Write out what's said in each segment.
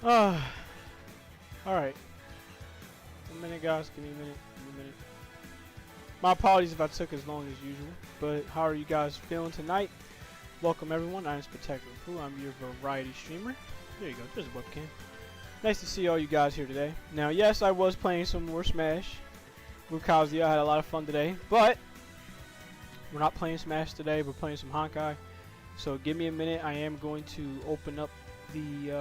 Uh, Alright. 1 minute, guys. Give me a minute. Give me a minute. My apologies if I took as long as usual. But how are you guys feeling tonight? Welcome, everyone. I'm Spectacular Pooh. I'm your variety streamer. There you go. There's a webcam. Nice to see all you guys here today. Now, yes, I was playing some more Smash with Kazuya. I had a lot of fun today. But we're not playing Smash today. We're playing some Honkai. So give me a minute. I am going to open up the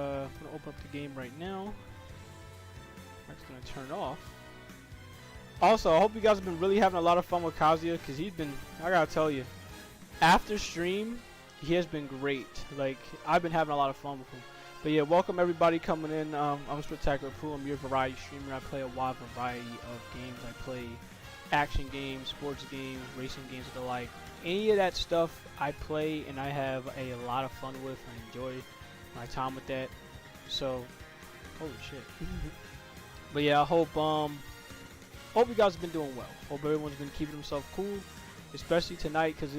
game right now. I'm just gonna turn it off. Also, I hope you guys have been really having a lot of fun with Kazuya, because he's been, I gotta tell you, after stream, he has been great. Like, I've been having a lot of fun with him. But yeah, welcome everybody coming in. I'm Spectacular Pooh. I'm your variety streamer. I play a wide variety of games. I play action games, sports games, racing games, and the like. Any of that stuff I play and I have a lot of fun with. I enjoy my time with that. So, holy shit. But yeah, I hope you guys have been doing well. Hope everyone's been keeping themselves cool, especially tonight, because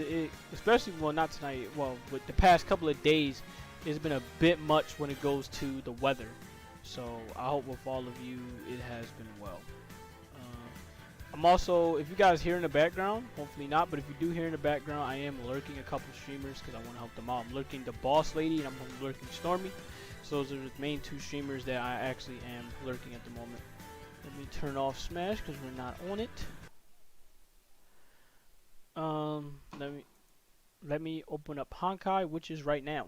especially, well, not tonight, well, with the past couple of days, it's been a bit much when it goes to the weather. So I hope with all of you, it has been well. I'm also, if you guys hear in the background, hopefully not, but if you do hear in the background, I am lurking a couple streamers because I want to help them out. I'm lurking the Boss Lady and I'm lurking Stormy. So those are the main two streamers that I actually am lurking at the moment. Let me turn off Smash because we're not on it. Let me open up Honkai, which is right now.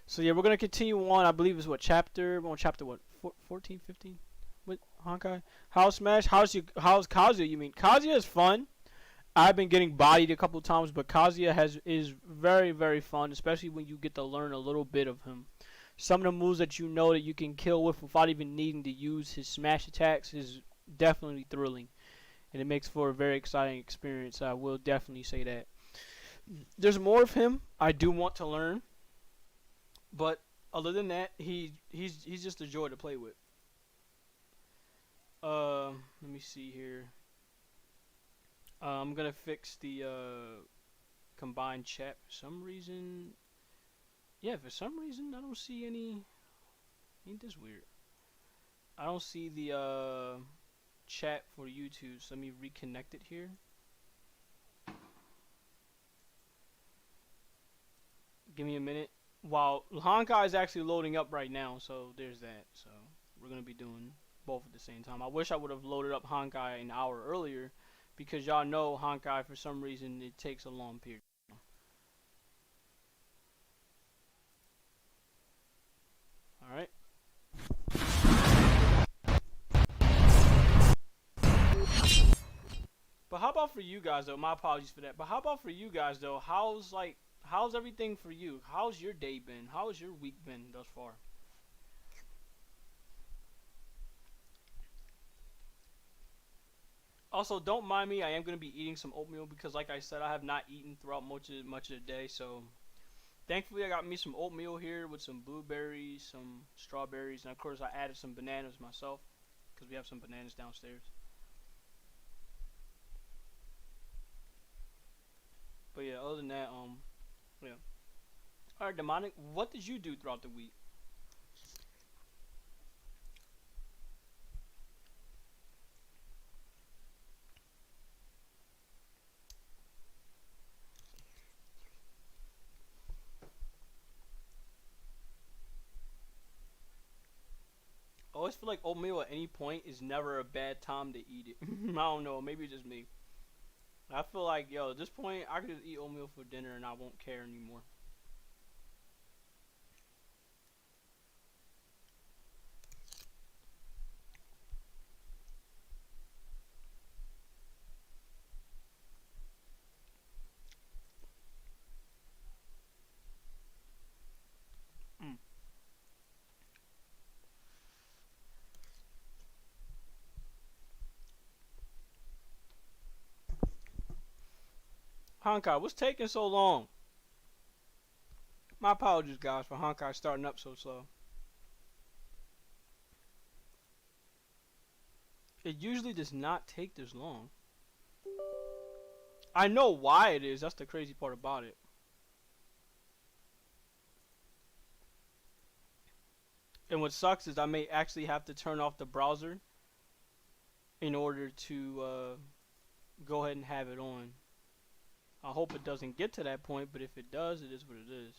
So yeah, we're gonna continue on. I believe it's what chapter? We're on chapter what? 14, 15? With Honkai. How's Smash? How's Kazuya? You mean Kazuya is fun. I've been getting bodied a couple times, but Kazuya is very, very fun, especially when you get to learn a little bit of him. Some of the moves that you know that you can kill with without even needing to use his smash attacks is definitely thrilling. And it makes for a very exciting experience. I will definitely say that. There's more of him I do want to learn. But other than that, he's just a joy to play with. Let me see here. I'm gonna fix the combined chat for some reason. Yeah, for some reason I don't see any. Ain't this weird? I don't see the chat for YouTube. So let me reconnect it here. Give me a minute. While Honkai is actually loading up right now, so there's that. So we're gonna be doing both at the same time. I wish I would have loaded up Honkai an hour earlier, because y'all know Honkai for some reason it takes a long period. All right. But how about for you guys though? My apologies for that. But how about for you guys though? How's everything for you? How's your day been? How's your week been thus far? Also, don't mind me. I am going to be eating some oatmeal because, like I said, I have not eaten throughout much of the day. So, thankfully, I got me some oatmeal here with some blueberries, some strawberries, and of course, I added some bananas myself because we have some bananas downstairs. But yeah, other than that, yeah. All right, Demonic, what did you do throughout the week? I always feel like oatmeal at any point is never a bad time to eat it. I don't know, maybe it's just me. I feel like, yo, at this point, I could just eat oatmeal for dinner and I won't care anymore. Mm. Honkai, what's taking so long? My apologies, guys, for Honkai starting up so slow. It usually does not take this long. I know why it is. That's the crazy part about it. And what sucks is I may actually have to turn off the browser in order to go ahead and have it on. I hope it doesn't get to that point, but if it does, it is what it is.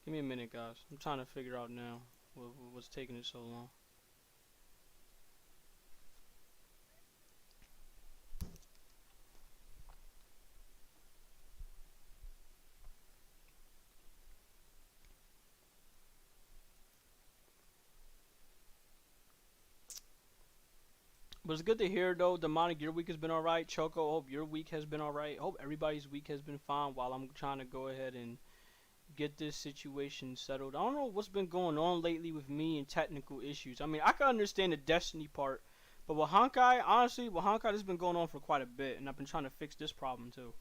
Give me a minute, guys. I'm trying to figure out now what's taking it so long. But it's good to hear, though. Demonic, your week has been alright. Choco, hope your week has been alright. Hope everybody's week has been fine while I'm trying to go ahead and get this situation settled. I don't know what's been going on lately with me and technical issues. I mean, I can understand the Destiny part, but with Honkai, honestly, with Honkai, this has been going on for quite a bit, and I've been trying to fix this problem, too.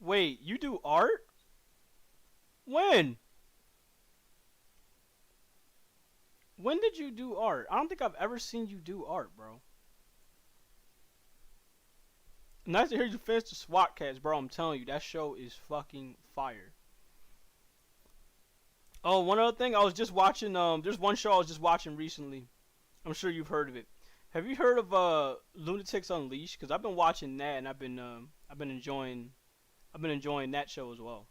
Wait, you do art? When? When did you do art? I don't think I've ever seen you do art, bro. Nice to hear you finish the SWAT cats, bro. I'm telling you, that show is fucking fire. Oh, one other thing, I was just watching, there's one show I was just watching recently. I'm sure you've heard of it. Have you heard of, Lunatics Unleashed? Because I've been watching that, and I've been enjoying that show as well.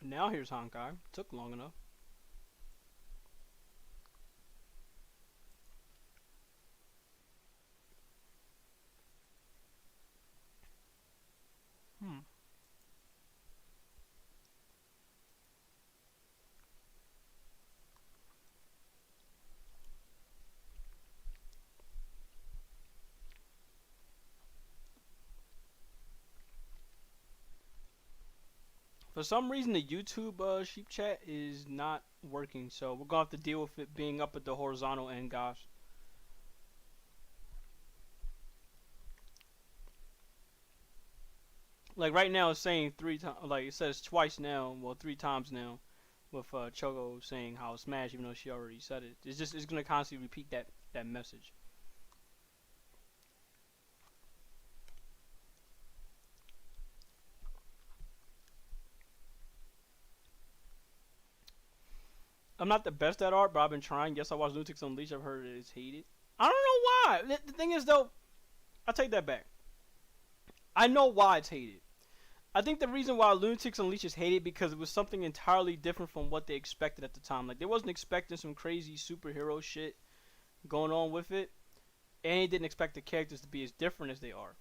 Now here's Honkai. Took long enough. For some reason, the YouTube sheep chat is not working, so we're gonna have to deal with it being up at the horizontal end, guys. Like right now, it's saying 3 times. Like it says twice now, well 3 times now, with Choco saying how smash, even though she already said it. It's gonna constantly repeat that message. I'm not the best at art, but I've been trying. Yes, I watched Lunatics Unleashed. I've heard it's hated. I don't know why. The thing is, though, I'll take that back. I know why it's hated. I think the reason why Lunatics Unleashed is hated because it was something entirely different from what they expected at the time. Like, they wasn't expecting some crazy superhero shit going on with it. And they didn't expect the characters to be as different as they are.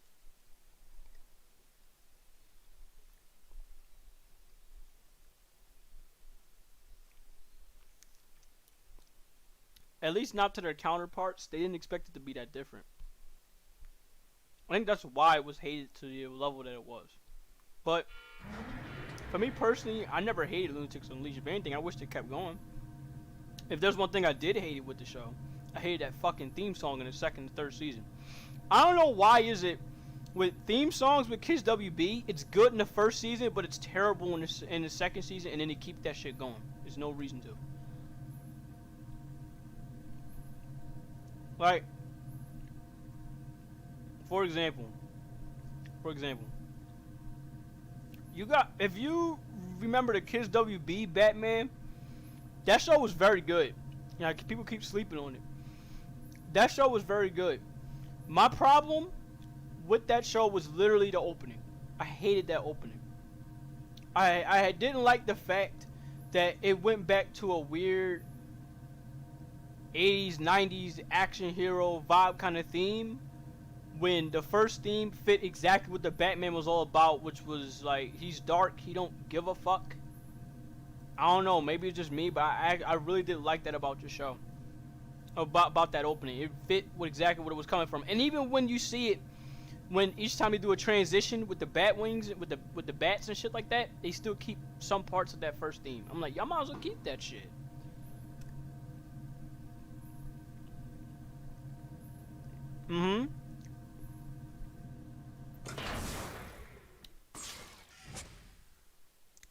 At least not to their counterparts. They didn't expect it to be that different. I think that's why it was hated to the level that it was. But for me personally, I never hated Lunatics Unleashed. If anything, I wish they kept going. If there's one thing I did hate with the show, I hated that fucking theme song in the second and third season. I don't know why is it with theme songs with Kids WB, it's good in the first season, but it's terrible in the second season, and then they keep that shit going. There's no reason to. Like, for example, you got, if you remember the Kids WB Batman, that show was very good. You know, people keep sleeping on it. That show was very good. My problem with that show was literally the opening. I hated that opening. I didn't like the fact that it went back to a weird 80s, 90s action hero vibe kind of theme, when the first theme fit exactly what the Batman was all about, which was like, he's dark, he don't give a fuck. I don't know, maybe it's just me, but I really did like that about your show. About that opening. It fit with exactly what it was coming from. And even when you see it, when each time they do a transition with the bat wings, with the bats and shit like that, they still keep some parts of that first theme. I'm like, y'all might as well keep that shit. Mm-hmm.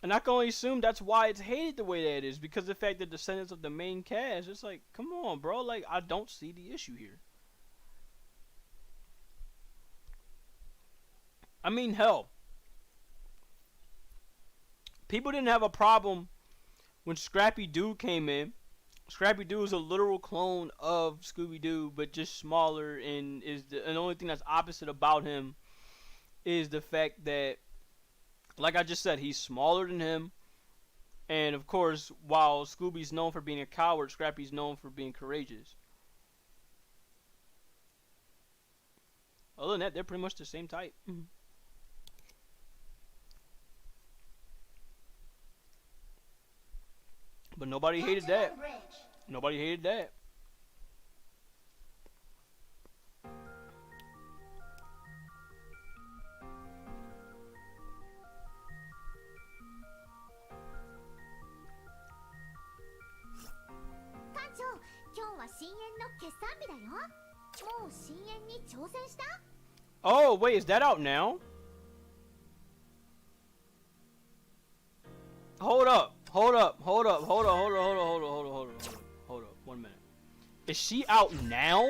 And I can only assume that's why it's hated the way that it is, because of the fact that descendants of the main cast. It's like, come on, bro. Like, I don't see the issue here. I mean, hell, people didn't have a problem when Scrappy Doo came in. Scrappy Doo is a literal clone of Scooby Doo, but just smaller, and the only thing that's opposite about him is the fact that, like I just said, he's smaller than him. And of course, while Scooby's known for being a coward, Scrappy's known for being courageous. Other than that, they're pretty much the same type. But nobody hated that. Nobody hated that. Oh, wait, is that out now? Hold up, hold up, hold up, hold up, hold up, hold up, hold up, hold up, hold up, hold up, 1 minute. Is she out now?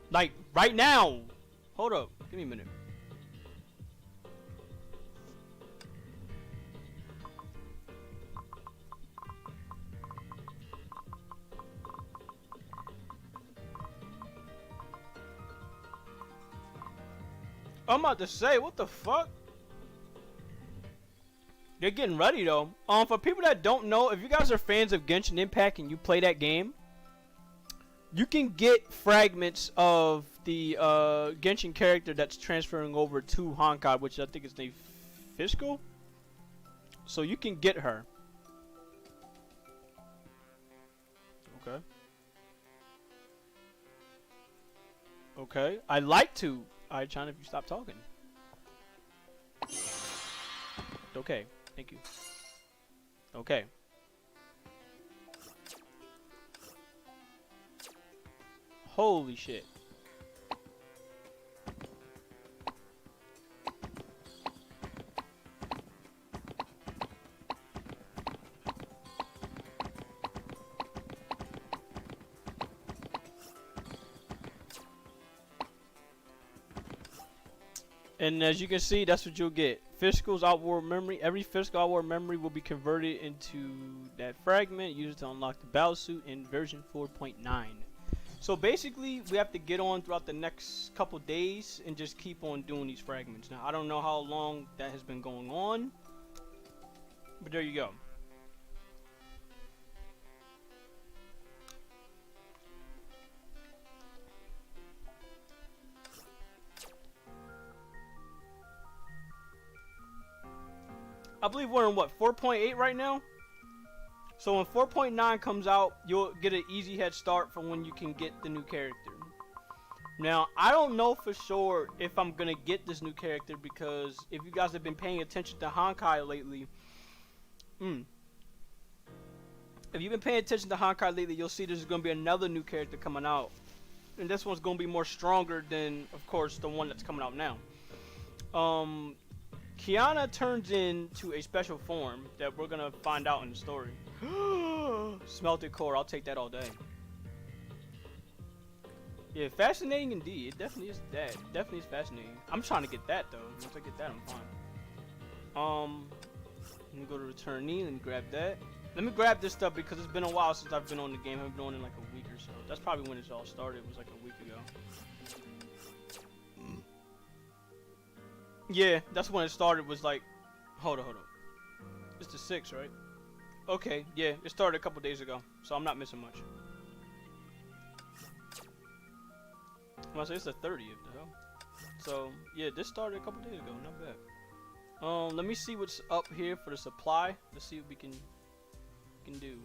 Like, right now? Hold up, give me a minute. I'm about to say, what the fuck? They're getting ready though. For people that don't know, if you guys are fans of Genshin Impact and you play that game, you can get fragments of the Genshin character that's transferring over to Honkai, which I think is named Fiscal. So you can get her. Okay. Okay. I'd like to. Alright, China, if you stop talking. Okay. Thank you. Okay. Holy shit. And as you can see, that's what you'll get. Fiscal's outward memory. Every Fiscal outward memory will be converted into that fragment used to unlock the battle suit in version 4.9. So basically, we have to get on throughout the next couple days and just keep on doing these fragments. Now, I don't know how long that has been going on, but there you go. I believe we're in what, 4.8 right now? So when 4.9 comes out, you'll get an easy head start for when you can get the new character. Now, I don't know for sure if I'm gonna get this new character, because if you guys have been paying attention to Honkai lately, if you've been paying attention to Honkai lately, you'll see there's gonna be another new character coming out. And this one's gonna be more stronger than, of course, the one that's coming out now. Kiana turns into a special form that we're gonna find out in the story. Smelted core, I'll take that all day. Yeah, fascinating indeed. It definitely is that. It definitely is fascinating. I'm trying to get that though. Once I get that, I'm fine. Let me go to returnee and grab that. Let me grab this stuff because it's been a while since I've been on the game. I've been on it like a week or so. That's probably when it all started. It was like a week ago. Yeah, that's when it started. Was like, hold on. It's the 6th, right? Okay, yeah, it started a couple days ago, so I'm not missing much. Well, I say it's the 30th, the hell. So yeah, this started a couple days ago. Not bad. Let me see what's up here for the supply. Let's see what we can do.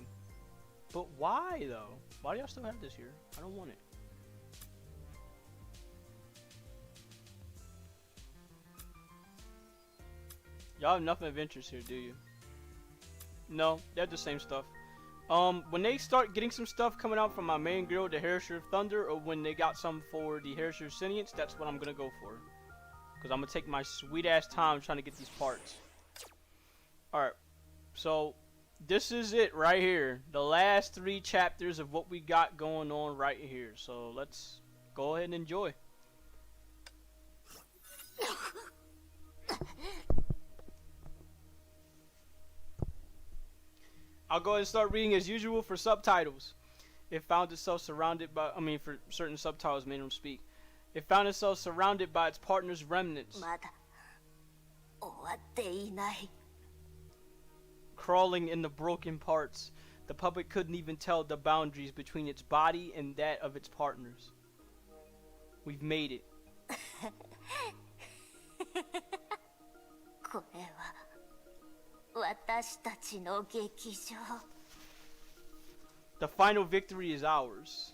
But why though? Why do y'all still have this here? I don't want it. Y'all have nothing of interest here, do you? No, they have the same stuff. When they start getting some stuff coming out from my main girl, the Herrscher of Thunder, or when they got some for the Herrscher of Sentience, that's what I'm gonna go for. Because I'm gonna take my sweet ass time trying to get these parts. Alright, so this is it right here. The last 3 chapters of what we got going on right here. So let's go ahead and enjoy. I'll go ahead and start reading as usual for subtitles. It found itself surrounded by, for certain subtitles made them speak. It found itself surrounded by its partner's remnants. Crawling in the broken parts. The puppet couldn't even tell the boundaries between its body and that of its partners. We've made it. The final victory is ours.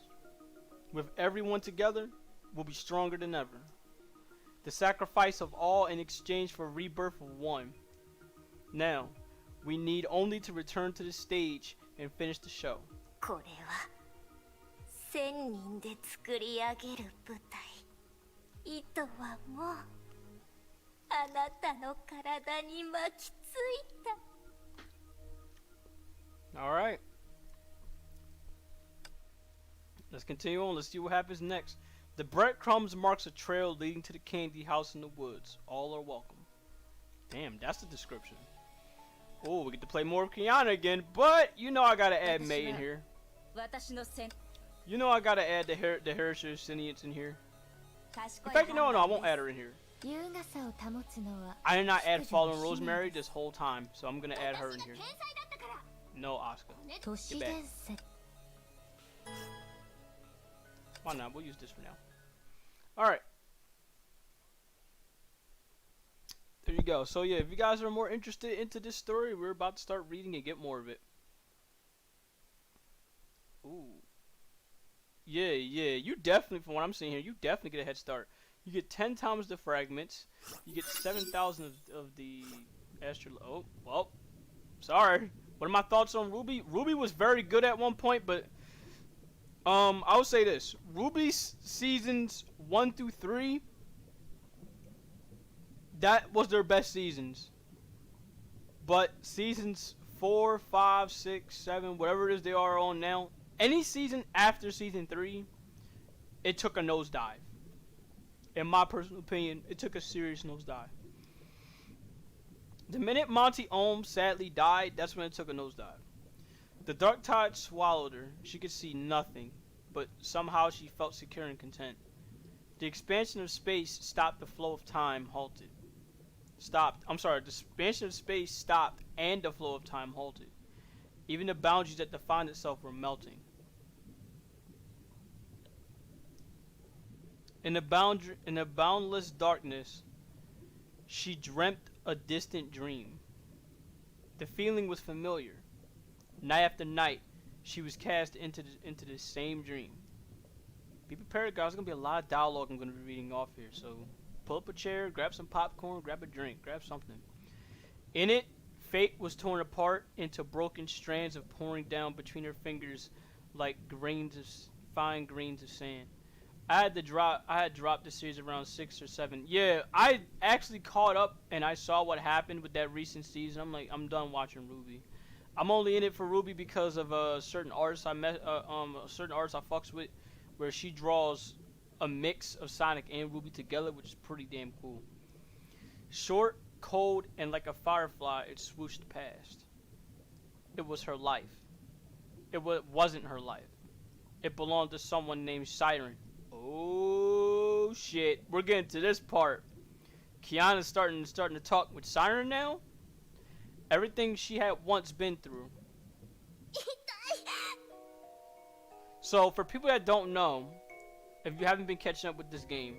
With everyone together, we'll be stronger than ever. The sacrifice of all in exchange for rebirth of one. Now, we need only to return to the stage and finish the show. Alright. Let's continue on. Let's see what happens next. The breadcrumbs marks a trail leading to the candy house in the woods. All are welcome. Damn, that's the description. Oh, we get to play more of Kiana again, but you know I gotta add May in here. You know I gotta add the Herrscher of Sentience in here. In fact, no, I won't add her in here. I did not add Fallen Rosemary this whole time, so I'm gonna add her in here. No, Asuka. Get back. Why not? We'll use this for now. Alright. There you go. So yeah, if you guys are more interested into this story, we're about to start reading and get more of it. Ooh. Yeah, you definitely, from what I'm seeing here, you definitely get a head start. You get 10 times the fragments. You get 7,000 of the astral. Oh, well. Sorry. What are my thoughts on Ruby? Ruby was very good at one point, but I'll say this. Ruby's seasons 1 through 3, that was their best seasons. But seasons 4, 5, 6, 7, whatever it is they are on now, any season after season 3, it took a nosedive. In my personal opinion, it took a serious nosedive. The minute Monty Ohm sadly died, that's when it took a nosedive. The dark tide swallowed her. She could see nothing, but somehow she felt secure and content. The expansion of space stopped the flow of time halted. The expansion of space stopped and the flow of time halted. Even the boundaries that defined itself were melting. In the boundless darkness, she dreamt a distant dream. The feeling was familiar. Night after night, she was cast into the same dream. Be prepared, guys. There's gonna be a lot of dialogue I'm gonna be reading off here. So, pull up a chair, grab some popcorn, grab a drink, grab something. In it, fate was torn apart into broken strands of pouring down between her fingers like fine grains of sand. I had dropped the series around 6 or 7. Yeah, I actually caught up and I saw what happened with that recent season. I'm like, I'm done watching Ruby. I'm only in it for Ruby because of certain artists I met, certain artists I fucks with, where she draws a mix of Sonic and Ruby together, which is pretty damn cool. Short, cold, and like a firefly, it swooshed past. It was her life. It wasn't her life. It belonged to someone named Siren. Oh shit, we're getting to this part. Kiana's starting to talk with Siren now. Everything she had once been through. So for people that don't know, if you haven't been catching up with this game,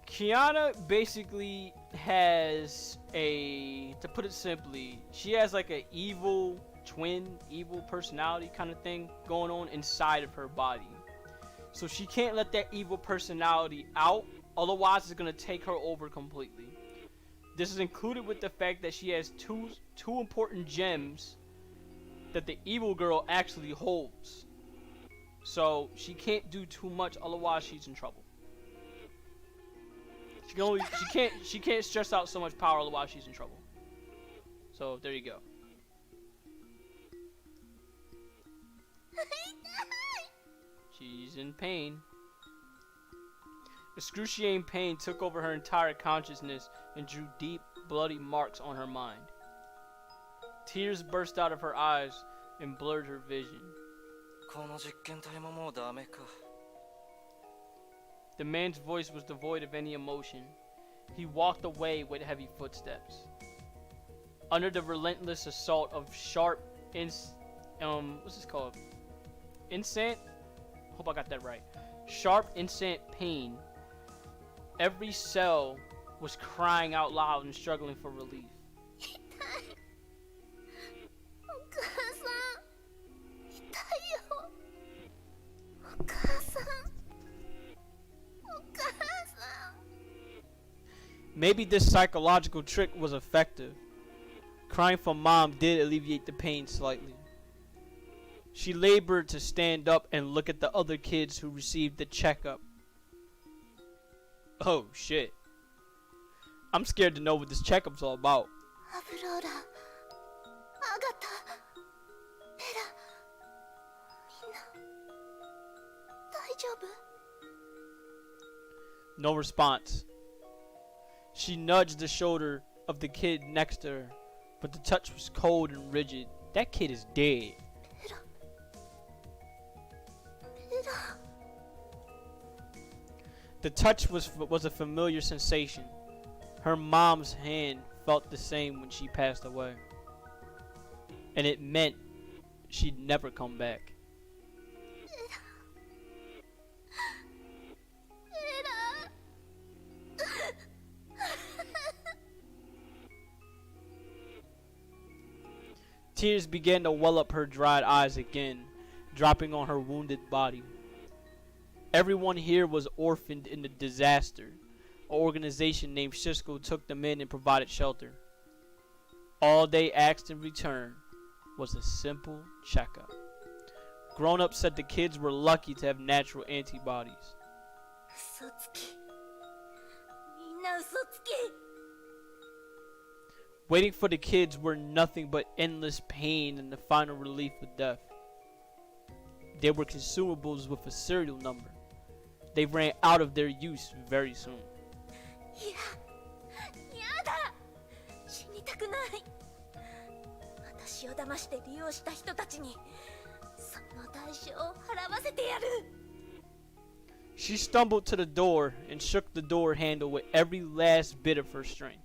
Kiana basically has to put it simply, she has like an evil personality kind of thing going on inside of her body. So she can't let that evil personality out, otherwise it's going to take her over completely. This is included with the fact that she has two important gems that the evil girl actually holds. So she can't do too much, otherwise she's in trouble. She can't stress out so much power, otherwise she's in trouble. So there you go. She's in pain. Excruciating pain took over her entire consciousness and drew deep, bloody marks on her mind. Tears burst out of her eyes and blurred her vision. The man's voice was devoid of any emotion. He walked away with heavy footsteps. Under the relentless assault of sharp, what's this called? Instant? Hope I got that right. Sharp, instant pain. Every cell was crying out loud and struggling for relief. Maybe this psychological trick was effective. Crying for mom did alleviate the pain slightly. She labored to stand up and look at the other kids who received the checkup. Oh shit. I'm scared to know what this checkup's all about. No response. She nudged the shoulder of the kid next to her, but the touch was cold and rigid. That kid is dead. The touch was a familiar sensation. Her mom's hand felt the same when she passed away. And it meant she'd never come back. Tears began to well up her dried eyes again, dropping on her wounded body. Everyone here was orphaned in the disaster. An organization named Cisco took them in and provided shelter. All they asked in return was a simple checkup. Grown-ups said the kids were lucky to have natural antibodies. Waiting for the kids were nothing but endless pain and the final relief of death. They were consumables with a serial number. They ran out of their use very soon. She stumbled to the door and shook the door handle with every last bit of her strength.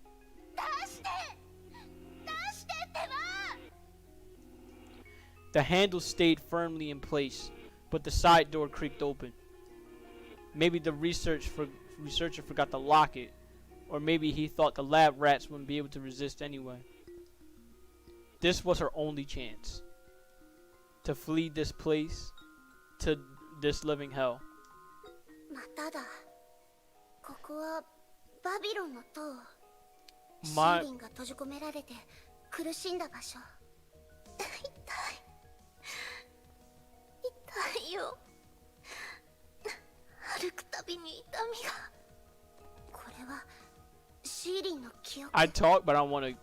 The handle stayed firmly in place, but the side door creaked open. Maybe the researcher forgot to lock it, or maybe he thought the lab rats wouldn't be able to resist anyway. This was her only chance to flee this place, to this living hell. My I talk, but I don't want to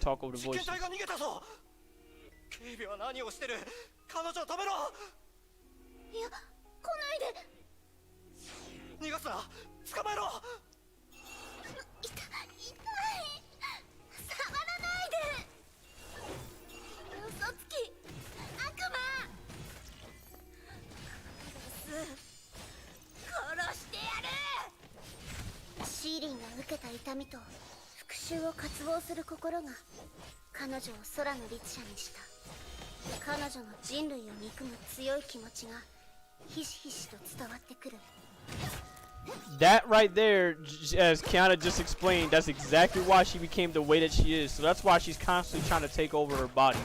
talk over the voices. That right there, as Kiana just explained, that's exactly why she became the way that she is. So that's why she's constantly trying to take over her body.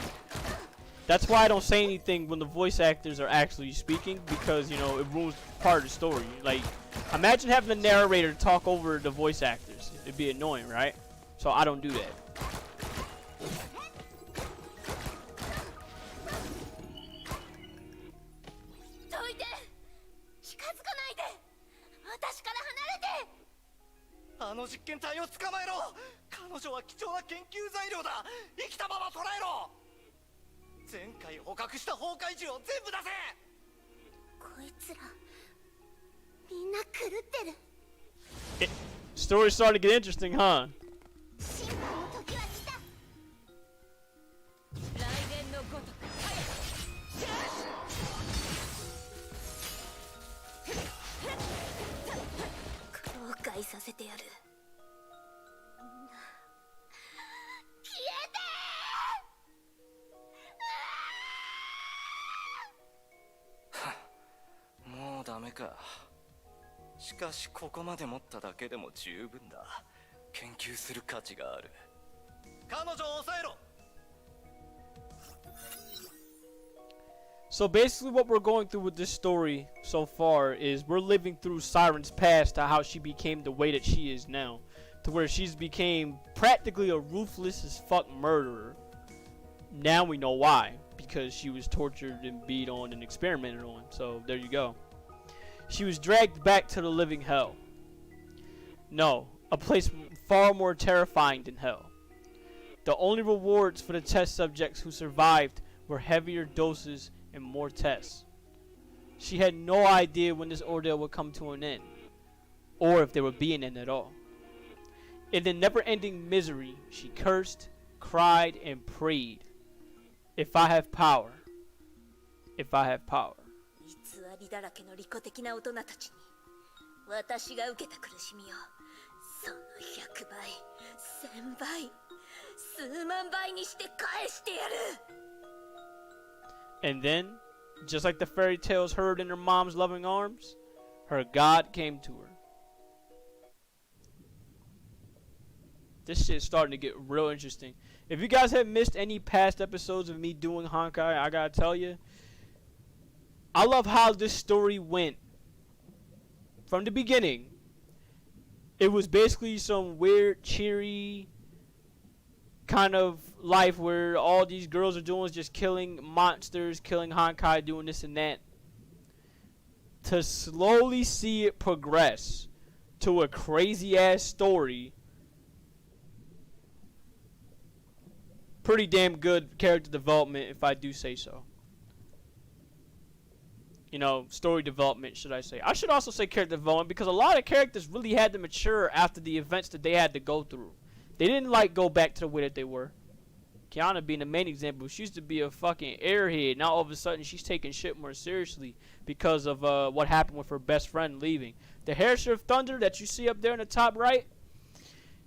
That's why I don't say anything when the voice actors are actually speaking, because, you know, it ruins part of the story. Like, imagine having the narrator talk over the voice actors. It'd be annoying, right? So I don't do that. 捕まえろ。彼女は貴重な研究材料だ。生きたまま捕らえろ。前回捕獲した崩壊獣を全部出せ。こいつらみんな狂ってる。 Story's starting to get interesting, huh? 審判の時は来た。来年のごとく後悔させてやる。消えてー。もうダメか。しかしここまで持っただけでも十分だ。研究する価値がある。彼女を抑えろ。 So basically what we're going through with this story so far is we're living through Siren's past to how she became the way that she is now. To where she's became practically a ruthless as fuck murderer. Now we know why. Because she was tortured and beat on and experimented on. So there you go. She was dragged back to the living hell. No, a place far more terrifying than hell. The only rewards for the test subjects who survived were heavier doses and more tests. She had no idea when this ordeal would come to an end, or if there would be an end at all. In the never-ending misery, she cursed, cried, and prayed. If I have power, if I have power. 偽りだらけの利己的な大人たちに私が受けた苦しみをその100倍、1000倍、数万倍にして返してやる。 And then, just like the fairy tales heard in her mom's loving arms, her God came to her. This shit's starting to get real interesting. If you guys have missed any past episodes of me doing Honkai, I gotta tell you, I love how this story went. From the beginning, it was basically some weird, cheery kind of life where all these girls are doing is just killing monsters, killing Honkai, doing this and that. To slowly see it progress to a crazy ass story. Pretty damn good character development, if I do say so. You know, story development, should I say. I should also say character development, because a lot of characters really had to mature after the events that they had to go through. They didn't, like, go back to the way that they were. Kiana being the main example. She used to be a fucking airhead. Now, all of a sudden, she's taking shit more seriously because of what happened with her best friend leaving. The Hairsher of Thunder that you see up there in the top right,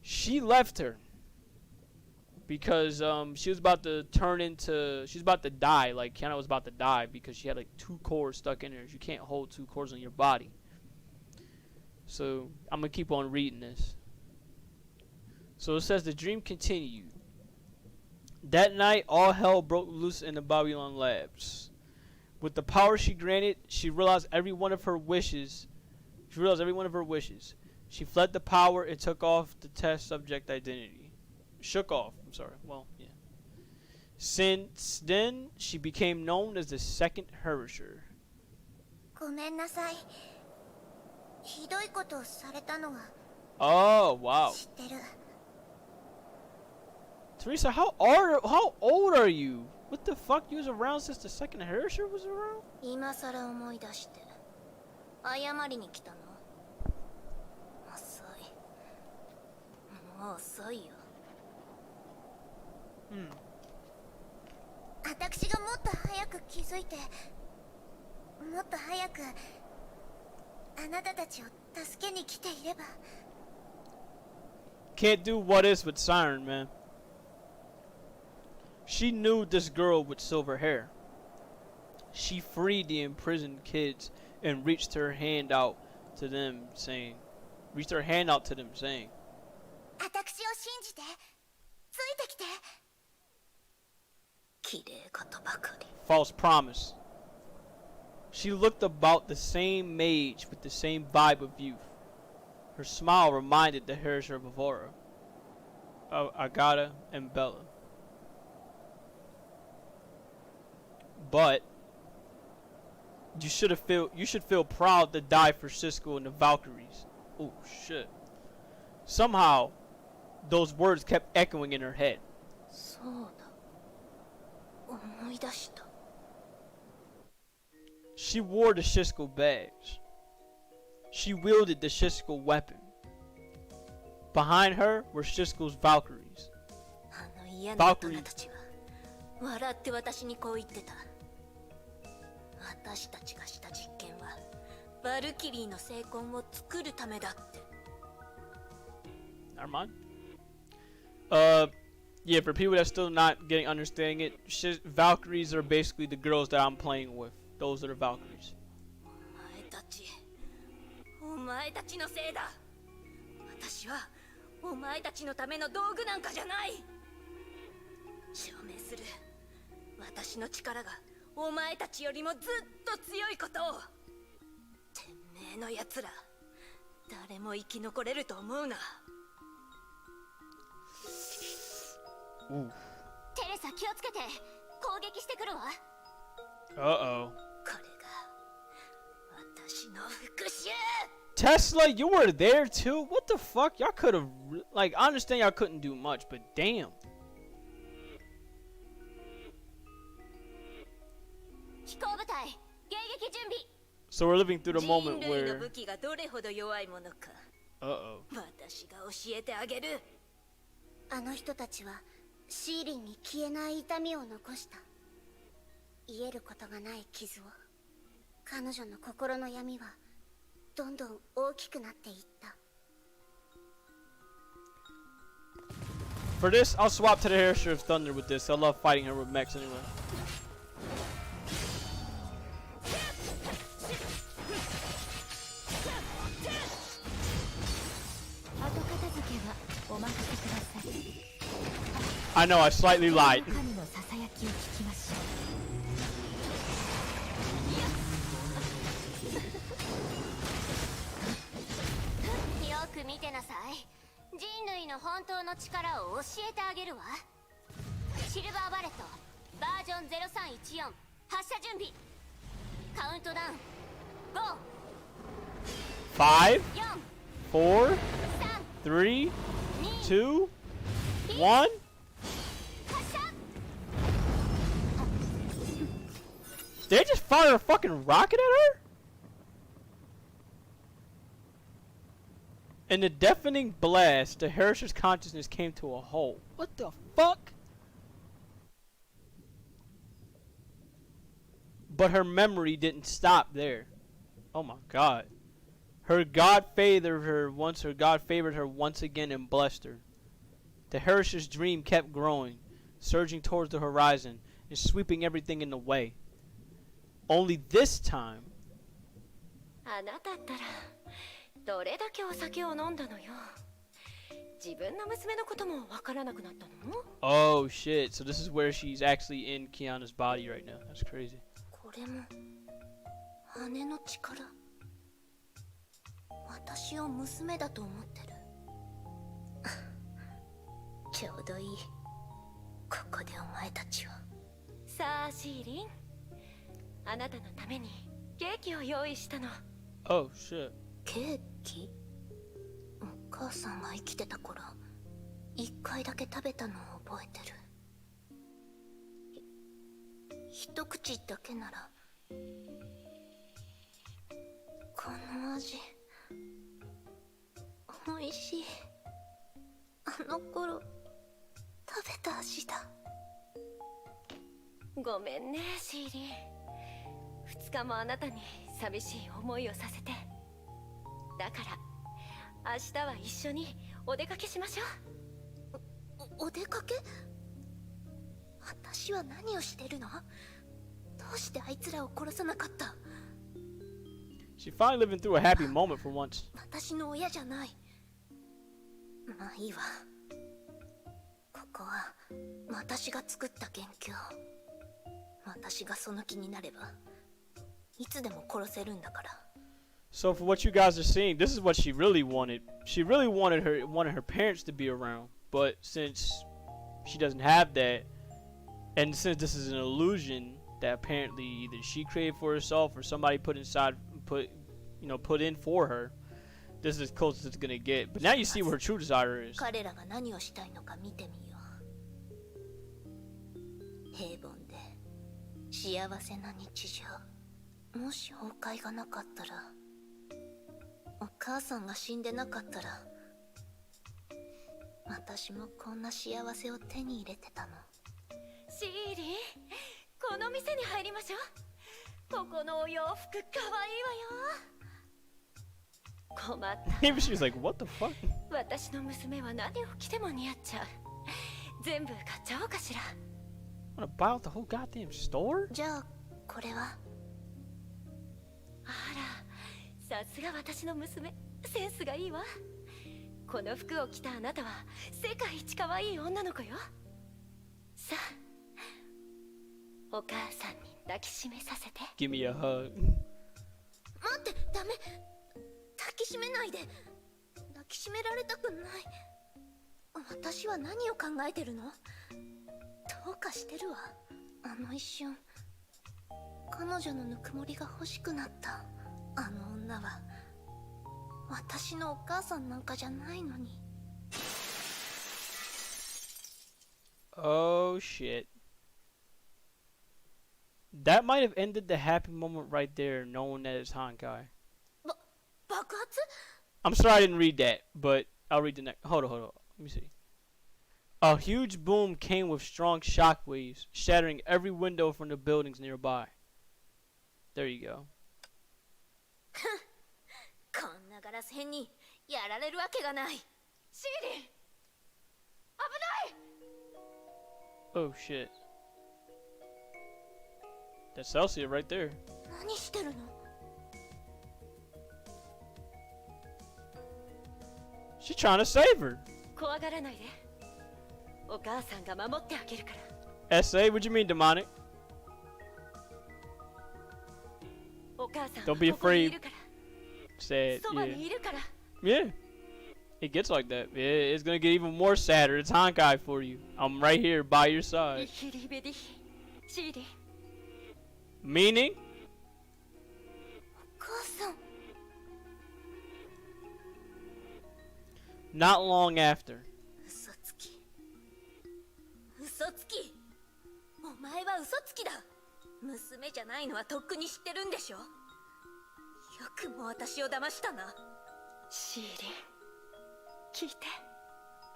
she left her. Because she was about to she was about to die. Like, Kiana was about to die because she had, like, 2 cores stuck in her. You can't hold 2 cores on your body. So, I'm going to keep on reading this. So, it says, the dream continued. That night, all hell broke loose in the Babylon labs. With the power she granted, she realized every one of her wishes. She fled the power and took off the test subject identity. Shook off. I'm sorry. Well, yeah. Since then, she became known as the second Herrisher. ごめんなさい。ひどいことをされたのは Oh, wow. 知ってる。 Teresa, how old are you? What the fuck? You was around since the second Herrisher was around? 今さら思い出して謝りに来たの。遅い。もう遅いよ。私がもっと早く気づいて、もっと早くあなたたちを助けに来ていれば。 Can't do what is with Siren, man. She knew this girl with silver hair. She freed the imprisoned kids and reached her hand out to them, saying, 私を信じて、ついてきて。綺麗事ばかり。 False promise. She looked about the same age with the same vibe of youth. Her smile reminded the Herrisher of Avora, of Agata and Bella. But you should feel proud to die for Cisco and the Valkyries. Oh shit. Somehow, those words kept echoing in her head. そうだ。思い出した。 She wore the Shisco badge. She wielded the Shisco weapon. Behind her were Shisco's Valkyries. あの嫌な大人たちは笑って私にこう言ってた。私たちがした実験はバルキリーの聖痕を作るためだって。 Never mind. Yeah, for people that still not understanding it, Valkyries are basically the girls that I'm playing with. Those are the Valkyries. お前たちのせいだ。私はお前たちのための道具なんかじゃない。証明する。私の力がお前たちよりもずっと強いことを。てめえのやつら、誰も生き残れると思うな。テレサ気をつけて。攻撃してくるわ。Uh-oh. これが私の復讐。 Tesla, you were there too? What the fuck? Y'all could have, like, I understand y'all couldn't do much, but damn. 飛行部隊、迎撃準備。 So we're living through the moment 人類の where... 武器がどれほど弱いものか。 Uh-oh. 私が教えてあげる。あの人たちはシーリンに消えない痛みを残した。癒えることがない傷を。彼女の心の闇はどんどん大きくなっていった。 For this, I'll swap to the Hairshire of Thunder with this. I love fighting her with mechs anyway. I know, I slightly lied. よく見てなさい。人類の本当の力を教えてあげるわ。シルバーバレットバージョン0314発射準備。カウントダウン5, 5、 4, 3, 2, 1. 発射。 Did they just fire a fucking rocket at her? In the deafening blast, the Hersher's consciousness came to a halt. What the fuck? But her memory didn't stop there. Oh my god. Her god favored her once again and blessed her. The Hersher's dream kept growing, surging towards the horizon and sweeping everything in the way. Only this time, あなたったらどれだけお酒を飲んだのよ。自分の娘のこともわからなくなったの？ oh shit, so this is where she's actually in Kiana's body right now. That's crazy. これも姉の力。私を娘だと思ってる。ちょうどいい。ここでお前たちを。さあシーリン、あなたのためにケーキを用意したの。 Oh shit. ケーキ？お母さんが生きてた頃一回だけ食べたのを覚えてる。一口だけなら。この味おいしい。あの頃食べた味だ。ごめんねシーリン。2日もあなたに寂しい思いをさせて。だから明日は一緒にお出かけしましょう。お出かけ？私は何をしてるの？どうしてあいつらを殺さなかった？ She finally living through a happy moment for once. 私の親じゃない。まあいいわ。ここは私が作った元凶。私がその気になればいつでも殺せるんだから。 So for what you guys are seeing, this is what she really wanted. She really wanted her parents to be around, but since she doesn't have that, and since this is an illusion that apparently either she created for herself or somebody put in for her, This is as close as it's gonna get. But now you see what her true desire is. 彼らが何をしたいのか見てみよう。平凡で幸せな日常。もし崩壊がなかったら、お母さんが死んでなかったら、私もこんな幸せを手に入れてたの。シーリー、この店に入りましょう。ここのお洋服かわいいわよ。困った。 Maybe she was like, what the fuck? 私の娘は何を着ても似合っちゃう。全部買っちゃおうかしら。 Wanna buy out the whole goddamn store? じゃあこれは。あら、さすが私の娘、センスがいいわ。この服を着たあなたは世界一可愛い女の子よ。さあ、お母さんに抱きしめさせて。 Give me a hug. 待って、ダメ。抱きしめないで。抱きしめられたくない。私は何を考えてるの？どうかしてるわ。あの一瞬、彼女のぬくもりが欲しくなった。あの女は私のお母さんなんかじゃないのに。 Oh shit. That might have ended the happy moment right there, knowing that it's Honkai. 爆発？ I'm sorry I didn't read that, but I'll read the next. Hold on. Let me see. A huge boom came with strong shockwaves, shattering every window from the buildings nearby. There you go. こんなガラス片にやられるわけがない。シーリン、危ない。 Oh shit. That's Celsia right there. 何してるの？ She's trying to save her. 怖がらないで。お母さんが守ってあげるから。 SA, what you mean demonic? お母さん Don't be ここにい afraid. るから。 Said, そば yeah. にいるから。 Yeah. It gets like that. Yeah, it's gonna get even more sadder. It's Honkai for you. I'm right here by your リ side. ヒリベリヒ、シーリン。 Meaning? お母さん。 Not long after. 嘘つき。嘘つき。お前は嘘つきだ。娘じゃないのはとっくに知ってるんでしょ。よくも私を騙したな。シーリン、聞いて。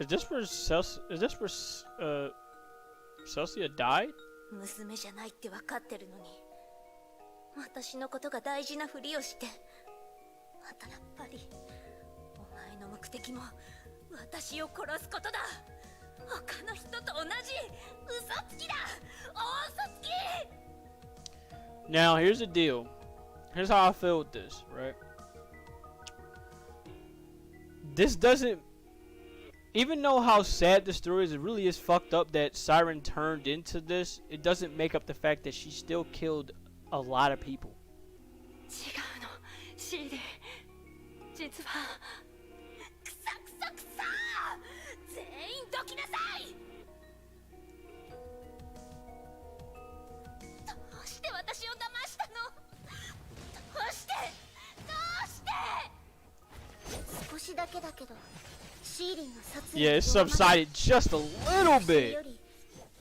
Is this where Celsia died? 娘じゃないって分かってるのに、私のことが大事なふりをして。またやっぱりお前の目的も私を殺すことだ。他の人と同じ嘘つきだ。大嘘つき。 Now, here's the deal. Here's how I feel with this, right? This doesn't... Even though how sad the story is, it really is fucked up that Siren turned into this. It doesn't make up the fact that she still killed a lot of people. 違うの、シーリン。実はくさくさくさ。全員どきなさい。どうして私を騙したの？どうして？どうして？少しだけだけど、シーリンの殺意 Yeah, it subsided just a little それ bit. より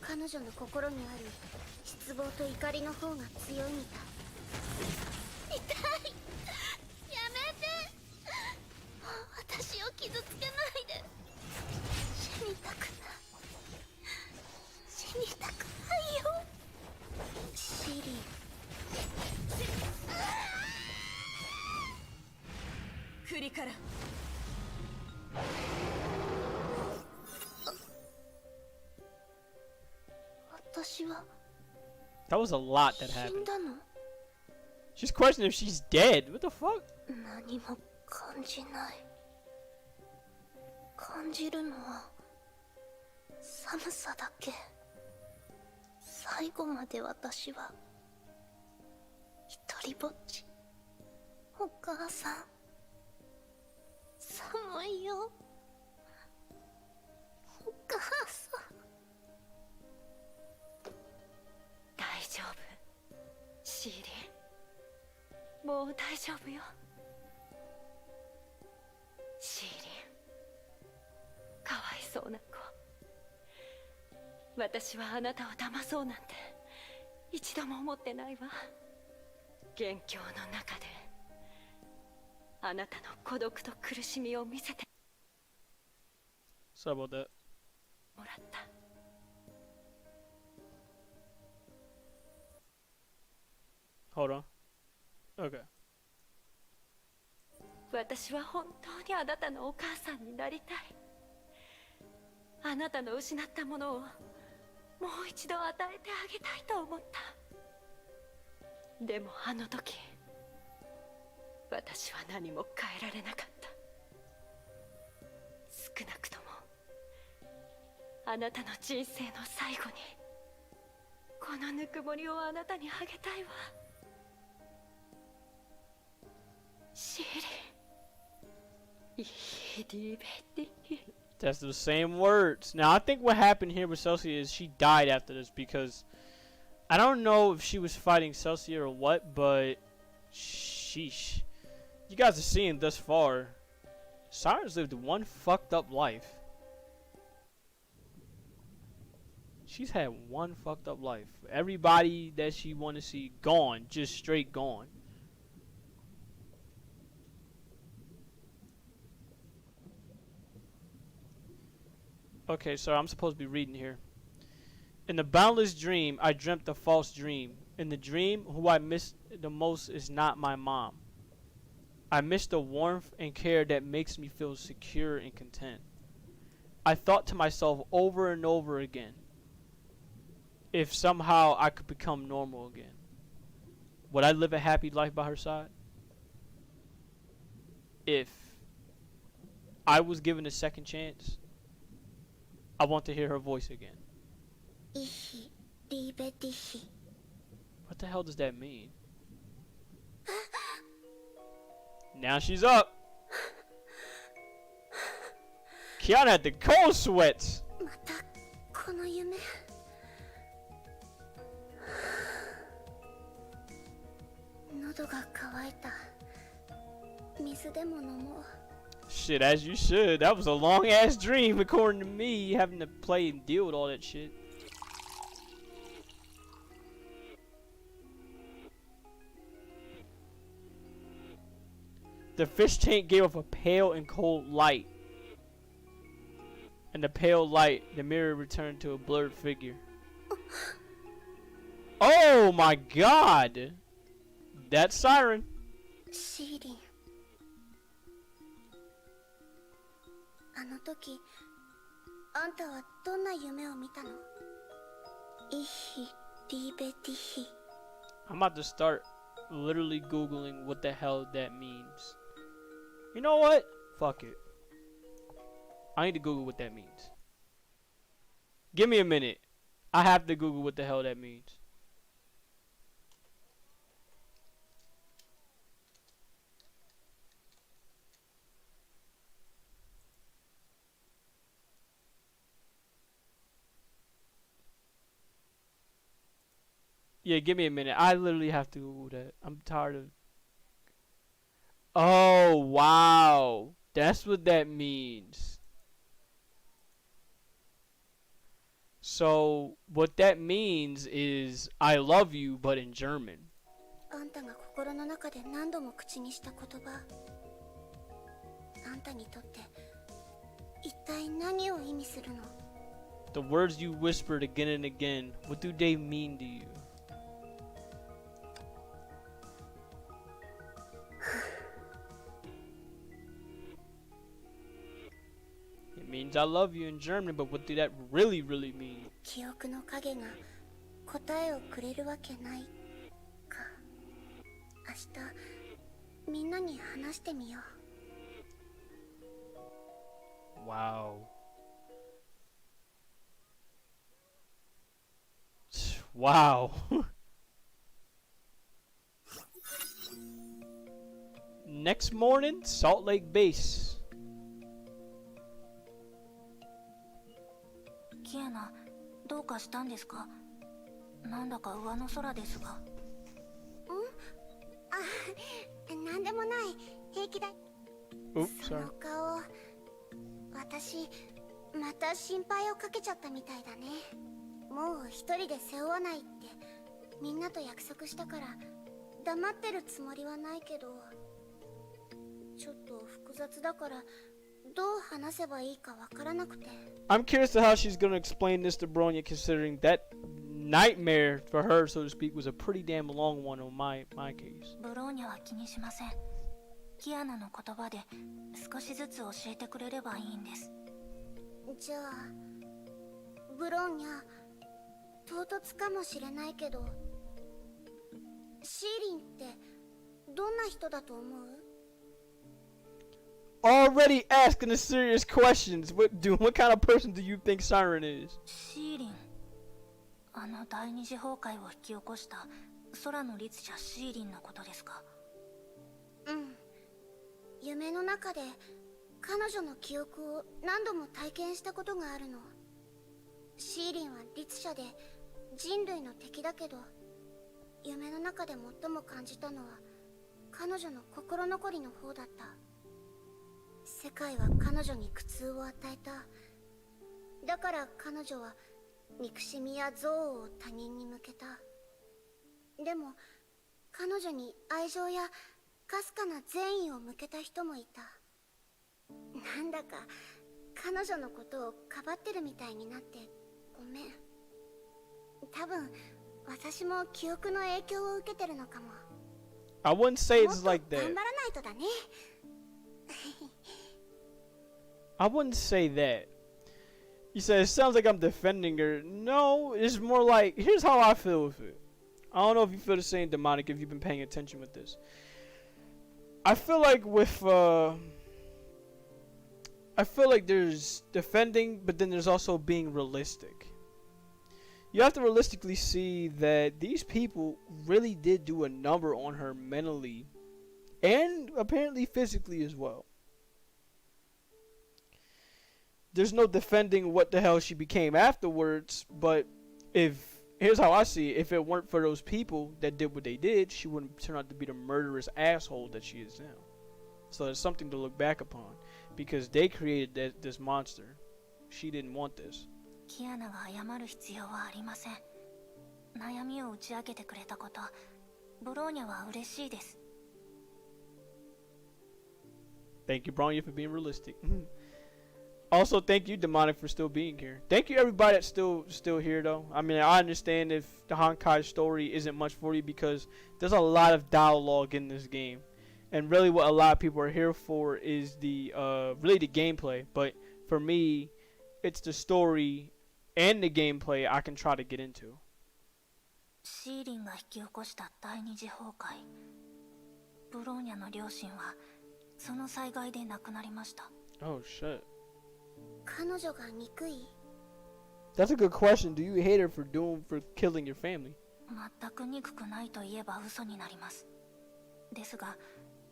彼女の心にある失望と怒りの方が強いみたい。痛い。やめて。もう私を傷つけないで。死にたくない。死にたくないよ。シーリン、クリから。私は That was a lot that 死ん happened. だの？ She's questioning if she's dead. What the fuck? 何も感じない。感じるのは寒さだけ。最後まで私は一人ぼっち。お母さん、寒いよ。お母さん。大丈夫、シーリン。もう大丈夫よ。そうな子。私はあなたを騙そうなんて一度も思ってないわ。元凶の中であなたの孤独と苦しみを見せて Sorry about that. もらった。Hold on. Okay. 私は本当にあなたのお母さんになりたい。あなたの失ったものをもう一度与えてあげたいと思った。でもあの時私は何も変えられなかった。少なくともあなたの人生の最後にこのぬくもりをあなたにあげたいわ。シーリン、いいリベティ。 That's the same words. Now, I think what happened here with Celsia is she died after this because I don't know if she was fighting Celsia or what, but sheesh. You guys are seeing thus far, Siren's lived one fucked up life. She's had one fucked up life. Everybody that she wanted to see gone, just straight gone. Okay, so I'm supposed to be reading here. In the boundless dream, I dreamt a false dream. In the dream, who I miss the most is not my mom. I miss the warmth and care that makes me feel secure and content. I thought to myself over and over again, if somehow I could become normal again, would I live a happy life by her side? If I was given a second chance, I want to hear her voice again. What the hell does that mean? Now she's up. Kiana had the cold sweats. またこの夢。喉が渇いた。水でも飲もう。 Shit, as you should. That was a long ass dream, according to me, having to play and deal with all that shit. The fish tank gave off a pale and cold light. In the pale light, the mirror returned to a blurred figure. Oh my god! That's Siren. シーリン。あの時、あんたはどんな夢を見たの？イヒリベティヒ。 I'm about to start literally Googling what the hell that means. You know what? Fuck it. I need to Google what that means. Give me a minute. I have to Google what the hell that means. Yeah, give me a minute. I literally have to Google that. I'm tired of... Oh, wow. That's what that means. So, what that means is, I love you, but in German. あんたが心の中で何度も口にした言葉。あんたにとって一体何を意味するの？ The words you whispered again and again, what do they mean to you? It means I love you in German, but what do that really mean? 記憶の影が答えをくれるわけないか。明日みんなに話してみよう。 Wow. Wow. Next morning, Salt Lake Base. キアナ、どうかしたんですか？なんだか上の空ですが。あ、なんでもない。平気だ。 Oops, そ sorry. の顔、私、前また心配をかけちゃったみたいだね。もう一人で背負わないってみんなと約束したから黙ってるつもりはないけど、ちょっと複雑だからどう話せばいいかわからなくて。 I'm curious to how she's gonna explain this to Bronya, considering that nightmare for her, so to speak, was a pretty damn long one on my case. ブローニャは気にしません。キアナの言葉で少しずつ教えてくれればいいんです。じゃあブローニャ、唐突かもしれないけどシーリンってどんな人だと思う？ Already asking the serious questions. What kind of person do you think Siren is? シーリン、あの第二次崩壊を引き起こした空の律者シーリンのことですか？うん。夢の中で彼女の記憶を何度も体験したことがあるの。シーリンは律者で人類の敵だけど、夢の中で最も感じたのは彼女の心残りの方だった。世界は彼女に苦痛を与えた。だから彼女は憎しみや憎悪を他人に向けた。でも彼女に愛情やかすかな善意を向けた人もいた。なんだか彼女のことをかばってるみたいになってごめん。多分私も記憶の影響を受けてるのかも。 I wouldn't say もっ it's と like 頑 that. 張らないとだね。I wouldn't say that. You said it sounds like I'm defending her. No, it's more like, here's how I feel with it. I don't know if you feel the same, Demonic, if you've been paying attention with this. I feel like I feel like there's defending, but then there's also being realistic. You have to realistically see that these people really did do a number on her mentally and apparently physically as well. There's no defending what the hell she became afterwards, but here's how I see it, if it weren't for those people that did what they did, she wouldn't turn out to be the murderous asshole that she is now. So there's something to look back upon, because they created this monster. She didn't want this. キアナが謝る必要はありません。悩みを打ち明けてくれたこと、ブローニャは嬉しいです。Thank you, Bronya, for being realistic. Also, thank you, Demonic, for still being here. Thank you, everybody that's still here, though. I mean, I understand if the Honkai story isn't much for you, because there's a lot of dialogue in this game. And really what a lot of people are here for is really the gameplay. But for me, it's the story and the gameplay I can try to get into. シーリンが引き起こした第二次崩壊。ブローニャの両親はその災害で亡くなりました。Oh, shit. 彼女が憎い？ That's a good question. Do you hate her for killing your family? 全く憎くないと言えば嘘になります。ですが、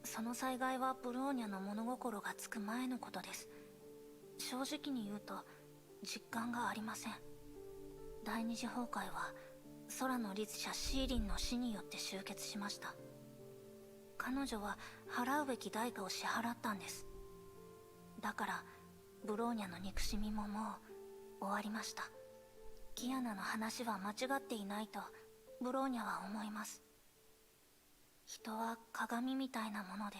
その災害はブローニャの物心がつく前のことです。正直に言うと実感がありません。第二次崩壊は空の律者シーリンの死によって終結しました。彼女は払うべき代価を支払ったんです。だからブローニャの憎しみももう終わりました。キアナの話は間違っていないとブローニャは思います。人は鏡みたいなもので、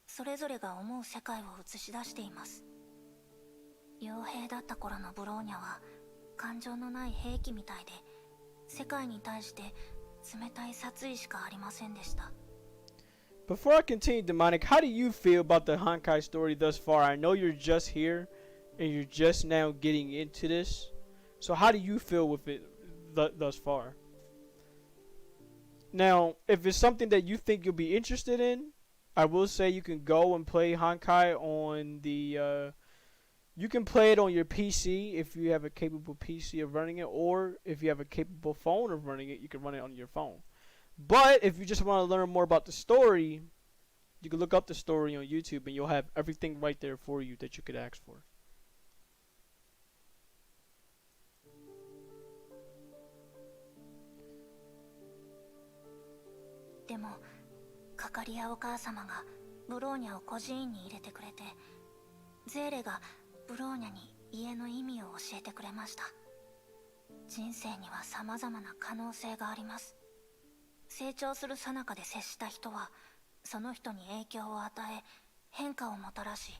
それぞれが思う世界を映し出しています。傭兵だった頃のブローニャは感情のない兵器みたいで、世界に対して冷たい殺意しかありませんでした。Before I continue, Demonic, how do you feel about the Honkai story thus far? I know you're just here and you're just now getting into this. So how do you feel with it thus far? Now, if it's something that you think you'll be interested in, I will say you can go and play Honkai on the you can play it on your PC if you have a capable PC of running it, or if you have a capable phone of running it, you can run it on your phone. But if you just want to learn more about the story, you can look up the story on YouTube and you'll have everything right there for you that you could ask for. でも、カカリアお母様がブローニャを孤児院に入れてくれて、ゼーレがブローニャに家の意味を教えてくれました。人生には様々な可能性があります。成長する最中で接した人はその人に影響を与え変化をもたらし、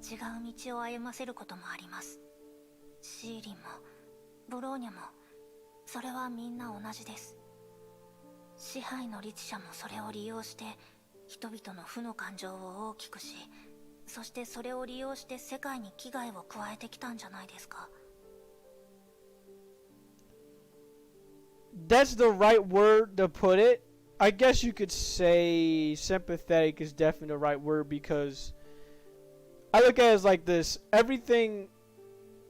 違う道を歩ませることもあります。シーリンもブローニャもそれはみんな同じです。支配の律者もそれを利用して人々の負の感情を大きくし、そしてそれを利用して世界に危害を加えてきたんじゃないですか。That's the right word to put it. I guess you could say sympathetic is definitely the right word, because I look at it as like this: everything,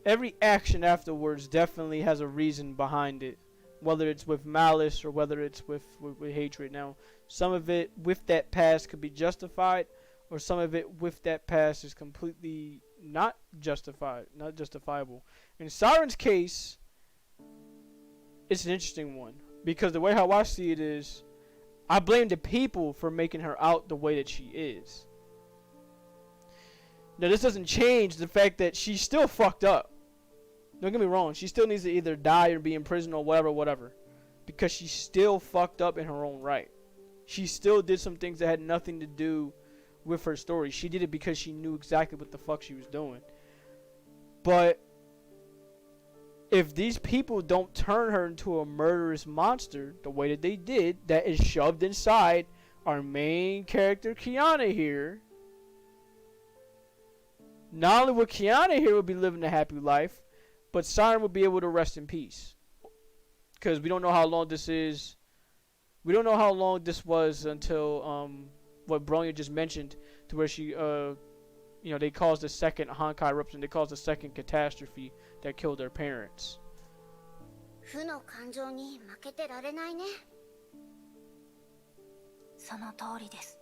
every action afterwards definitely has a reason behind it, whether it's with malice or whether it's with hatred. Now, some of it with that past could be justified, or some of it with that past is completely not justified, not justifiable. In Siren's case, it's an interesting one, because the way how I see it is, I blame the people for making her out the way that she is. Now, this doesn't change the fact that she's still fucked up. Don't get me wrong. She still needs to either die or be in prison or whatever. Because she's still fucked up in her own right. She still did some things that had nothing to do with her story. She did it because she knew exactly what the fuck she was doing. But if these people don't turn her into a murderous monster the way that they did, that is shoved inside our main character Kiana here, not only would Kiana here would be living a happy life, but Siren would be able to rest in peace. Because we don't know how long this is. We don't know how long this was until what Bronya just mentioned, to where she they caused the second Honkai eruption. They caused the second catastrophe that killed their parents. 負の感情に負けてられないね。その通りです。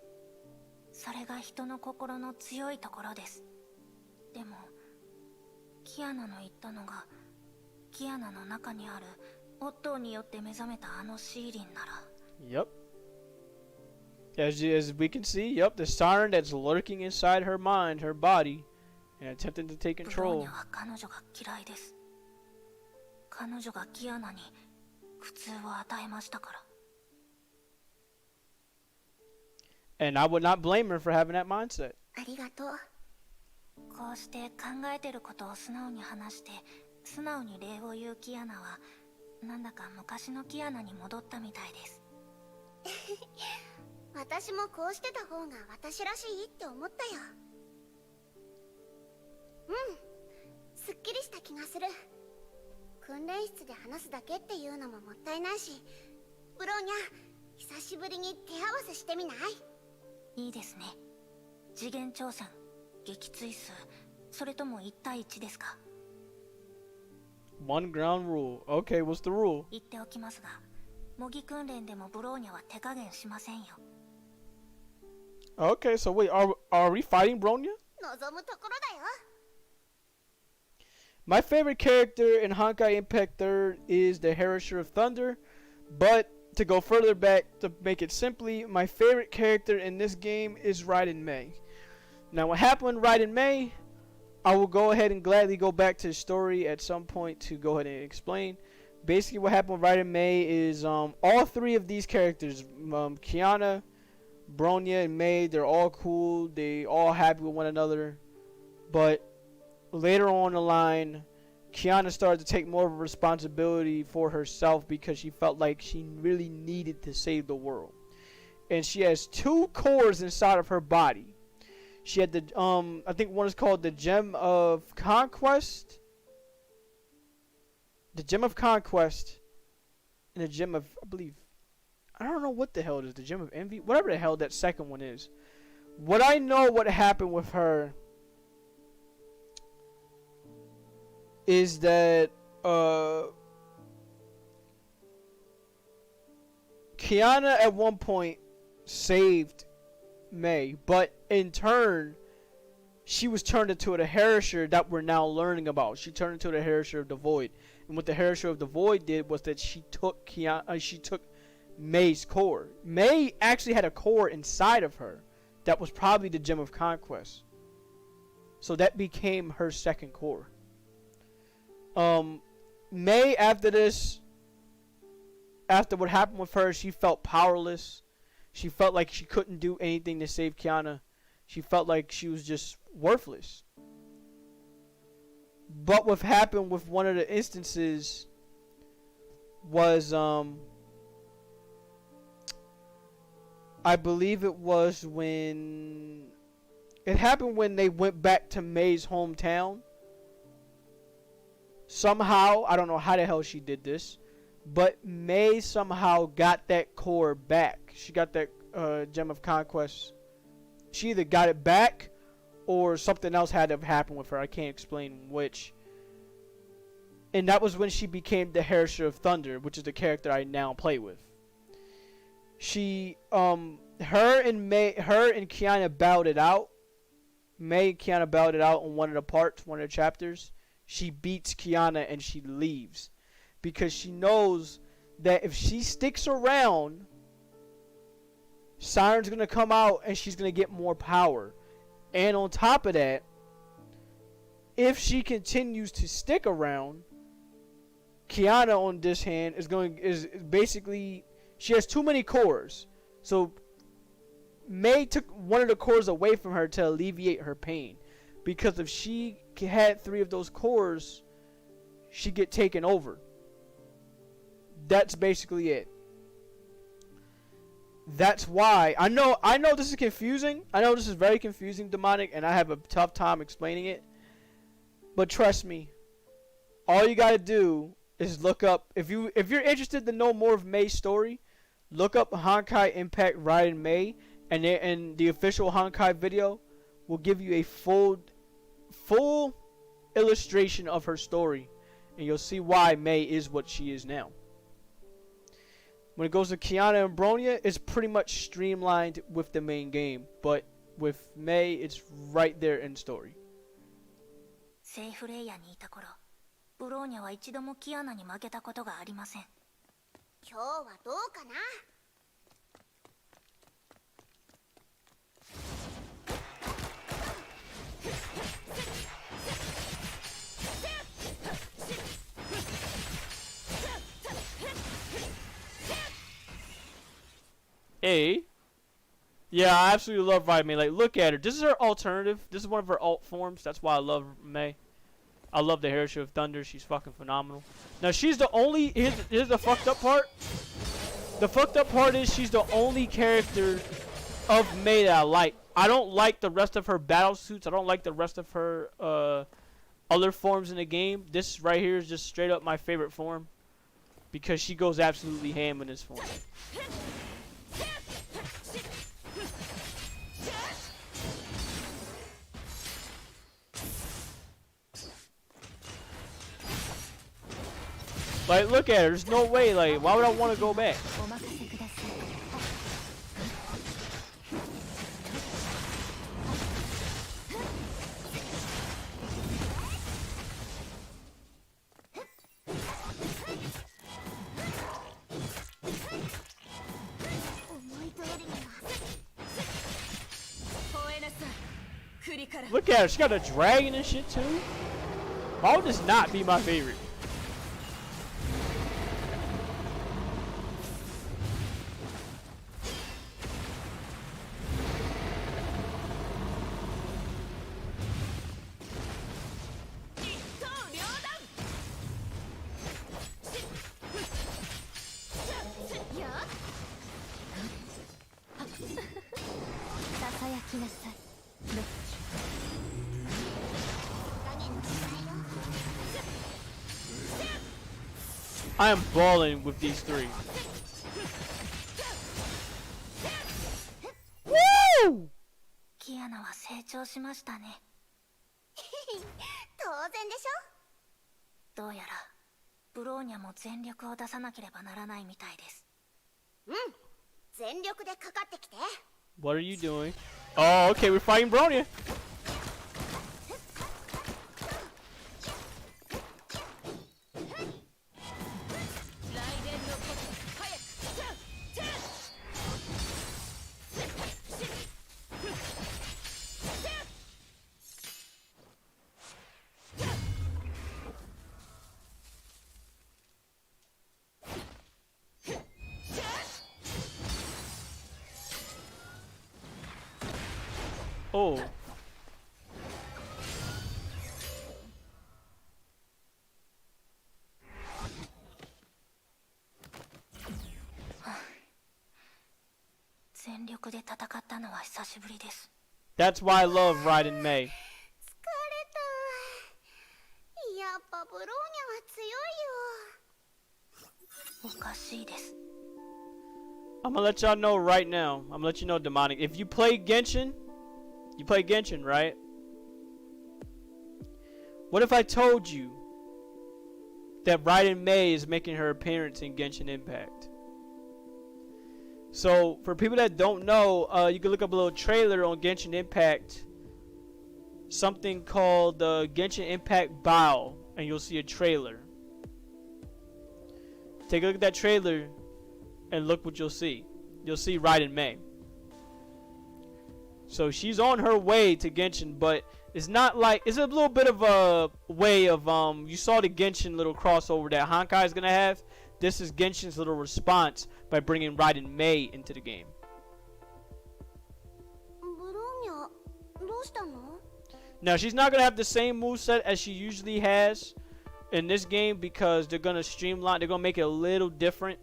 それが人の心の強いところです。でもキアナの言ったのがキアナの中にあるオットーによって目覚めたあのシーリンなら。 Yep. As we can see, yep, the siren that's lurking inside her mind, her body, and attempting to take control. 彼女が嫌いです。彼女がキアナに苦痛を与えましたから。 And I would not blame her for having that mindset. ありがとう。こうして考えてることを素直に話して素直に礼を言うキアナはなんだか昔のキアナに戻ったみたいです。私もこうしてた方が私らしいって思ったよ。すっきりした気がする。訓練室で話すだけっていうのももったいないし、ブローニャ、久しぶりに手合わせしてみない？いいですね。次元挑戦、撃墜数、それとも1対1ですか？ One ground rule. Okay, what's the rule? 言っておきますが、模擬訓練でもブローニャは手加減しませんよ。 Okay, so wait, are we fighting Bronya? 望むところだよ。 My favorite character in Honkai Impact 3rd is the Herasher of Thunder, but to go further back, to make it simply, my favorite character in this game is Raiden Mei. Now, what happened with Raiden Mei, I will go ahead and gladly go back to the story at some point to go ahead and explain. Basically, what happened with Raiden Mei is all three of these characters, Kiana, Bronya, and Mei, they're all cool. They all happy with one another. But later on the line, Kiana started to take more of a responsibility for herself because she felt like she really needed to save the world. And she has two cores inside of her body. She had the, I think one is called the Gem of Conquest. The Gem of Conquest. And the Gem of, I believe, I don't know what the hell it is. The Gem of Envy? Whatever the hell that second one is. What I know what happened with her is that Kiana at one point saved Mei, but in turn she was turned into the Herasher that we're now learning about. She turned into the Herasher of the Void, and what the Herasher of the Void did was that she took Mei's core. Mei actually had a core inside of her that was probably the Gem of Conquest, so that became her second core. May, after this, after what happened with her, she felt powerless. She felt like she couldn't do anything to save Kiana. She felt like she was just worthless. But what happened with one of the instances was, I believe it was when it happened when they went back to May's hometown. Somehow, I don't know how the hell she did this, but May somehow got that core back. She got that Gem of Conquest. She either got it back or something else had to happen with her. I can't explain which. And that was when she became the Herrscher of Thunder, which is the character I now play with. She, her and Kiana battled it out. May and Kiana battled it out on one of the parts, one of the chapters. She beats Kiana and she leaves. Because she knows that if she sticks around, Siren's going to come out and she's going to get more power. And on top of that, if she continues to stick around, Kiana on this hand is basically, she has too many cores. So May took one of the cores away from her to alleviate her pain. Because if she had 3 of those cores, she'd get taken over. That's basically it. That's why I know this is confusing. I know this is very confusing, Demonic, and I have a tough time explaining it. But trust me, all you gotta do is look up, if you're interested to know more of May's story, look up Honkai Impact Raiden May, and the official Honkai video will give you a full illustration of her story, and you'll see why May is what she is now. When it goes to Kiana and Bronya, it's pretty much streamlined with the main game, but with May, it's right there in story. セーフレイヤーにいた頃、ブローニャは一度もキアナに負けたことがありません。今日はどうかな。Yeah, I absolutely love Raiden May. Like, look at her. This is her alternative. This is one of her alt forms. That's why I love May. I love the Herrscher of Thunder. She's fucking phenomenal. Now, she's the only... Here's the fucked up part. The fucked up part is she's the only character of May that I like. I don't like the rest of her battle suits. I don't like the rest of her other forms in the game. This right here is just straight up my favorite form. Because she goes absolutely ham in this form. Like, look at her. There's no way. Like, why would I want to go back? Look at her. She got a dragon and shit, too. Why would this not be my favorite? I am balling with these 3. Woo! キアナは成長しましたね。当然でしょ。どうやらブローニャも全力を出さなければならないみたいです。うん、全力でかかってきて。What are you doing? Oh, okay, we're fighting Bronya. Oh. That's why I love Raiden Mei. 疲れた。やっぱブローニャは強いよ。おかしいです。 I'm gonna let y'all know right now. I'm gonna let you know, Demonic. If you play Genshin, right? What if I told you that Raiden Mei is making her appearance in Genshin Impact? So, for people that don't know, you can look up a little trailer on Genshin Impact. Something called the Genshin Impact Bow, and you'll see a trailer. Take a look at that trailer, and look what you'll see. You'll see Raiden Mei. So she's on her way to Genshin, but it's not like, it's a little bit of a way of, you saw the Genshin little crossover that Honkai is gonna have. This is Genshin's little response by bringing Raiden Mei into the game. ブローニャ、どうしたの? Now she's not gonna have the same moveset as she usually has in this game because they're gonna streamline, they're gonna make it a little different.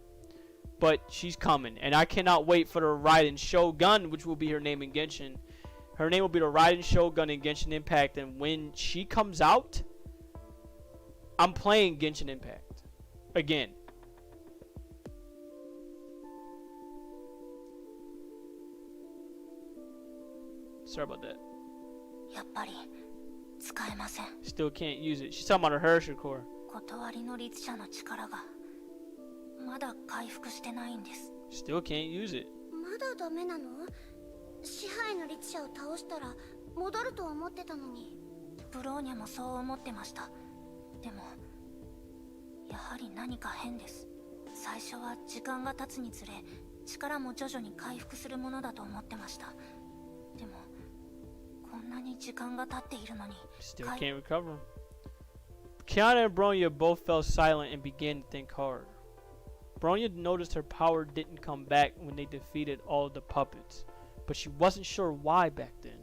But she's coming, and I cannot wait for the Raiden Shogun, which will be her name in Genshin. Her name will be the Raiden Shogun in Genshin Impact, and when she comes out, I'm playing Genshin Impact again. Sorry about that. やっぱり使えません。 Still can't use it. She's talking about her Herrscher core. 断りの律者の力がまだ回復してないんです。 Still can't use it. まだダメなの？支配の律者を倒したら戻ると思ってたのに。ブローニャもそう思ってました。でもやはり何か変です。最初は時間が経つにつれ力も徐々に回復するものだと思ってました。でもこんなに時間が経っているのに。 Still can't recover. Kiana and Bronya both fell silent and began to think hard. Bronya noticed her power didn't come back when they defeated all the puppets, but she wasn't sure why back then.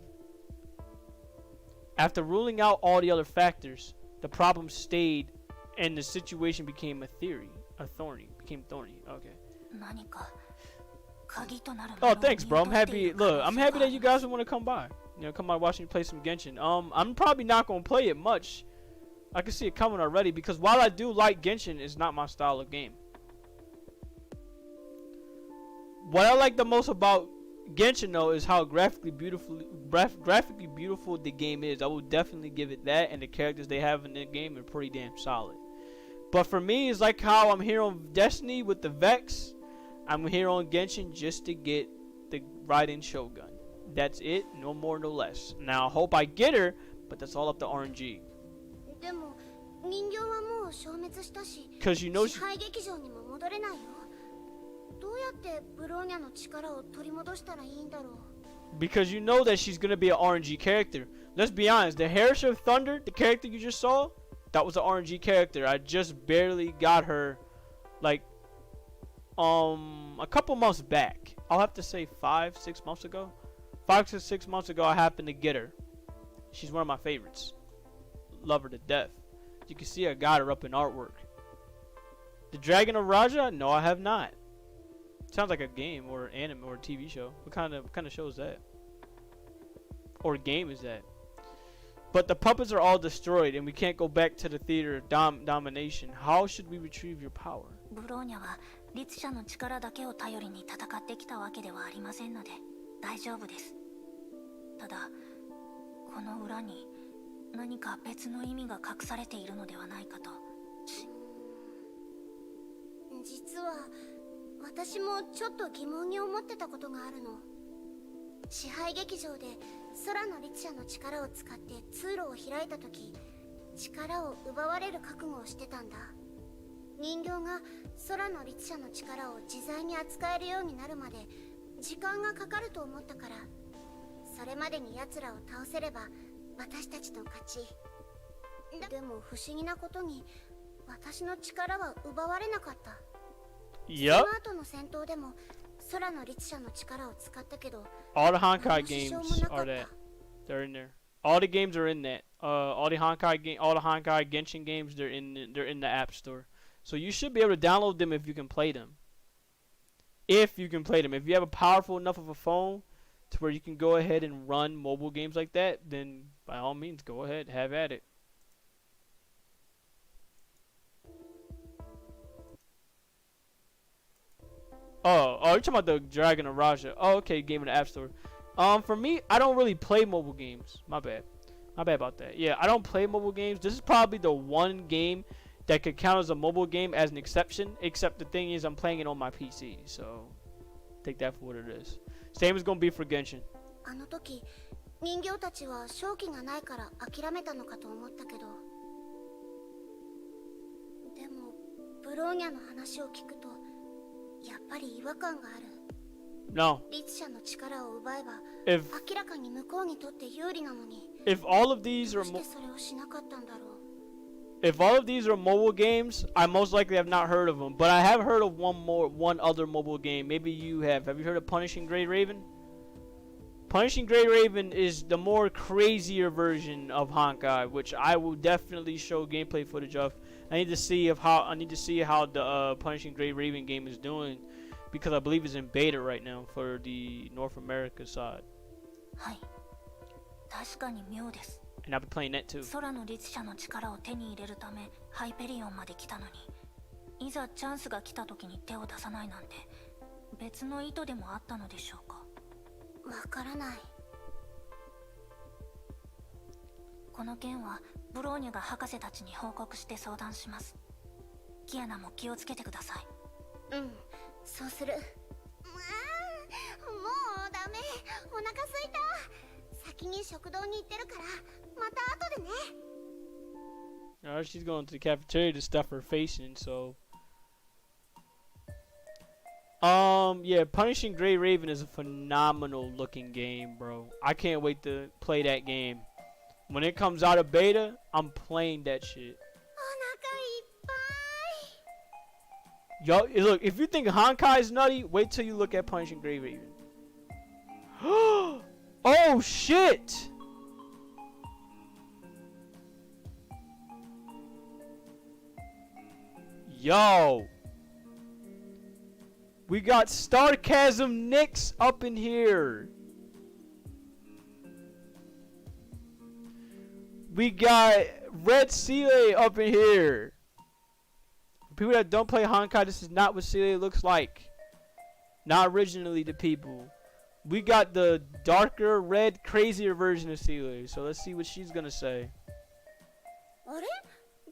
After ruling out all the other factors, the problem stayed and the situation became became thorny. Okay. Oh, thanks, bro. I'm happy. Look, I'm happy that you guys want to come by. You know, come by watch me play some Genshin. I'm probably not gonna play it much. I can see it coming already because while I do like Genshin, it's not my style of game. What I like the most about Genshin though is how graphically beautiful the game is. I will definitely give it that, and the characters they have in the game are pretty damn solid. But for me, it's like how I'm here on Destiny with the Vex. I'm here on Genshin just to get the Raiden Shogun. That's it, no more, no less. Now I hope I get her, but that's all up to RNG. でも人形はもう消滅したし、 Cause you know 支配劇場にも戻れないよ。どうやってブローニャの力を取り戻したらいいんだろう。 Because you know that she's gonna be an RNG character. Let's be honest, the Herrscher of Thunder, the character you just saw, that was an RNG character. I just barely got her, like, a couple months back. I'll have to say 5-6 months ago. 5 to 6 months ago, I happened to get her. She's one of my favorites. Love her to death. You can see I got her up in artwork. The Dragon of Raja? No, I have not. Sounds like a game or an anime or a TV show. What kind of show is that? Or game is that? But the puppets are all destroyed and we can't go back to the theater of domination. How should we retrieve your power? ブローニャは律者の力だけを頼りに戦ってきたわけではありませんので大丈夫です。ただこの裏に何か別の意味が隠されているのではないかと。実は私もちょっと疑問に思ってたことがあるの。支配劇場で空の律者の力を使って通路を開いた時、力を奪われる覚悟をしてたんだ。人形が空の律者の力を自在に扱えるようになるまで時間がかかると思ったから、それまでに奴らを倒せれば私たちの勝ち。でも不思議なことに私の力は奪われなかった。Yep. その後の戦闘でも空の律者の力を使ったけど、 All the Honkai games are that. They're in there. All the games are in that. All the Honkai Genshin games, they're in the App Store. So you should be able to download them if you can play them. If you can play them. If you have a powerful enough of a phone to where you can go ahead and run mobile games like that, then by all means go ahead, have at it. Oh, you're talking about the Dragon of Raja. Oh, okay, game in the App Store. For me, I don't really play mobile games. My bad about that. Yeah, I don't play mobile games. This is probably the one game that could count as a mobile game as an exception. Except the thing is, I'm playing it on my PC, so take that for what it is. Same is gonna be for Genshin. あの時、人形たちは勝機がないから諦めたのかと思ったけど。でも、ブローニャの話を聞くと、やっぱり違和感がある。No. 律者の力を奪えば、 If 明らかに向こうにとって有利なのに。 if all of these ど are うしてそれをしなかったんだろう。 if all of these are mobile games, I most likely have not heard of them. But I have heard of one other mobile game. Maybe you have. Have you heard of Punishing Gray Raven? Punishing Gray Raven is the more crazier version of Honkai, which I will definitely show gameplay footage of. I need to see how the Punishing Gray Raven game is doing, because I believe it's in beta right now for the North America side. はい、確かに妙です。 And I'll be playing that too. 空の律者の力を手に入れるためハイペリオンまで来たのに、いざチャンスが来た時に手を出さないなんて、別の意図でもあったのでしょうか。わからない。この件はブローニュが博士たちに報告して相談します。キアナも気をつけてください。うん、そうする。もうダメ、お腹空いた。先に食堂に行ってるから、また後でね。Alright, she's going to the cafeteria to stuff her face in, so. Yeah, Punishing Gray Raven is a phenomenal looking game, bro. I can't wait to play that game. When it comes out of beta, I'm playing that shit. お腹いっぱい。 Yo, look, if you think Honkai is nutty, wait till you look at Punishing Gray Raven. Oh shit! Yo! We got Sarcasm Nyx up in here. We got Red Seele up in here. For people that don't play Honkai, this is not what Seele looks like. Not originally to people. We got the darker, red, crazier version of Seele. So let's see what she's gonna say. あれ？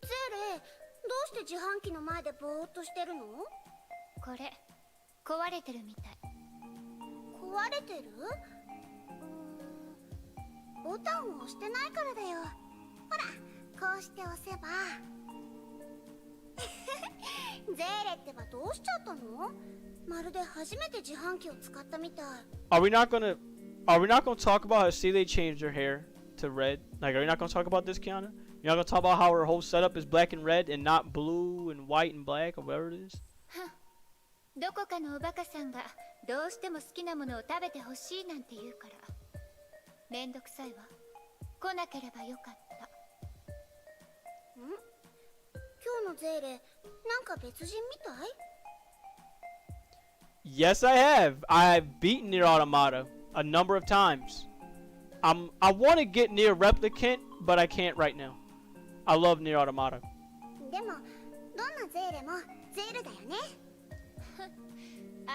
ゼーレ、どうして自販機の前でぼーっとしてるの？これ壊れてるみたい。壊れてる？ボタンを押してないからだよ。ほら、こうして押せば。ゼーレってばどうしちゃったの？まるで初めて自販機を使ったみたい。Are we not gonna talk about how Seele changed her hair to red? Like, are we not gonna talk about this, Kiana? You're not gonna talk about how her whole setup is black and red and not blue and white and black or whatever it is? どこかのおバカさんがどうしても好きなものを食べてほしいなんて言うから、めんどくさいわ。来なければよかった。ん？今日のゼーレ、なんか別人みたい？ Yes, I have. I've beaten Nier Automata a number of times. I want to get Nier Replicant, but I can't right now. I love Nier Automata. でも、どんなゼーレもゼーレだよね。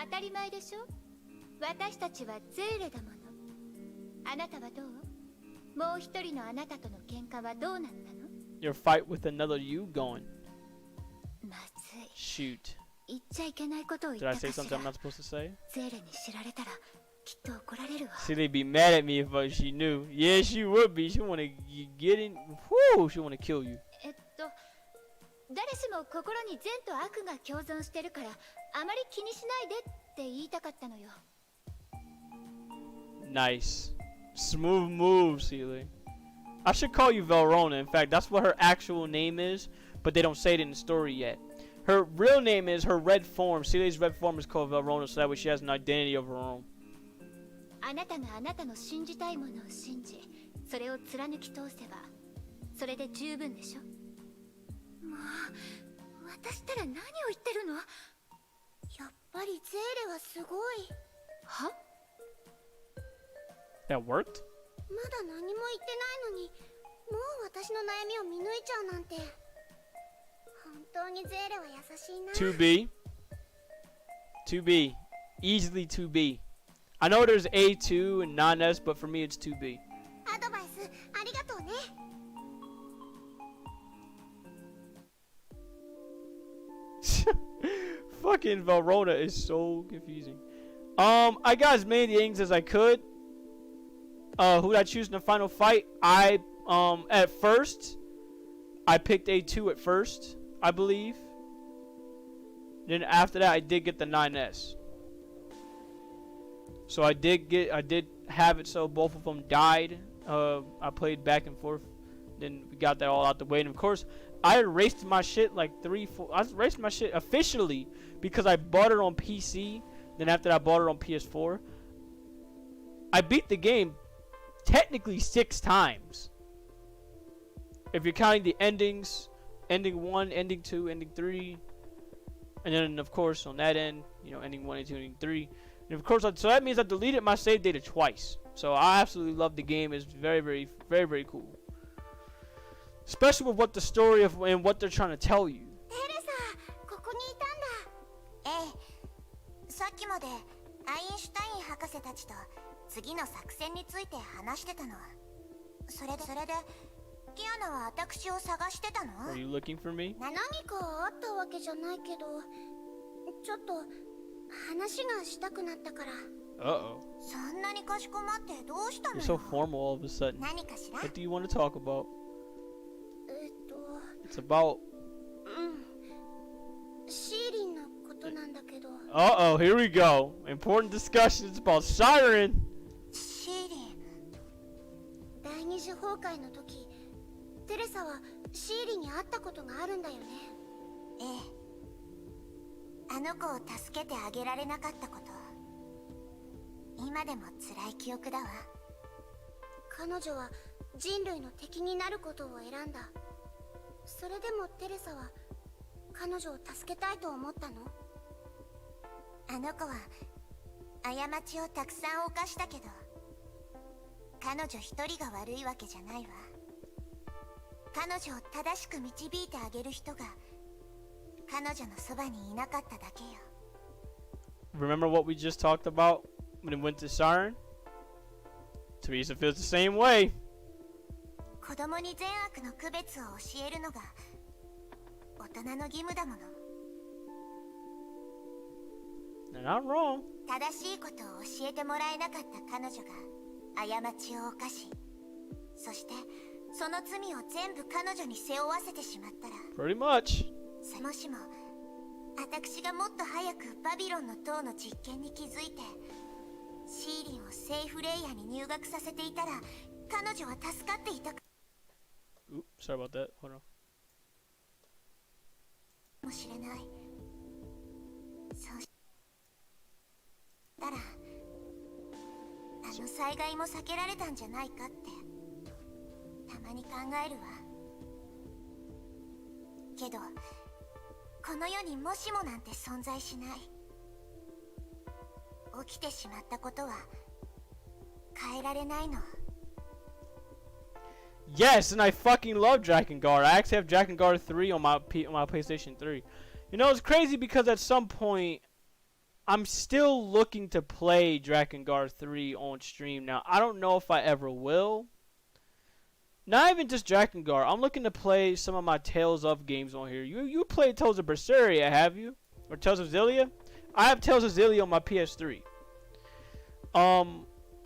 当たり前でしょ。私たちはゼーレだもの。あなたはどう？もう一人のあなたとの喧嘩はどうなったの？ Your fight with another you going. まずい。 Shoot. 言っちゃいけないことを言 Did っ I た say かし something ら。 I'm not supposed to say? ゼーレに知られたらきっと怒られるわ。 See, they'd be mad at me if she knew. Yeah, she would be. She want to get in. Whoo! She want to kill you. 誰しも心に善と悪が共存してるからあまり気にしないでって言いたかったのよ。 Nice. Smooth move, Seele. I should call you Velrona. In fact, that's what her actual name is, but they don't say it in the story yet. Her real name is her red form. Seele's red form is called Velrona, so that way she has an identity of her own. あなたがあなたの信じたいものを信じ、それを貫き通せばそれで十分でしょ。もう私ったら何を言ってるの。やっぱりゼーレはすごい。は？ That worked? まだ何も言ってないのにもう私の悩みを見抜いちゃうなんて。本当にゼーレは優しいな。 2B. 2B. Easily 2B. I know there's A2 and non-S, but for me it's 2B. アドバイスありがとうね。Fucking Verona is so confusing. I got as many endings as I could. Who did I choose in the final fight? At first, I picked A2 at first, I believe. Then after that, I did get the 9S. So I did have it so both of them died. I played back and forth. Then we got that all out the way. And of course, I erased my shit like I erased my shit officially because I bought it on PC. Then after that, I bought it on PS4. I beat the game technically 6 times. If you're counting the endings, ending 1, ending 2, ending 3. And then of course on that end, you know, ending 1, ending 2, ending 3. And of course, so that means I deleted my save data twice. So I absolutely love the game. It's very, very, very, very cool. Especially with what the story of and what they're trying to tell you. テレサ、ここにいたんだ。ええ。さっきまでアインシュタイン博士たちと次の作戦について話してたの。それでキアナは私を探してたの？ Are you looking for me? 何かあったわけじゃないけど、ちょっと話がしたくなったから。Uh-oh. そんなにかしこまってどうしたの You're so formal all of a sudden. 何かしら？ What do you want to talk about? It's about... シーリンのことなんだけど。Uh-oh, here we go. Important discussions about Siren. シーリン。第二次崩壊の時、テレサはシーリンに会ったことがあるんだよね。ええ。あの子を助けてあげられなかったこと。今でも辛い記憶だわ。彼女は人類の敵になることを選んだ。それでもテレサは彼女を助けたいと思ったの？あの子は過ちをたくさん犯したけど、彼女一人が悪いわけじゃないわ。彼女を正しく導いてあげる人が彼女のそばにいなかっただけよ。Remember what we just talked about when it went to Siren? Teresa feels the same way. 子供に善悪の区別を教えるのが大人の義務だもの。They're not wrong. 正しいことを教えてもらえなかった彼女が過ちを犯し、そしてその罪を全部彼女に背負わせてしまったら、 Pretty much. もしも私がもっと早くバビロンの塔の実験に気づいてシーリンをセーフレイヤーに入学させていたら、彼女は助かっていたか Oops, sorry about that. Hold on. もしれない。そうしたらあの災害も避けられたんじゃないかってたまに考えるわ。けどこの世にもしもなんて存在しない。起きてしまったことは変えられないの。 Yes, and I fucking love Drakengard. I actually have Drakengard 3 on my PlayStation 3. You know, it's crazy because at some point, I'm still looking to play Drakengard 3 on stream. Now, I don't know if I ever will. Not even just Drakengard. I'm looking to play some of my Tales of games on here. You played Tales of Berseria, have you? Or Tales of Xillia? I have Tales of Xillia on my PS3.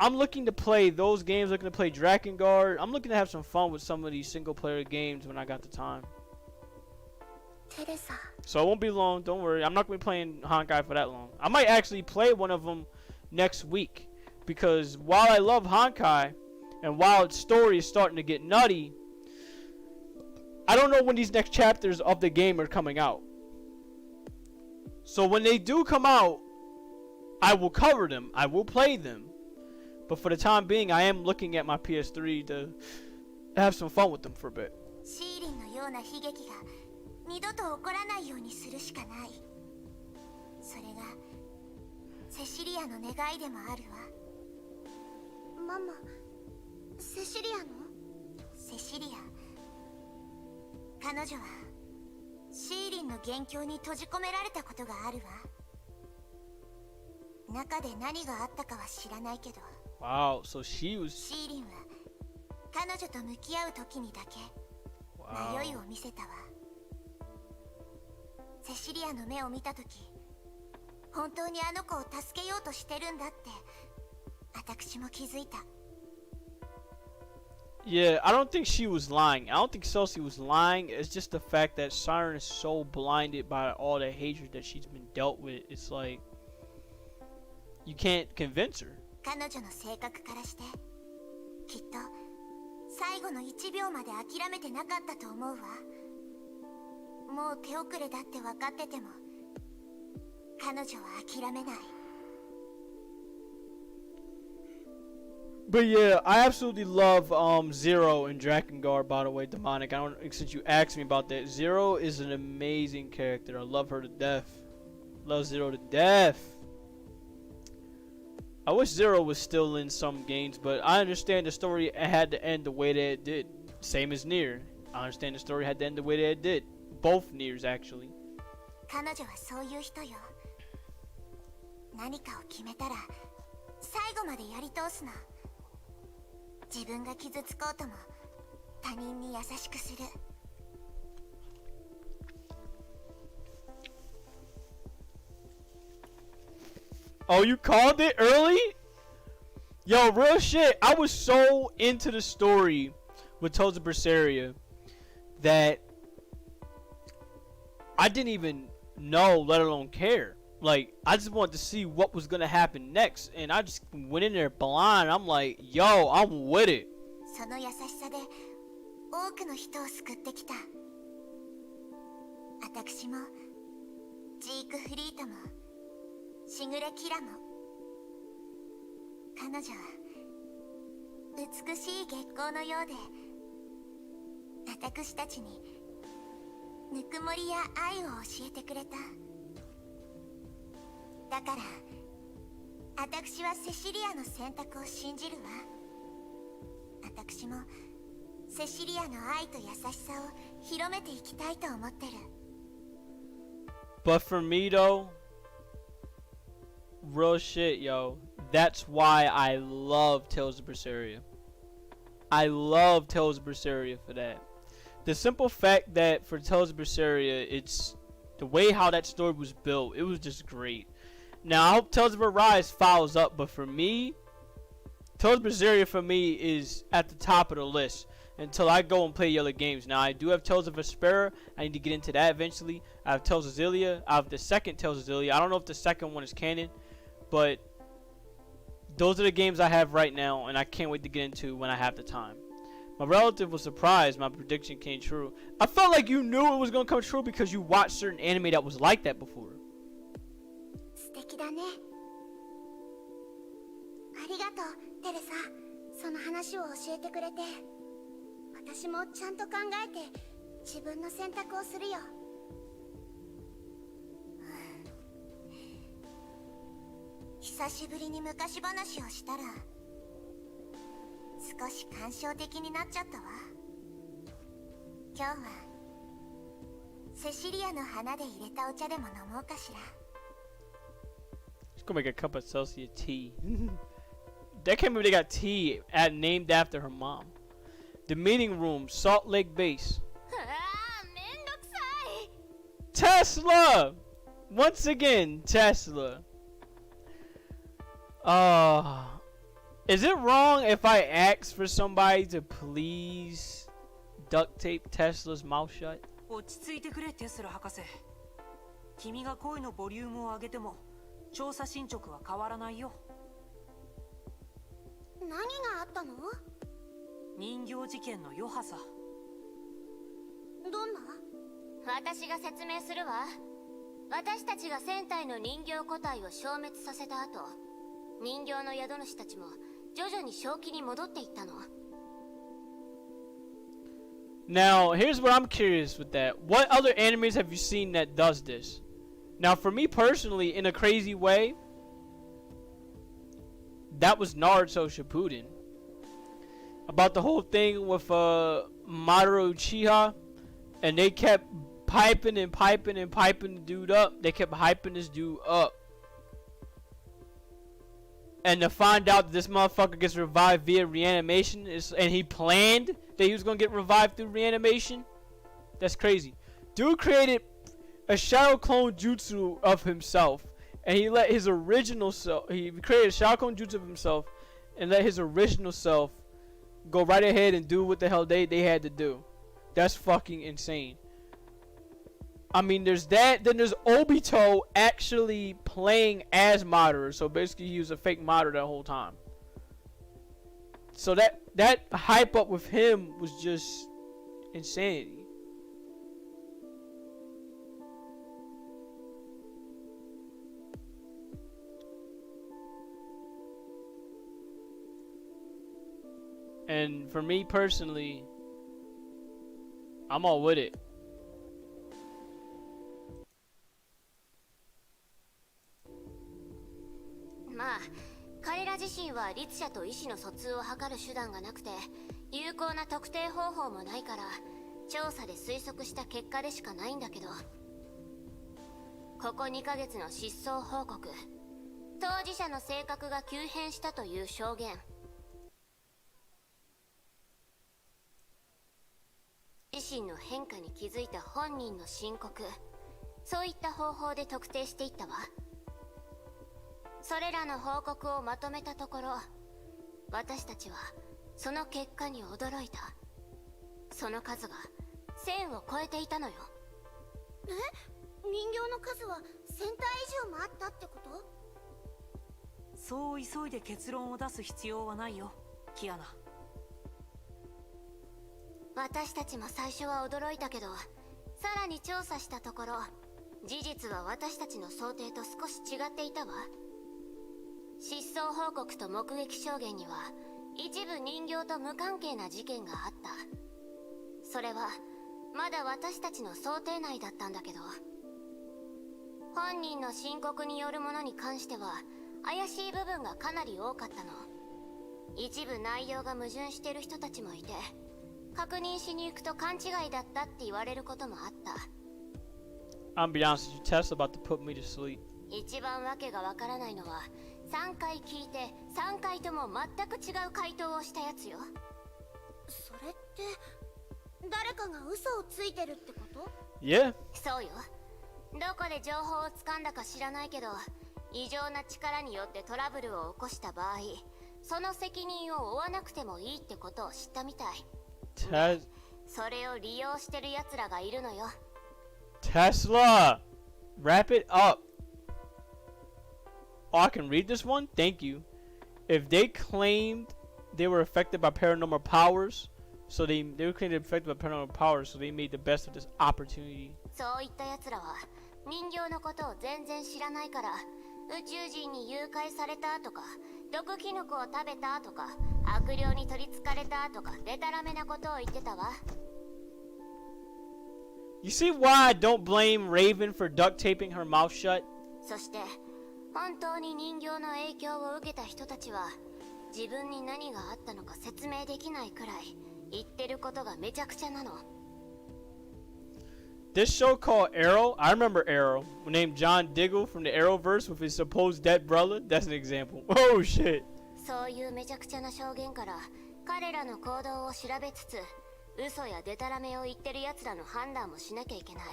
I'm looking to play those games, looking to play Drakengard. I'm looking to have some fun with some of these single-player games when I got the time. Teresa. So it won't be long, don't worry. I'm not going to be playing Honkai for that long. I might actually play one of them next week. Because while I love Honkai, and while its story is starting to get nutty, I don't know when these next chapters of the game are coming out. So when they do come out, I will cover them. I will play them. But for the time being, I am looking at my PS3 to have some fun with them for a bit. シーリンのような悲劇が二度と起こらないようにするしかない。それがセシリアの願いでもあるわ。ママ、セシリアの？セシリア。彼女はシーリンの元凶に閉じ込められたことがあるわ。中で何があったかは知らないけど。Wow, so she was. シーリンは彼女と向き合う時にだけ迷いを見せたわ。セシリアの目を見た時、本当にあの子を助けようとしてるんだって私も気づいた。Yeah, I don't think she was lying. I don't think Celsi was lying. It's just the fact that Siren is so blinded by all the hatred that she's been dealt with. It's like you can't convince her. 彼女の性格からしてきっと最後の1秒まで諦めてなかったと思うわ。もう手遅れだって分かってても彼女は諦めない。 But yeah, I absolutely love Zero and Drakengard, by the way, Demonic. I don't, since you asked me about that, Zero is an amazing character. I love her to death. Love Zero to death. I wish Zero was still in some games, but I understand the story had to end the way that it did. Same as Nier. I understand the story had to end the way that it did. Both Niers, actually. 彼女はそういう人よ。何かを決めたら最後までやり通すの。自分が傷つこうとも他人に優しくする。Oh, you called it early? Yo, real shit. I was so into the story with Tales of Berseria that I didn't even know, let alone care. Like, I just wanted to see what was gonna happen next, and I just went in there blind. I'm like, yo, I'm with it. その優しさで多くの人を救ってきた。私もジークフリートもシグレキラも。彼女は美しい月光のようで私たちにぬくもりや愛を教えてくれた。だから私はセシリアの選択を信じるわ。私もセシリアの愛と優しさを広めていきたいと思ってる。 But for me though, real shit, yo, that's why I love Tales of Berseria. I love Tales of Berseria for that. The simple fact that for Tales of Berseria, it's the way how that story was built, it was just great. Now, I hope Tales of Arise follows up, but for me, Tales of Berseria for me is at the top of the list until I go and play other games. Now, I do have Tales of Vesperia. I need to get into that eventually. I have Tales of Xillia. I have the second Tales of Xillia. I don't know if the second one is canon, but those are the games I have right now, and I can't wait to get into when I have the time. My relative was surprised my prediction came true. I felt like you knew it was going to come true because you watched certain anime that was like that before. 素敵だね。ありがとう、テレサ。その話を教えてくれて。私もちゃんと考えて自分の選択をするよ。久しぶりに昔話をしたら少し感傷的になっちゃったわ。今日はセシリアの花で入れたお茶でも飲もうかしら。She's gonna make a cup of Celsius tea. That can't believe they got tea named after her mom. The meeting room, Salt Lake Base. Tesla! Once again, Tesla. Is it wrong if I ask for somebody to please duct tape Tesla's mouth shut? 落ち着いてくれテスラ博士。君が声のボリュームを上げても調査進捗は変わらないよ。何があったの？人形事件の余波さ。どんな？私が説明するわ。私たちが1000体の人形個体を消滅させた後、人形の宿主たちも徐々に正気に戻っていったの？ Now, here's what I'm curious with that. What other animes have you seen that does this? Now, for me personally, in a crazy way, that was Naruto Shippuden. About the whole thing with Mamoru Uchiha, and they kept piping and piping and piping the dude up. They kept hyping this dude up. And to find out that this motherfucker gets revived via reanimation, and he planned that he was gonna get revived through reanimation, that's crazy. Dude created a shadow clone jutsu of himself, and he let his original self, he created a shadow clone jutsu of himself, and let his original self go right ahead and do what the hell they had to do. That's fucking insane. I mean, there's that. Then there's Obito actually playing as Madara. So basically, he was a fake Madara that whole time. So that hype up with him was just insanity. And for me personally, I'm all with it. まあ彼ら自身は律者と意思の疎通を図る手段がなくて有効な特定方法もないから調査で推測した結果でしかないんだけど、ここ2ヶ月の失踪報告、当事者の性格が急変したという証言、自身の変化に気づいた本人の申告、そういった方法で特定していったわ。それらの報告をまとめたところ、私たちはその結果に驚いた。その数が1000を超えていたのよ。え？人形の数は1000体以上もあったってこと？そう急いで結論を出す必要はないよ、キアナ。私たちも最初は驚いたけど、さらに調査したところ、事実は私たちの想定と少し違っていたわ。失踪報告と目撃証言には一部人形と無関係な事件があった。それはまだ私たちの想定内だったんだけど、本人の申告によるものに関しては怪しい部分がかなり多かったの。一部内容が矛盾してる人たちもいて、確認しに行くと勘違いだったって言われることもあった。I'm be honest with you, Tess about to put me to sleep. 一番わけがわからないのは、3回聞いて3回とも全く違う回答をしたやつよ。それって誰かが嘘をついてるってこと？ Yeah. そうよ。どこで情報をつかんだか知らないけど、異常な力によってトラブルを起こした場合、その責任を負わなくてもいいってことを知ったみたい。Tes- それを利用してる奴らがいるのよ。Tesla, wrap it up. Oh, I can read this one? Thank you. If they claimed they were affected by paranormal powers, so they were claimed affected by paranormal powers, so they made the best of this opportunity. そういった奴らは人形のことを全然知らないから、宇宙人に誘拐されたとか、毒キノコを食べたとか、悪霊に取り憑かれたとか、デタラメなことを言ってたわ。You see why I don't blame Raven for duct taping her mouth shut? そして本当に人形の影響を受けた人たちは自分に何があったのか説明できないくらい言ってることがめちゃくちゃなの。 This show called Arrow, I remember Arrow, named John Diggle from the Arrowverse with his supposed dead brother. That's an example. Oh shit. そういうめちゃくちゃな証言から彼らの行動を調べつつ、嘘やデタラメを言ってる奴らの判断もしなきゃいけない。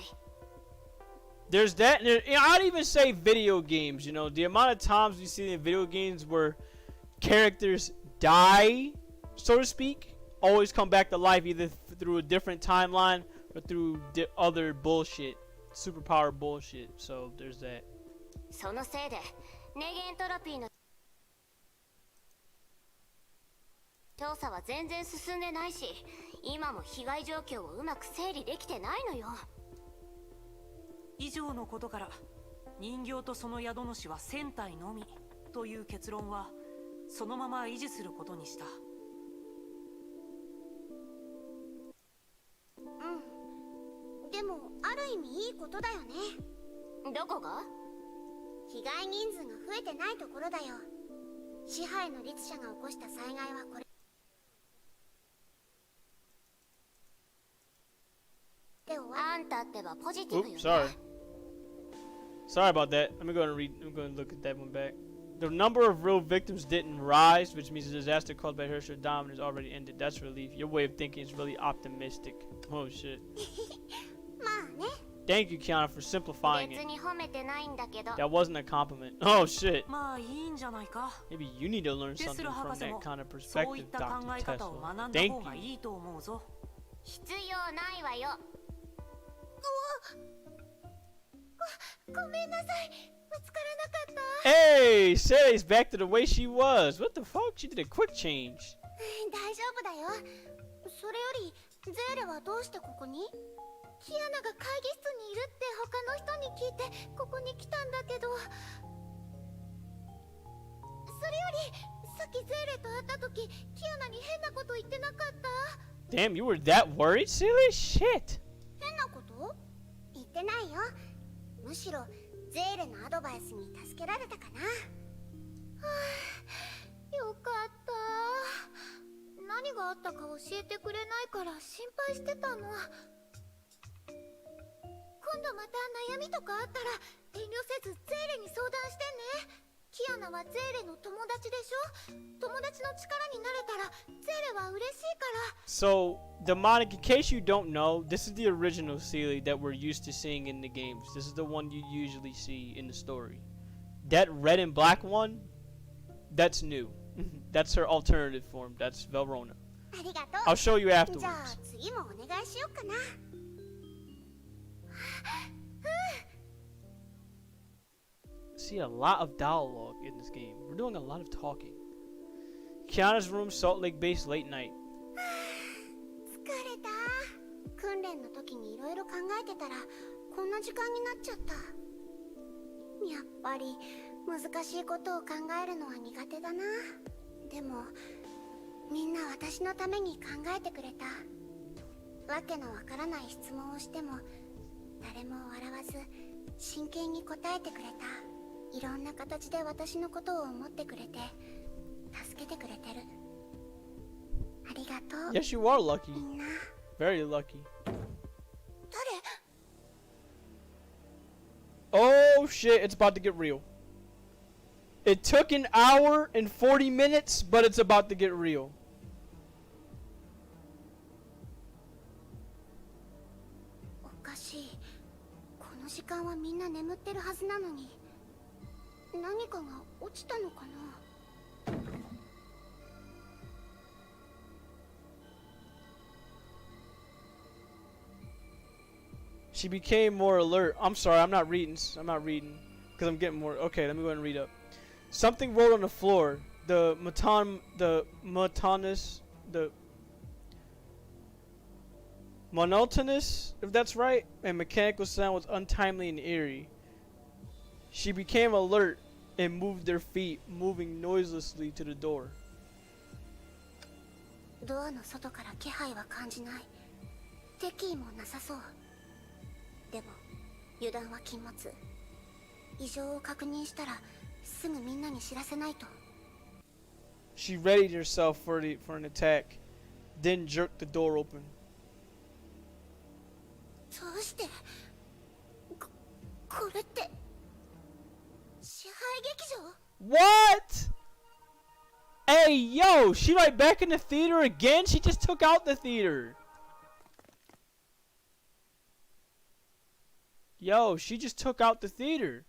There's that, and I'd even say video games, you know, the amount of times we see in video games where characters die, so to speak, always come back to life either through a different timeline or through other bullshit, superpower bullshit, so there's that. そのせいでネゲントロピーの調査は全然進んでないし、今も被害状況をうまく整理できてないのよ。以上のことから人形とその宿主は1000体のみという結論はそのまま維持することにした。うん。でもある意味いいことだよね。どこが？被害人数が増えてないところだよ。支配の律者が起こした災害はこれで終わあんたってばポジティブよ Oops, ね。 sorry about that. Let me go ahead and read. I'm going to look at that one back. The number of real victims didn't rise, which means the disaster caused by Herschel dominance already ended. That's relief. Your way of thinking is really optimistic. Oh shit. まあね。 Thank you, Kiana, for simplifying 別 it. に褒めてないんだけど。 That wasn't a compliment. Oh shit. まあいいんじゃないか。 Maybe you need to learn テス something ラ from 博士 that も kind of そういっ perspective, た考 Dr. え方を Tesla. 学んだ Thank 方が you. いいと思うぞ。必要ないわよ。ごめんなさい。ぶつからなかった。 Hey, Sally's back to the way she was. What the fuck? She did a quick change. 大丈夫だよ。それよりゼーレはどうしてここに？キアナが会議室にいるって他の人に聞いてここに来たんだけど。それよりさっきゼーレと会った時キアナに変なこと言ってなかった？ Damn, you were that worried, Silly? Shit. 変なこと？言ってないよ。むしろゼーレのアドバイスに助けられたかな。はあ、よかった。何があったか教えてくれないから心配してたの。今度また悩みとかあったら遠慮せずゼーレに相談してね。キアナはゼーレの友達でしょ。友達の力になれたらゼーレは嬉しいから。 So, Demonic, in case you don't know, this is the original Sealy that we're used to seeing in the games. This is the one you usually see in the story. That red and black one, that's new. That's her alternative form. That's Velrona. ありがと I'll う。 show you じゃあ afterwards. 次もお願いしようかな。See a lot of dialogue in this game. We're doing a lot of talking. Kiana's room, Salt Lake Base, late night. 疲れた。訓練の時にいろいろ考えてたらこんな時間になっちゃった。やっぱり難しいことを考えるのは苦手だな。でもみんな私のために考えてくれた。わけのわからない質問をしても誰も笑わず真剣に答えてくれた。いろんな形で私のことを思ってくれて助けてくれてる。ありがとう。 Yes, you are lucky. みんな。 Very lucky. 誰？ Oh shit, it's about to get real. It took an hour and 40 minutes, but it's about to get real. おかしい。この時間はみんな眠ってるはずなのに何かが落ちたのかな。 She became more alert. I'm sorry, I'm not reading. Because I'm getting more. Okay, let me go ahead and read up. Something rolled on the floor. The monotonous, if that's right, and mechanical sound was untimely and eerie. She became alert and moved her feet, moving noiselessly to the door. ドアの外から気配は感じない。敵意もなさそう。でも油断は禁物。異常を確認したらすぐみんなに知らせないと。 She readied herself for an attack, then jerked the door open. どうしてこれって支配劇場？ What? Hey, yo, she right back in the theater again? She just took out the theater. Yo, she just took out the theater.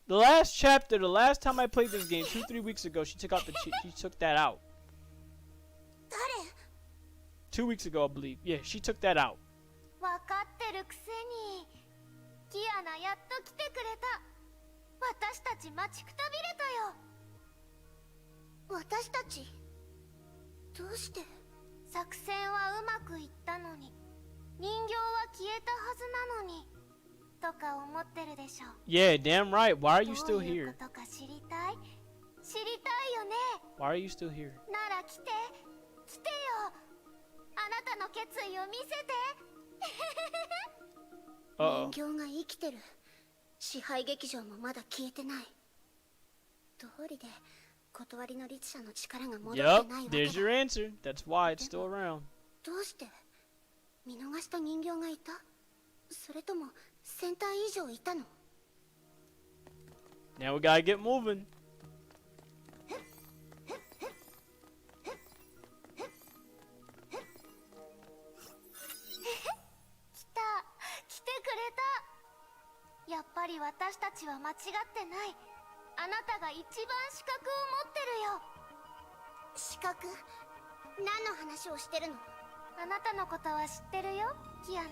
The last chapter, the last time I played this game, 2-3 weeks ago, she took that out. 誰？ 2 weeks ago, I believe. Yeah, she took that out. わかってるくせに。キアナやっと来てくれた。私たち待ちくたびれたよ。私たちどうして？作戦はうまくいったのに人形は消えたはずなのにとか思ってるでしょ。 Yeah, damn right. Why are you ど still ういう here? ことか知りたい？知りたいよね。 Why are you still here? なら来て、来てよ。あなたの決意を見せて。人形が生きてる。支配劇場もまだ消えてない。道理で断りの律者の力が戻ってないわ Yup, けだ。 there's your answer. That's why it's still around. どうして？見逃した人形がいた？それとも1000体以上いたの？ Now we gotta get moving. 来てくれた。やっぱり私たちは間違ってない。あなたが一番資格を持ってるよ。資格？何の話をしてるの？あなたのことは知ってるよ、キアナ。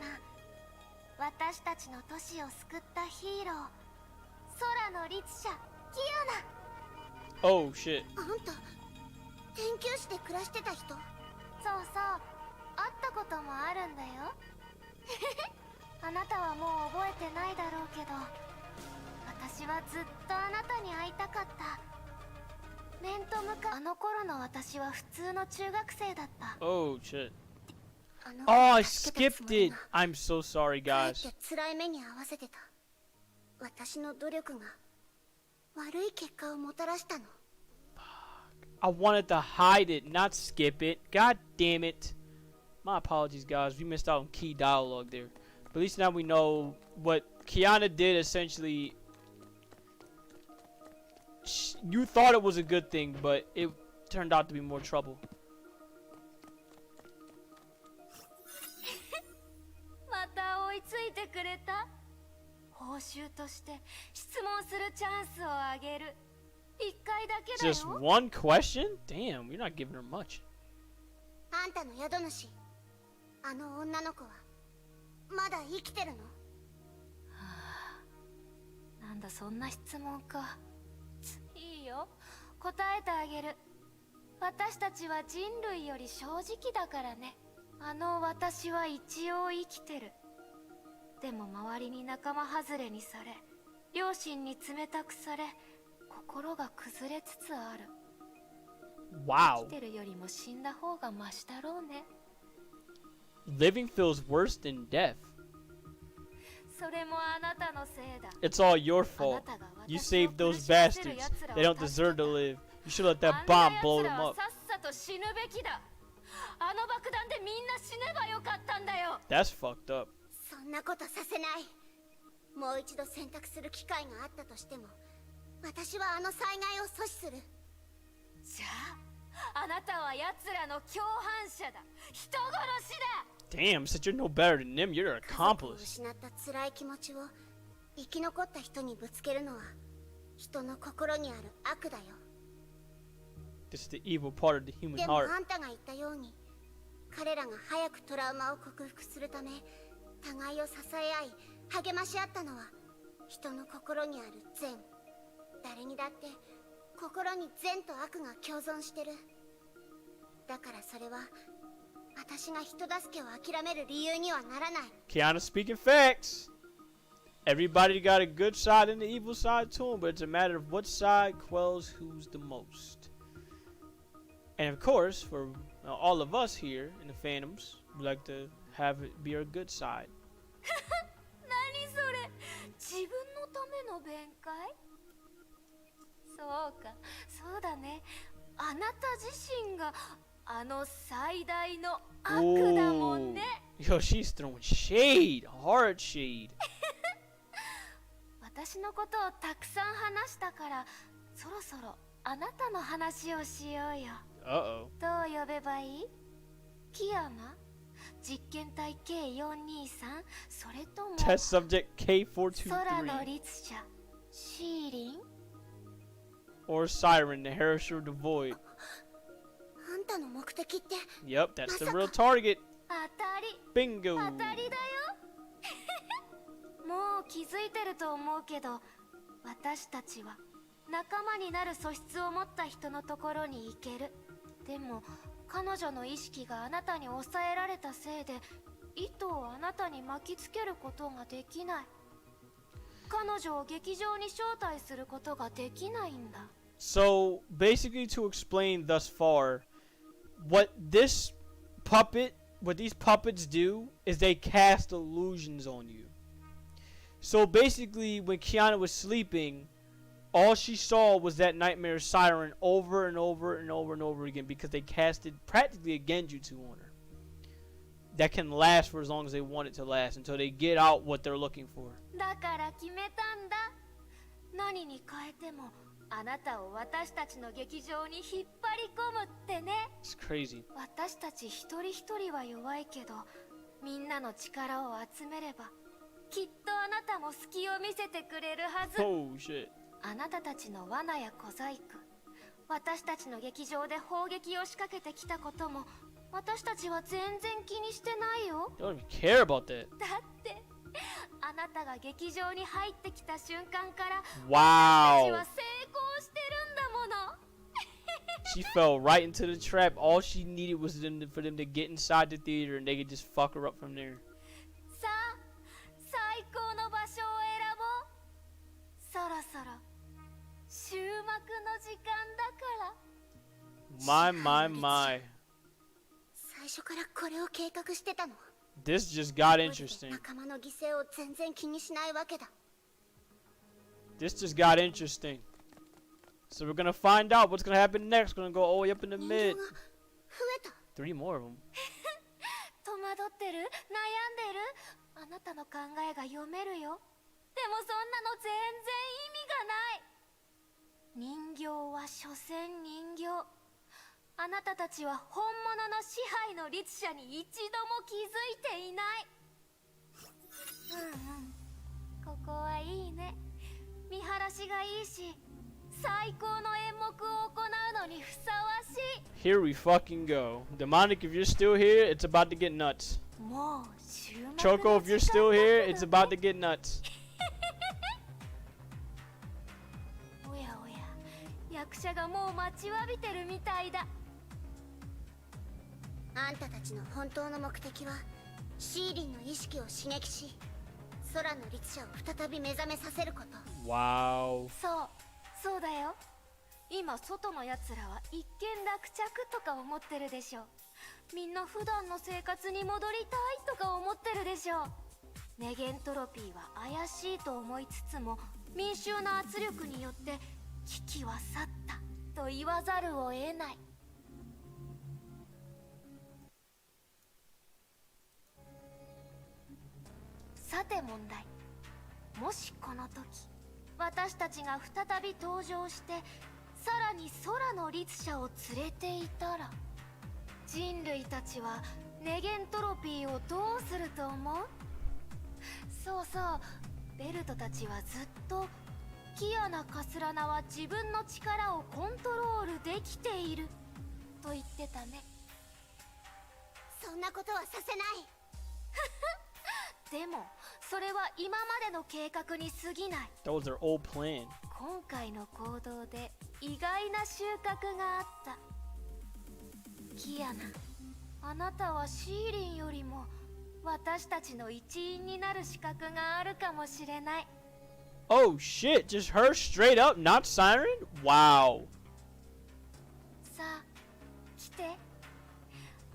私たちの都市を救ったヒーロー、空の律者、キアナ。 Oh shit. あんた、天球市で暮らしてた人？そうそう、会ったこともあるんだよ。あなたはもう覚えてないだろうけど、私はずっとあなたに会いたかった。面と向かあの頃の私は普通の中学生だった。 Oh shit. あの Oh, I 助けたつ skipped もり it. が I'm so sorry, かえっ guys. て辛い目に遭わせてた。私の努力が悪い結果をもたらしたの。 I wanted to hide it, not skip it. God damn it. My apologies, guys. We missed out on key dialogue there. But at least now we know what Kiana did essentially. You thought it was a good thing, but it turned out to be more trouble. また追いついてくれた。報酬として質問するチャンスをあげる。一回だけだよ。 Just one question? Damn, you're not giving her much. あんたの宿主、あの女の子はまだ生きてるの？なんだそんな質問か。いいよ、答えてあげる。私たちは人類より正直だからね。あの私は一応生きてる。でも周りに仲間外れにされ、両親に冷たくされ、心が崩れつつある。 Wow. 生きてるよりも死んだ方がマシだろうね。 Living feels worse than death. それもあなたのせいだ。 It's all your fault. You saved those bastards. They don't deserve to live. You should let that bomb blow them up. さっさと死ぬべきだ。あの爆弾でみんな死ねばよかったんだよ。 That's fucked up. そんなことさせない。もう一度選択する機会があったとしても、私はあの災害を阻止する。じゃあ、あなたは奴らの共犯者だ。人殺しだ。 Damn, since you're no better than them, you're an 家族を accomplice. 失った辛い気持ちを生き残った人にぶつけるのは人の心にある悪だよ。 This is the evil part of the human でも heart. あんたが言ったように、彼らが早くトラウマを克服するため互いを支え合い励まし合ったのは人の心にある善。誰にだって心に善と悪が共存してる。だからそれは私が人助けを諦める理由にはならない。 Kiana speaking facts. Everybody got a good side and the evil side to them, but it's a matter of what side quells who's the most. And of course, for all of us here in the Phantoms, we like to have it be our good side. 何それ、自分のための弁解？そうか、そうだね。あなた自身があの最大の悪だもんね。 Yo, she's throwing shade, hard shade. 私のことをたくさん話したから、そろそろあなたの話をしようよ。 Uh-oh. どう呼べばいい？キアナ？実験体 K423？ それとも Test subject 空の K423 律者シーリン？ or Siren, the Herasher of the Void. あんたの目的って？ Yep, that's the real target. 当たり。 Bingo. 当たりだよ。もう気づいてると思うけど、私たちは仲間になる素質を持った人のところに行ける。でも彼女の意識があなたに抑えられたせいで、糸をあなたに巻きつけることができない。彼女を劇場に招待することができないんだ。So basically, to explain thus far, what these puppets do is they cast illusions on you. So basically, when Kiana was sleeping, all she saw was that nightmare siren over and over and over and over again because they casted practically a genjutsu on her that can last for as long as they want it to last until they get out what they're looking for. だから決めたんだ。何に変えてもあなたを私たちの劇場に引っ張り込むってね。It's crazy. 私たち一人一人は弱いけど、みんなの力を集めれば、きっとあなたも隙を見せてくれるはず。Oh shit. あなたたちの罠や小細工、私たちの劇場で砲撃を仕掛けてきたことも、私たちは全然気にしてないよ。They don't even care about that. だってあなたが劇場に入ってきた瞬間から、Wow. 私たちは成功してるんだもの。She fell right into the trap. All she needed was for them to get inside the theater and they could just fuck her up from there. さあ、最高の場所を選ぼう。そろそろ終幕の時間だから。My. 最初からこれを計画してたの。 This just got interesting. 仲間の犠牲を全然気にしないわけだ。 This just got interesting. So we're gonna find out what's gonna happen next. We're gonna go all the way up in the 人 mid. 形が増えた。 3 more of them. 戸惑ってる？悩んでる？あなたの考えが読めるよ。でもそんなの全然意味がない。人形は所詮人形。あなたたちは本物の支配の律者に一度も気づいていない。ここはいいね。見晴らしがいいし、最高の演目を行うのにふさわしい。 Here we fucking go. Demonic, if you're still here, it's about to get nuts. もう終幕の Choco, if you're 時間 still だ here, けど it's about to get nuts. おやおや、役者がもう待ちわびてるみたいだ。あんたたちの本当の目的はシーリンの意識を刺激し、空の律者を再び目覚めさせること。 Wow. そうだよ。今外のやつらは一見落着とか思ってるでしょ。みんな普段の生活に戻りたいとか思ってるでしょ。ネゲントロピーは怪しいと思いつつも、民衆の圧力によって危機は去ったと言わざるを得ない。さて問題。もしこの時私たちが再び登場して、さらに空の律者を連れていたら、人類たちはネゲントロピーをどうすると思う？そうそう、ベルトたちはずっとキアナ・カスラナは自分の力をコントロールできていると言ってたね。そんなことはさせない。でもそれは今までの計画に過ぎない。 That was their old plan. 今回の行動で意外な収穫があった。キアナ、あなたはシーリンよりも私たちの一員になる資格があるかもしれない。 Oh shit, just her straight up, not Siren? Wow. さあ、来て。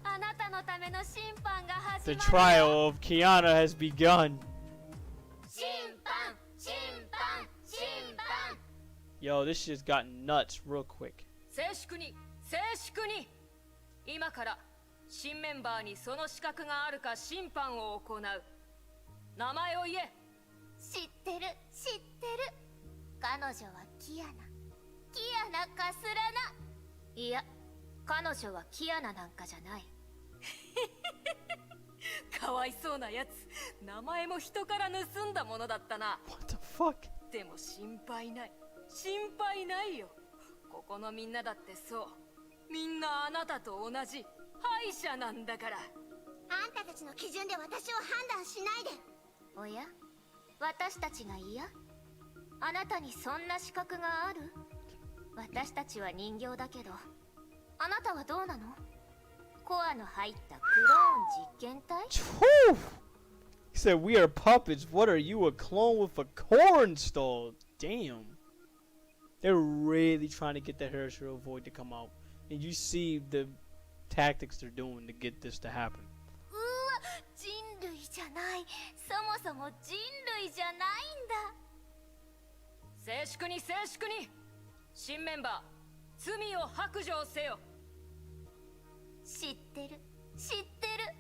あなたのための審判が始 The まる。 trial of Kiana has begun. 審判、審判、審判。 Yo, this shit's gotten nuts real quick. 静粛に静粛に。今から新メンバーにその資格があるか審判を行う。名前を言え。知ってる、知ってる。彼女はキアナ。キアナ・カスラナ。いや、彼女はキアナなんかじゃない。かわいそうなやつ。名前も人から盗んだものだったな。 What the fuck? でも心配ない。心配ないよ。ここのみんなだってそう。みんなあなたと同じ敗者なんだから。あんたたちの基準で私を判断しないで。おや、私たちが嫌？あなたにそんな資格がある？私たちは人形だけど、あなたはどうなの？コアの入ったクローン実験体？ Whew. He said, we are puppets. What are you, a clone with a corn stall? Damn. They're really trying to get the Herschel Void to come out. And you see the tactics they're doing to get this to happen. うわ、人類じゃない。そもそも人類じゃないんだ。静粛に静粛に。新メンバー、罪を白状せよ。知ってる、知ってる。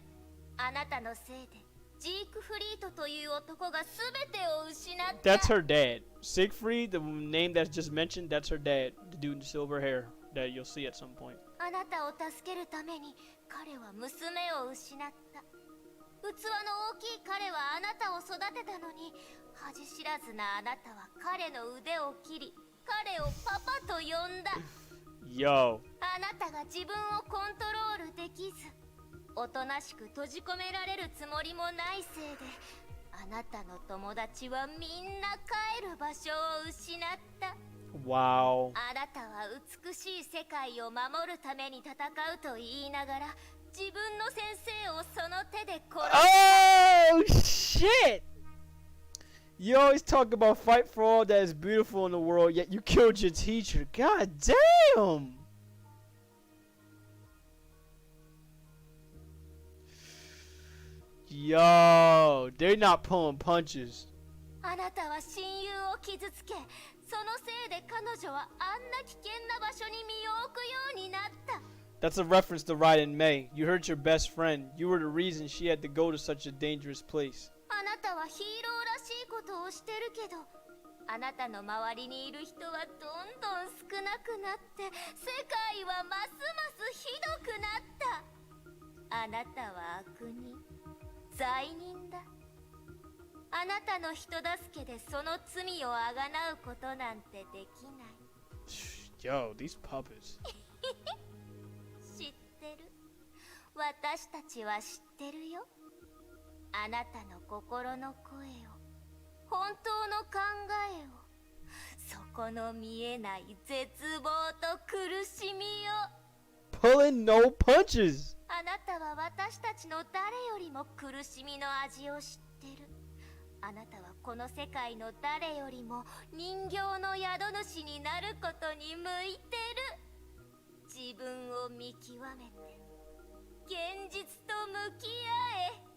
あなたのせいでジークフリートという男が全てを失った。 That's her dad. Siegfried, the name that's just mentioned, that's her dad. The dude in the silver hair that you'll see at some point. あなたを助けるために彼は娘を失った。器の大きい彼はあなたを育てたのに、恥知らずなあなたは彼の腕を切り、彼をパパと呼んだ。Yo. あなたが自分をコントロールできず、おとなしく閉じ込められるつもりもないせいで、あなたの友達はみんな帰る場所を失った。 Wow. あなたは美しい世界を守るために戦うと言いながら、自分の先生をその手で殺す。 Oh shit! You always talk about fight for all that is beautiful in the world, yet you killed your teacher. God damn! Yo, they're not pulling punches. あなたは親友を傷つけ、そのせいで彼女はあんな危険な場所に身を置くようになった。 That's a reference to Ride in May. You hurt your best friend. You were the reason she had to go to such a dangerous place. あなたはヒーローらしいことをしてるけど、あなたの周りにいる人はどんどん少なくなって、世界はますますひどくなった。あなたは悪人、罪人だ。あなたの人助けでその罪をあがなうことなんてできない。 Yo, these puppets. 知ってる。私たちは知ってるよ。あなたの心の声を、本当の考えを、そこの見えない絶望と苦しみを。 Pulling no punches. あなたは私たちの誰よりも苦しみの味を知ってる。あなたはこの世界の誰よりも人形の宿主になることに向いてる。自分を見極めて、現実と向き合え。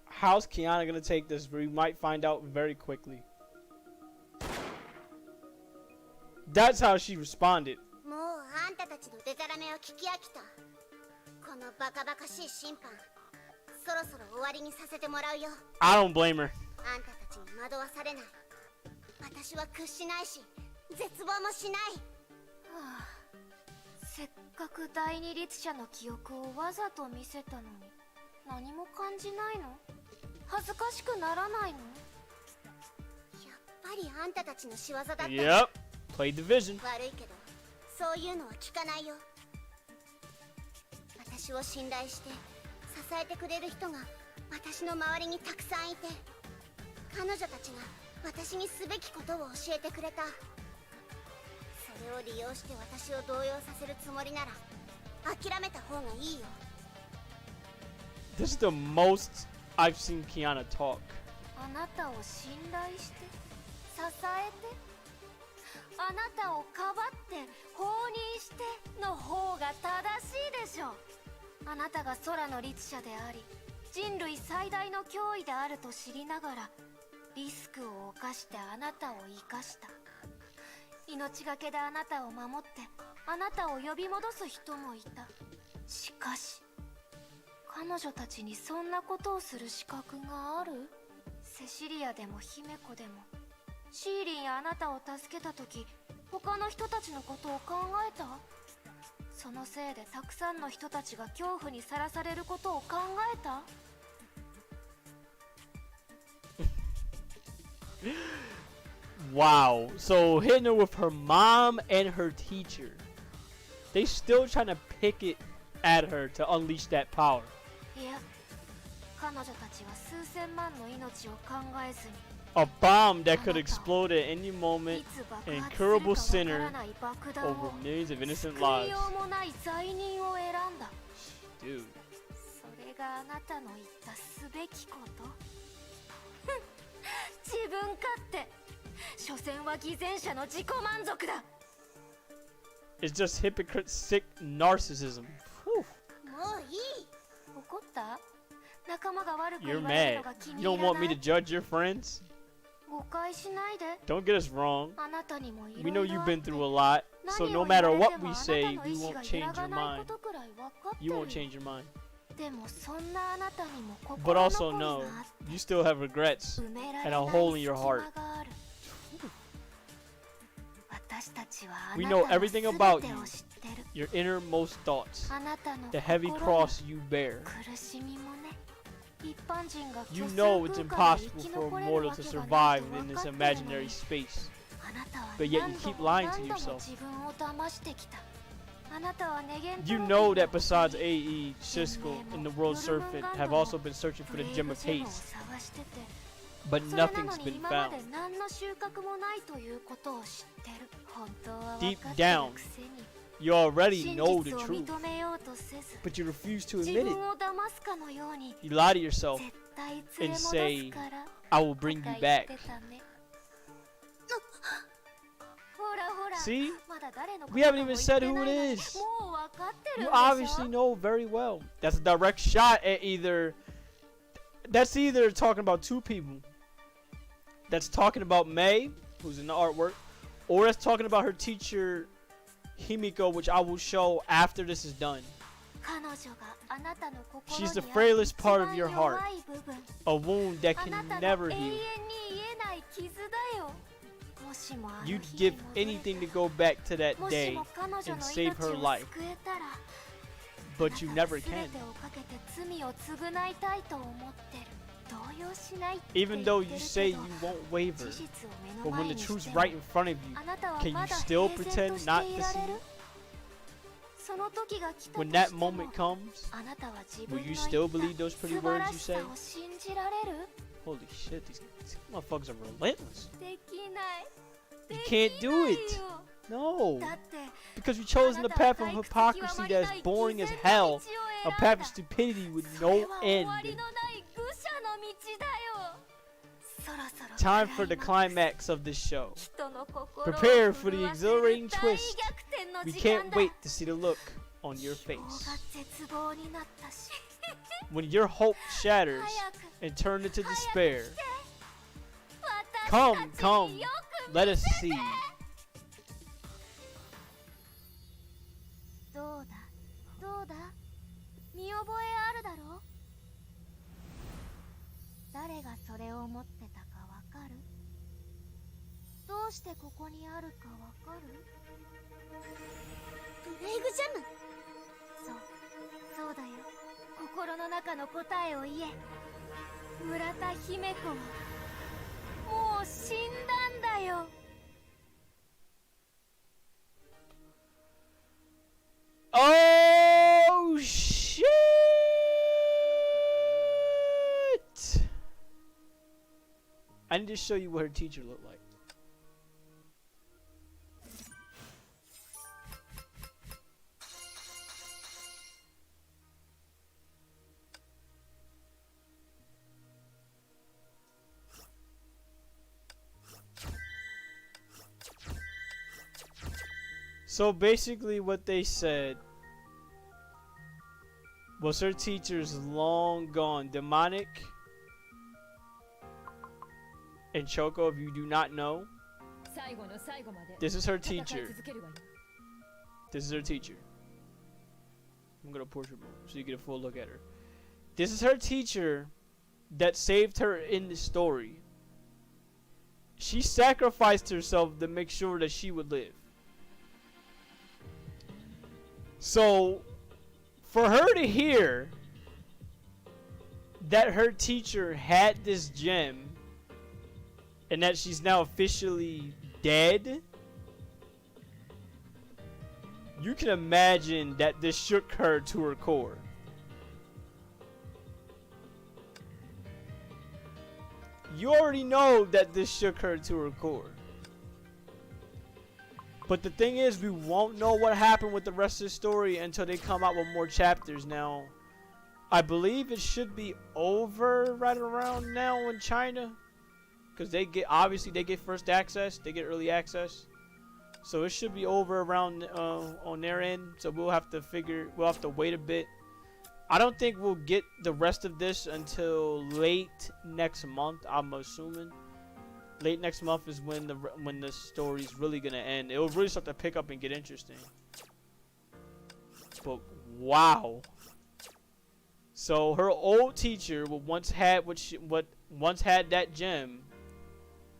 How's Kiana gonna take this? We might find out very quickly. That's how she responded. もうあんたたちのデタラメを聞き飽きた。このバカバカしい審判、そろそろ終わりにさせてもらうよ。 I don't blame her. あんたたちに惑わされない。私は屈しないし、絶望もしない。はあ、せっかく第二律者の記憶をわざと見せたのに、何も感じないの？恥ずかしくならないの？やっぱりあんたたちの仕業だった。 Yep. Play Division. 悪いけど、そういうのは聞かないよ。私を信頼して支えてくれる人が私の周りにたくさんいて、彼女たちが私にすべきことを教えてくれた。それを利用して私を動揺させるつもりなら諦めた方がいいよ。 This is the most I've seen Kiana talk. あなたを信頼して支えて、あなたをかばって放任しての方が正しいでしょ。あなたが空の律者であり、人類最大の脅威であると知りながら、リスクを冒してあなたを生かした。命がけであなたを守って、あなたを呼び戻す人もいた。しかし、彼女たちにそんなことをする資格がある？セシリアでも姫子でも、シーリンやあなたを助けたとき、他の人たちのことを考えた？そのせいでたくさんの人たちが恐怖にさらされることを考えた？ Wow. So hitting her with her mom and her teacher. They still trying to pick it at her to unleash that power. いや、彼女たちは数千万の命を考えずに、 A bomb that could explode at any moment, an incurable sinner over millions of innocent 救い lives. ようもない罪人を選んだ。 Dude. それがあなたの言ったすべきこと？かって。所詮は偽善者の自己満足だ。 It's just hypocrite sick narcissism. Whew. もういい。怒った？仲間が悪く You're 言われる mad. のが気に You 入 don't ら want な me to い。 judge your friends? 誤解しないで。 Don't get us wrong. あなたにもいろ We いろ know あって you've been through a lot, so 何 no を言わ matter れて what も we あ say, なたの we 意志 won't が change 揺ら your がないこ mind. とくらい分かって You る won't change your mind. でもそんなあなたにも But 心の also 声があ know って you still have regrets 埋められ and な a い hole in your 隙 heart. 間がある。私たちはあ We な know たの everything 全 about て you. を知ってる。 Your innermost thoughts, あなたの the heavy 心の cross you bear. 苦しみもね。一般人が You 虚 know 数 it's 空間で impossible 生き for a 残れる mortal わ to けがない survive と in 分 this かってるの imaginary に。 space. あなたは But yet you 何度 keep も lying 何 to 度も yourself. 自分を騙してきた。あなたはネゲント You ロ know フィー that の besides 他に AE, Shiskel, and the World Serpent have also been searching for the ブレイ Gem ブ of ジェムを Haste, 探してて、 but それなの nothing's に been 今ま found. で何の収穫もないということを知ってる。本当は Deep 分かってる down, くせに You already 真 know the 実を truth, 認めようとせず、 but you refuse to 自 admit 分 it. を騙すかのように You lie to yourself, 絶対連れ戻す say, から I will bring と you か言っ back. てたね。ほらほら、 See? まだ誰のこと We か haven't も even 言って said ない who の it に is. もう分かってる You んでしょ obviously know very well. That's a direct shot at either. That's either talking about two people. That's talking about May, who's in the artwork, or that's talking about her teacher, Himiko, which I will show after this is done. 彼女があなたの心 She's に the ある frailest 一 part 番 of your 弱 heart. い部分。 A wound that あ can なた never の永遠 heal. に癒えない傷だよ。もしもあの You'd 日 give に戻れ anything to go back to that もし day, も彼女 and の save 命 her を life, 救えたら、 but you あなた never は全 can. てをかけて罪を償いたいと思ってる。動揺しないって Even 言 though って you る say け you ど、 won't waver, 事実を目 but の when 前 the にして truth's も right in front of you, あなたは can you まだ still 平然 pretend として not い to ら see れる it? その時が来たと When して that も moment comes, あなたは自分 will の you 言 still った believe those 素 pretty 晴 words ら you し say? さを信じられる Holy shit, these motherfuckers are relentless. できない。 You で can't き do ない it. よ。 No, だって because you've chosen a path of hypocrisy that is boring as hell, a path of stupidity with それ no は end. 終わりのない愚者の道だよ。そろそろ Time for ク the ライマックス climax of this show. 人の心を Prepare for the 震わせる exhilarating 大 twist. 逆転の We 時間 can't だ。 wait to see the look on your 希望が face. 絶望になったし When your hope shatters 早く and turns into 早く despair, 来て come, 私たち come, によく let us see. どうだどうだ見覚えあるだろう。誰がそれを持ってたかわかる？どうしてここにあるかわかる？ブレイブジャム。そう、そうだよ。心の中の答えを言え。村田姫子はもう死んだんだよ。Oh shit! I need to show you what her teacher looked like. So basically what they said was her teacher's long gone. Demonic and Choco, if you do not know, this is her teacher. This is her teacher. I'm gonna portrait mode so you get a full look at her. This is her teacher that saved her in the story. She sacrificed herself to make sure that she would live. So, for her to hear that her teacher had this gem and that she's now officially dead, you can imagine that this shook her to her core. You already know that this shook her to her core. But the thing is, we won't know what happened with the rest of the story until they come out with more chapters. Now, I believe it should be over right around now in China. because they get first access. They get early access. So it should be over around on their end. So we'll have to wait a bit. I don't think we'll get the rest of this until late next month. I'm assuming late next month is when the story's really gonna end. It'll really start to pick up and get interesting. But wow. So her old teacher once had once had that gem.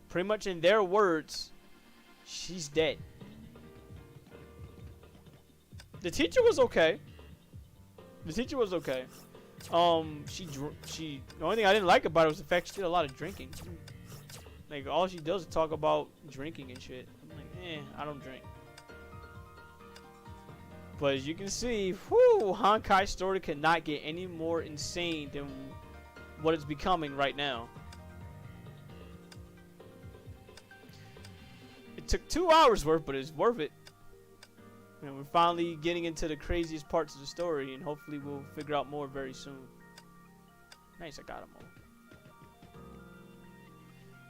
Pretty much in their words, she's dead. The teacher was okay. The teacher was okay. The only thing I didn't like about it was the fact she did a lot of drinking. Like all she does is talk about drinking and shit. I'm like, I don't drink. But as you can see, whoo, Honkai story cannot get any more insane than what it's becoming right now. It took 2 hours worth, but it's worth it. And we're finally getting into the craziest parts of the story, and hopefully we'll figure out more very soon. Nice, I got them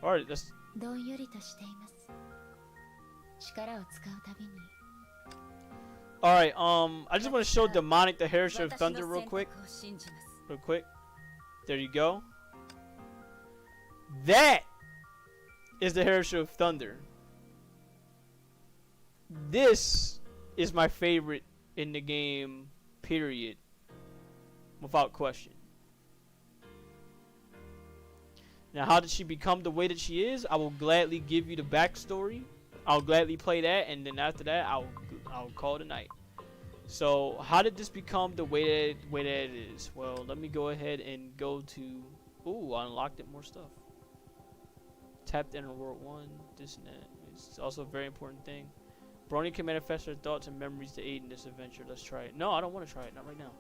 all. Alright, let's... Alright, I just want to show Demonic the Herrscher of Thunder real quick. There you go. That is the Herrscher of Thunder. This is my favorite in the game, period. Without question. Now, how did she become the way that she is? I will gladly give you the backstory. I'll gladly play that, and then after that, I'll call it a night. So, how did this become the way that it is? Well, let me go ahead and go to... Ooh, I unlocked it, more stuff. Tapped Inner World 1, this and that. It's also a very important thing. Brony can manifest her thoughts and memories to aid in this adventure. Let's try it. No, I don't want to try it. Not right now.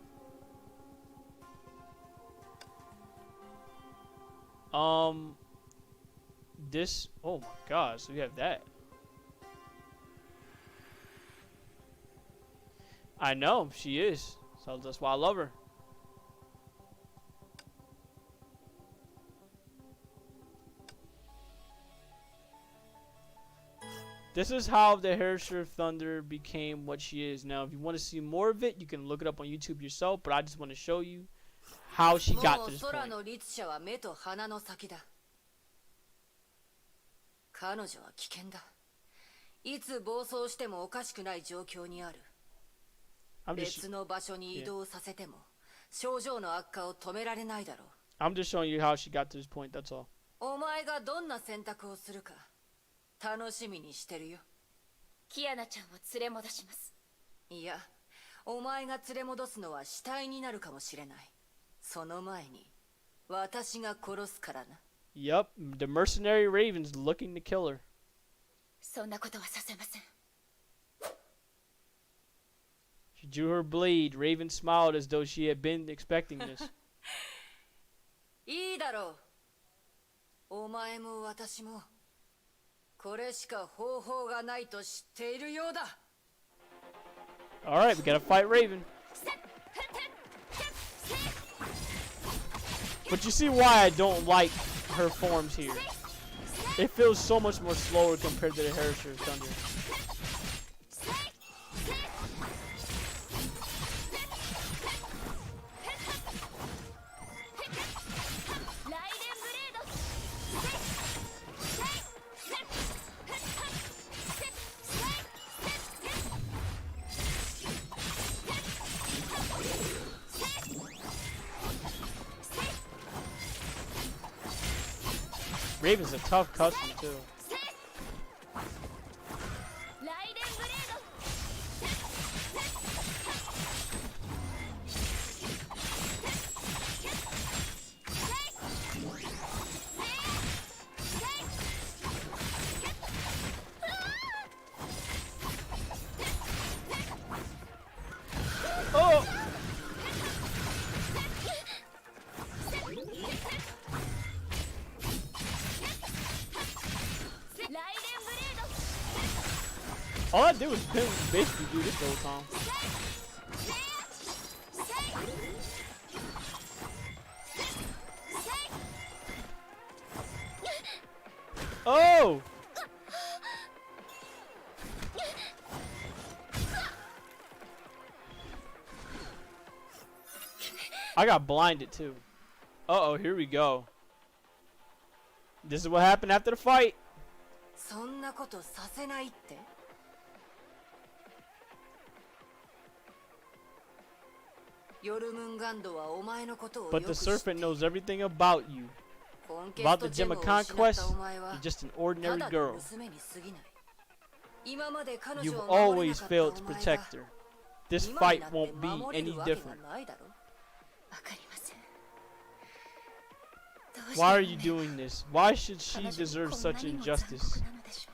This... Oh my god, so we have that. I know, she is. So that's why I love her. This is how the Herrscher of Thunder became what she is. Now, if you want to see more of it, you can look it up on YouTube yourself, but I just want to show you how she got to this point. 彼女は危険だ。いつ暴走してもおかしくない状況にある。別の場所に移動させても症状の悪化を止められないだろう。I'm just showing you how she got to this point, that's all. お前がどんな選択をするか楽しみにしてるよ。キアナちゃんを連れ戻します。いや、お前が連れ戻すのは死体になるかもしれない。その前に私が殺すからな。Yup, the mercenary Raven's looking to kill her. そんなことはさせません。She drew her blade. Raven smiled as though she had been expecting this. いいだろう。お前も私もこれしか方法がないと知っているようだ。Alright, we gotta fight Raven. But you see why I don't like her forms here. It feels so much more slower compared to the Herrscher of Thunder. Raven's a tough customer too. Oh! All I did was basically do this the whole time. I got blinded too. Uh-oh, here we go. This is what happened after the fight. そんなことさせないって。ヨルムンガンドはお前のことをよく But the 知ってい serpent る。 knows everything about you. コンケ About スト the ジェム gem を of 失っ conquest, たお前は you're just an た ordinary だの girl. 娘に過ぎない。今まで彼 You've 女を守れな always かった failed お to 前が protect her. This 今に fight なって won't be 守れ any るわけが different. ないだろ。わかりません。どうして Why are 姉 you は doing this? Why should she 彼女に deserve こん such なにも残 injustice? 酷なのでしょう。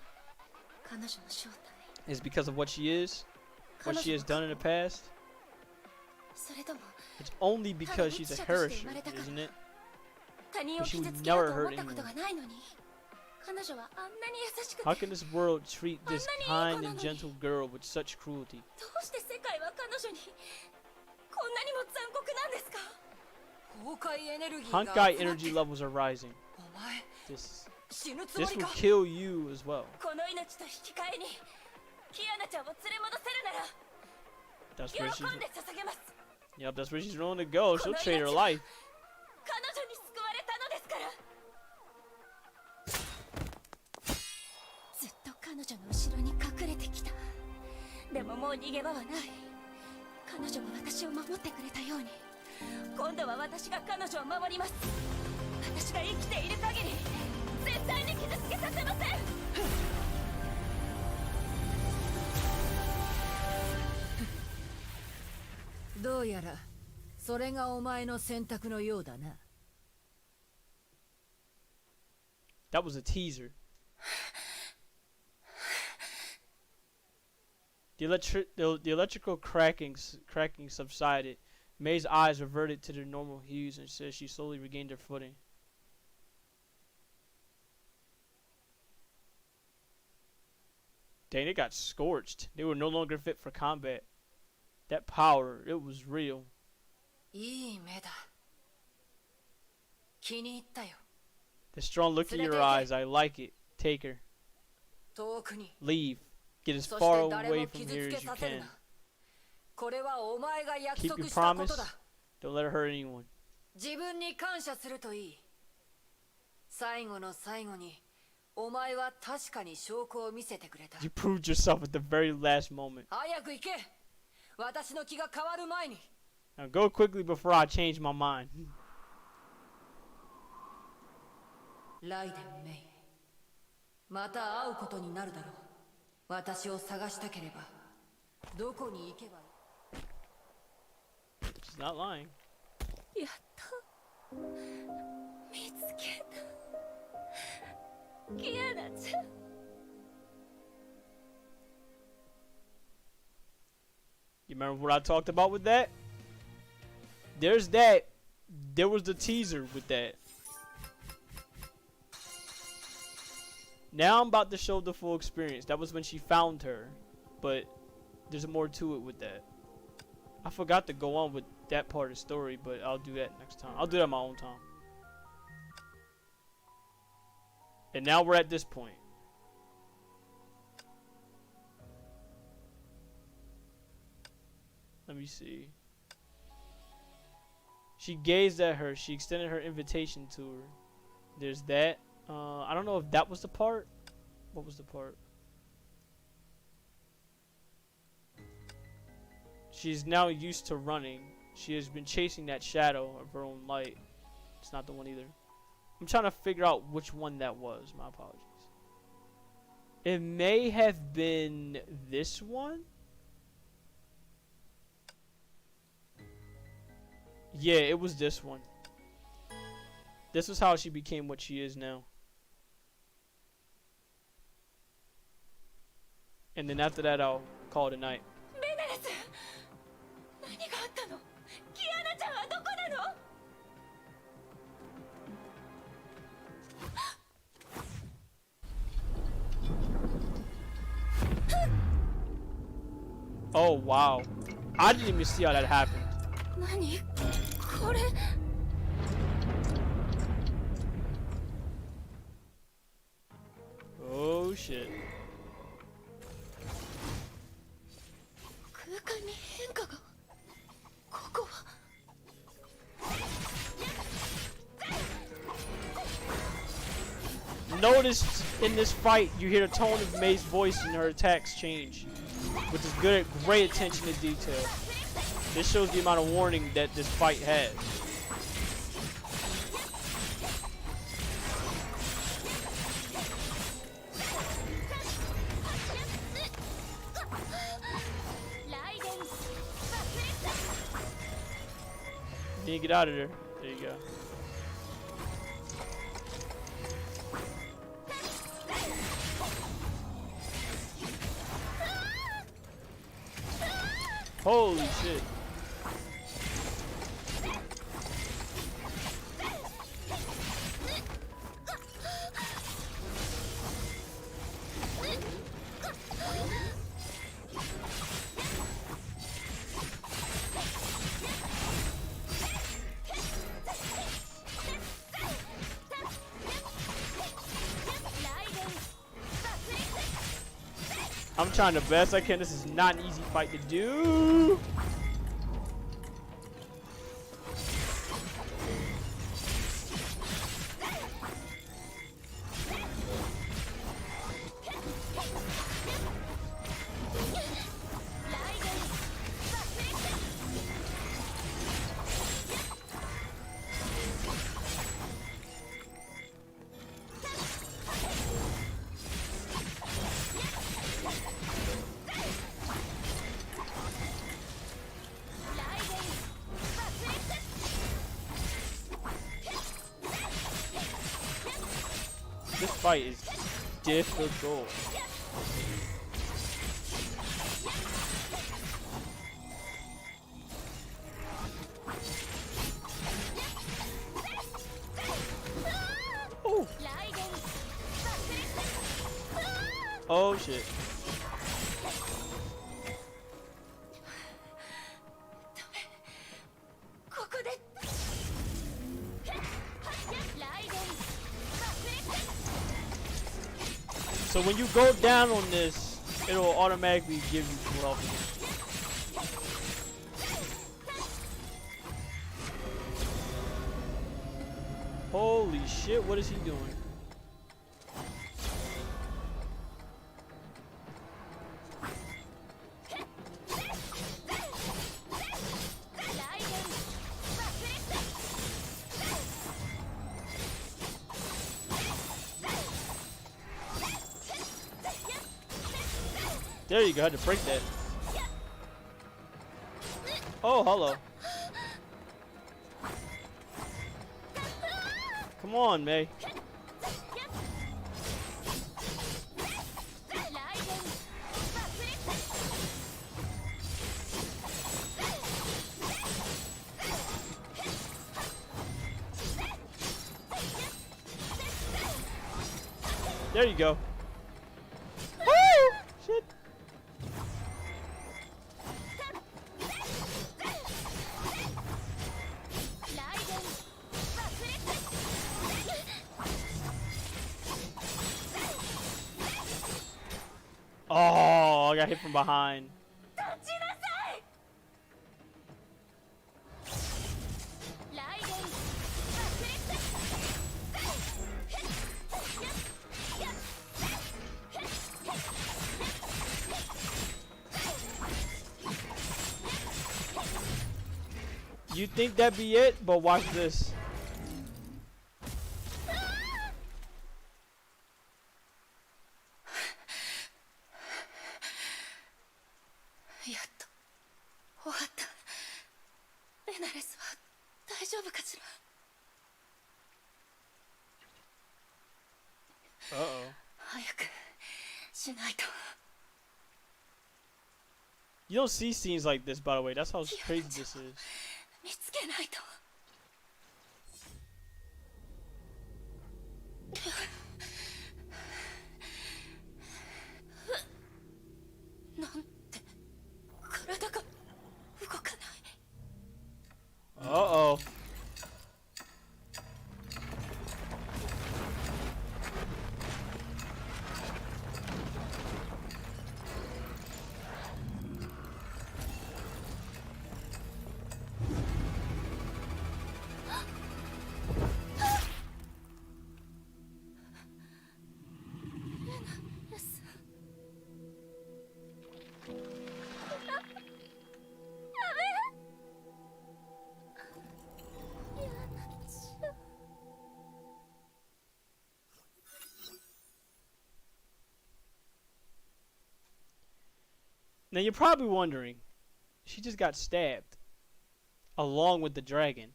彼女の正体。 Is it because of what she is? What she has done in the past? それとも It's only because she's a heresy, isn't it? 他人を But she 傷 would つけよう never と思 hurt ったこと anyone. がないのに、彼女はあんなに優しくて、 How can this world treat this kind and あんなにいい子なのに。 gentle girl with such cruelty? どうして世界は彼女にこんなにも残酷なんですか？崩壊エネルギーが Honkai 集まって energy levels are rising. お前 This 死ぬつも this り will か。 kill you as well. この命と引き換えにキアナちゃんを連れ戻せるなら That's 喜 where ん she's. で捧げます。 Yep, that's where she's willing to go. She'll trade her life. 彼女に救われたのですから。ずっと彼女の後ろに隠れてきた。でももう逃げ場はない。彼女は私を守ってくれたように、今度は私が彼女を守ります。私が生きている限り絶対に傷つけさせません。どうやらそれがお前の選択のようだな。 That was a teaser. The electrical cracking subsided. May's eyes reverted to their normal hues and said she slowly regained her footing. Dang, they got scorched. They were no longer fit for combat. That power, it was real. いい目だ。気に入ったよ。 The strong look in your eyes, I like it. Take her. 遠くに。 Leave. Get as そ far して誰 away も from 傷 here つけ as you させる can. な。これはお前が約 Keep 束 your したこ promise. とだ。 Don't let her hurt anyone. 自分に感謝するといい。最後の最後に、お前は確かに証拠を見せてくれた。 You proved yourself at the very last moment. 早く行け。私の気が変わる前に。 Now go quickly before I change my mind. ライデン・メイ。また会うことになるだろう。私を探したければ、どこに行けばいい？ She's not lying. やっと見つけた。キアナちゃん。You remember what I talked about with that? There's that. There was the teaser with that. Now I'm about to show the full experience. That was when she found her. But there's more to it with that. I forgot to go on with that part of the story, but I'll do that next time. I'll do that on my own time. And now we're at this point. Let me see. She gazed at her. She extended her invitation to her. There's that. I don't know if that was the part. What was the part? She's now used to running. She has been chasing that shadow of her own light. It's not the one either. I'm trying to figure out which one that was. My apologies. It may have been this one. Yeah, it was this one. This was how she became what she is now. And then after that, I'll call it a night. ベネレス、何があったの？キアナちゃんはどこなの？ Oh, wow. I didn't even see how that happened. 何？これ。 Oh, shit. 空間に変化が。ここは。noticed in this fight, you hear the tone of May's voice and her attacks change, which is good, great attention to detail. This shows the amount of warning that this fight has. You need to get out of there. There you go. Holy shit. I'm trying the best I can. This is not an easy fight to do. This fight is difficult. Ooh. Oh shit. So when you go down on this, it'll automatically give you full health again. Holy shit, what is he doing? There you go, I had to break that. Oh, hello. Come on, May. There you go. Woo! Shit. Oh, I got hit from behind. You think that'd be it? But watch this. Uh-oh. You don't see scenes like this, by the way. That's how crazy this is. Uh-oh. Now you're probably wondering, she just got stabbed along with the dragon.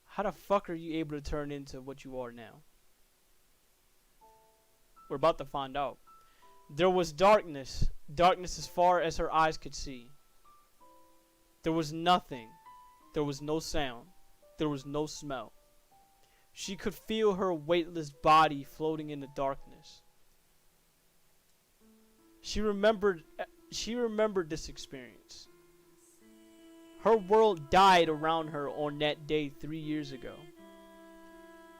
How the fuck are you able to turn into what you are now? We're about to find out. There was darkness. Darkness as far as her eyes could see. There was nothing. There was no sound. There was no smell. She could feel her weightless body floating in the darkness. She remembered this experience. Her world died around her on that day 3 years ago.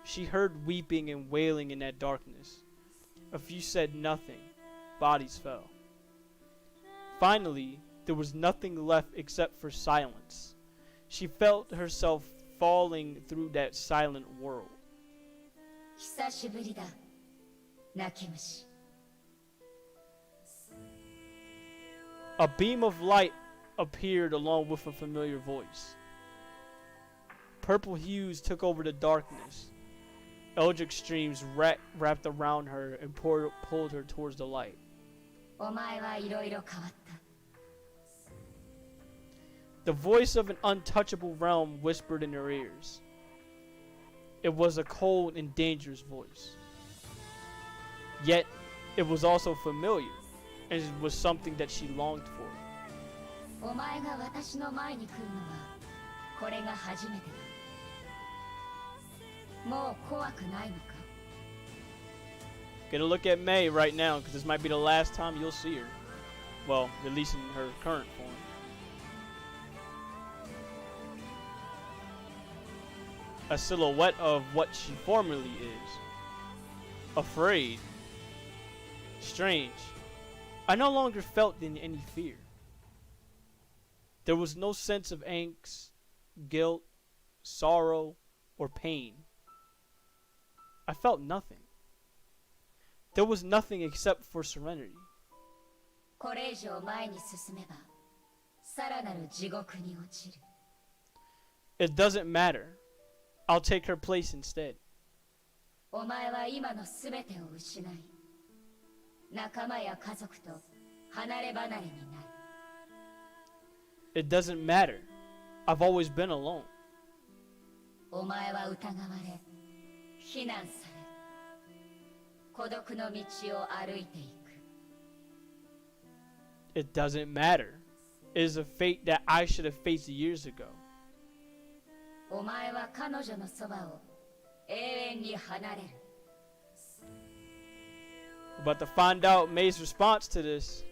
She heard weeping and wailing in that darkness. A few said nothing. Bodies fell. Finally, there was nothing left except for silence. She felt herself falling through that silent world. A beam of light appeared along with a familiar voice. Purple hues took over the darkness. Eldritch streams wrapped around her and pulled her towards the light. The voice of an untouchable realm whispered in her ears. It was a cold and dangerous voice. Yet, it was also familiar, and it was something that she longed for. Get a look at May right now, because this might be the last time you'll see her. Well, at least in her current form. A silhouette of what she formerly is. Afraid. Strange. I no longer felt any fear. There was no sense of angst, guilt, sorrow, or pain. I felt nothing. There was nothing except for serenity. It doesn't matter. I'll take her place instead. It doesn't matter. I've always been alone. It doesn't matter. It is a fate that I should have faced years ago. We're about to find out May's response to this.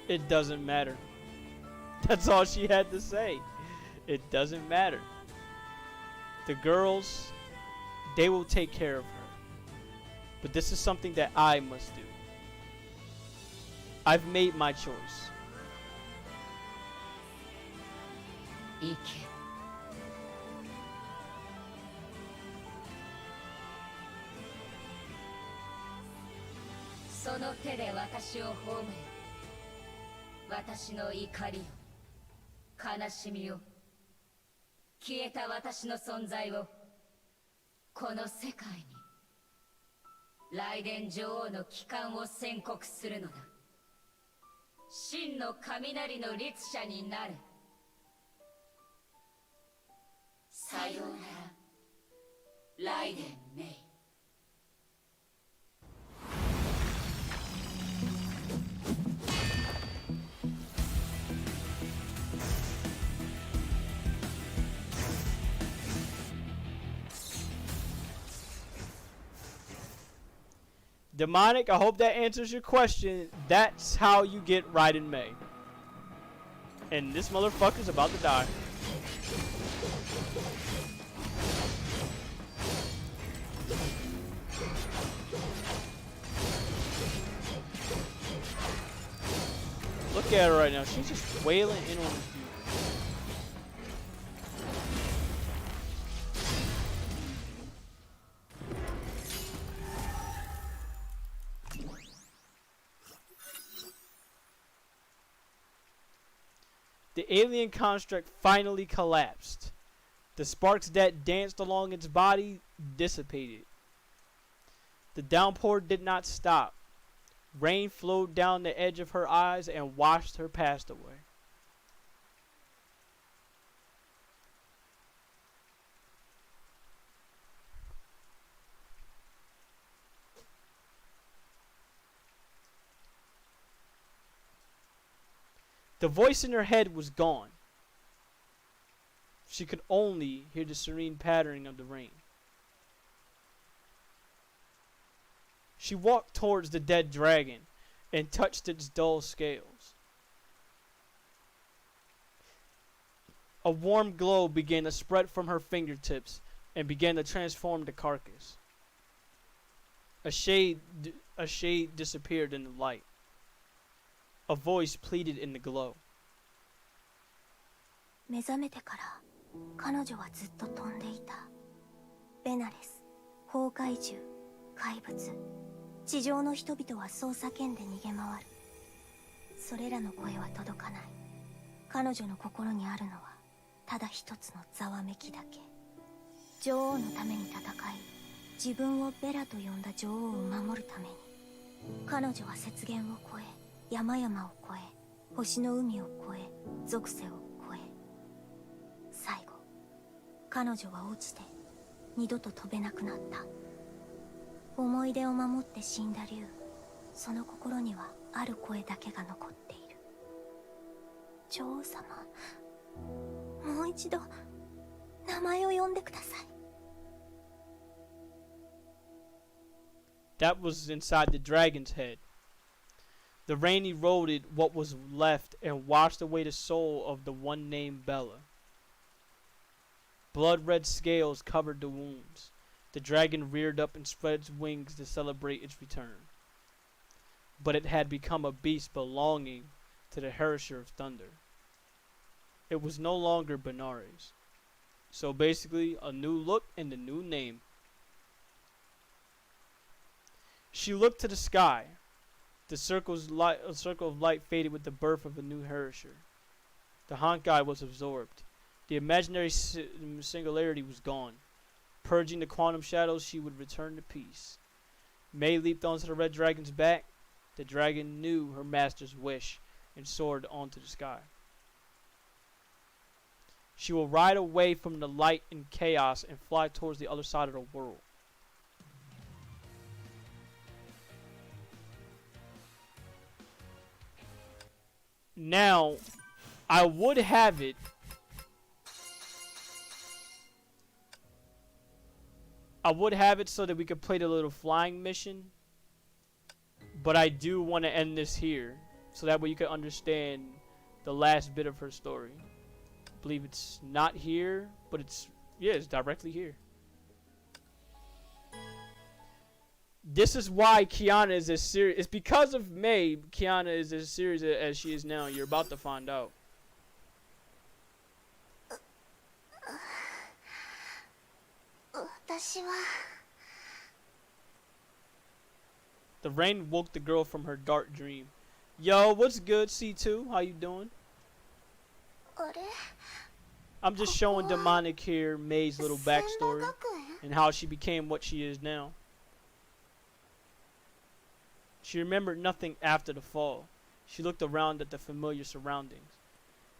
It doesn't matter. That's all she had to say. It doesn't matter. The girls, they will take care of her. But this is something that I must do. I've made my choice. Ike. Demonic, I hope that answers your question. That's how you get Raiden May. And this motherfucker's about to die. Look at her right now. She's just wailing in on this dude. The alien construct finally collapsed. The sparks that danced along its body dissipated. The downpour did not stop. Rain flowed down the edge of her eyes and washed her past away. The voice in her head was gone. She could only hear the serene pattering of the rain. She walked towards the dead dragon and touched its dull scales. A warm glow began to spread from her fingertips and began to transform the carcass. A shade disappeared in the light. A voice pleaded in the glow. 目覚めてから彼女はずっと飛んでいた。ベナレス、崩壊獣、怪物、地上の人々はそう叫んで逃げ回る。それらの声は届かない。彼女の心にあるのはただ一つのざわめきだけ。女王のために戦い、自分をベラと呼んだ女王を守るために、彼女は雪原を越え、山々を越え、星の海を越え、属性を越え、最後彼女は落ちて二度と飛べなくなった。思い出を守って死んだ竜、その心にはある声だけが残っている。女王様、もう一度名前を呼んでください。 That was inside the dragon's head. The rain eroded what was left and washed away the soul of the one named Bella. Blood-red scales covered the wounds. The dragon reared up and spread its wings to celebrate its return. But it had become a beast belonging to the Herrscher of Thunder. It was no longer Benares. So basically, a new look and a new name. She looked to the sky. The circle of light faded with the birth of a new Herrscher. The Honkai was absorbed. The imaginary singularity was gone. Purging the quantum shadows, she would return to peace. May leaped onto the red dragon's back. The dragon knew her master's wish and soared onto the sky. She will ride away from the light and chaos and fly towards the other side of the world. Now, I would have it. So that we could play the little flying mission. But I do want to end this here. So that way you can understand the last bit of her story. I believe it's not here, but it's directly here. This is why Kiana is as serious. It's because of May, Kiana is as serious as she is now. You're about to find out. The rain woke the girl from her dark dream. Yo, what's good, C2? How you doing? I'm just showing Demonic here May's little backstory and how she became what she is now. She remembered nothing after the fall. She looked around at the familiar surroundings.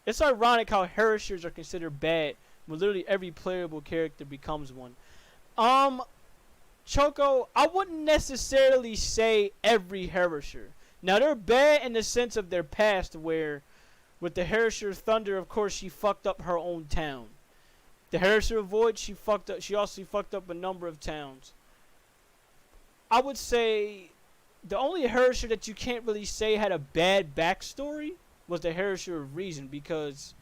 It's ironic how Herrschers are considered bad when literally every playable character becomes one. Choco, I wouldn't necessarily say every Herrscher. Now, they're bad in the sense of their past, where with the Herrscher Thunder, of course, she fucked up her own town. The Herrscher Void, she also fucked up a number of towns. I would say the only Herrscher that you can't really say had a bad backstory was the Herrscher of Reason, because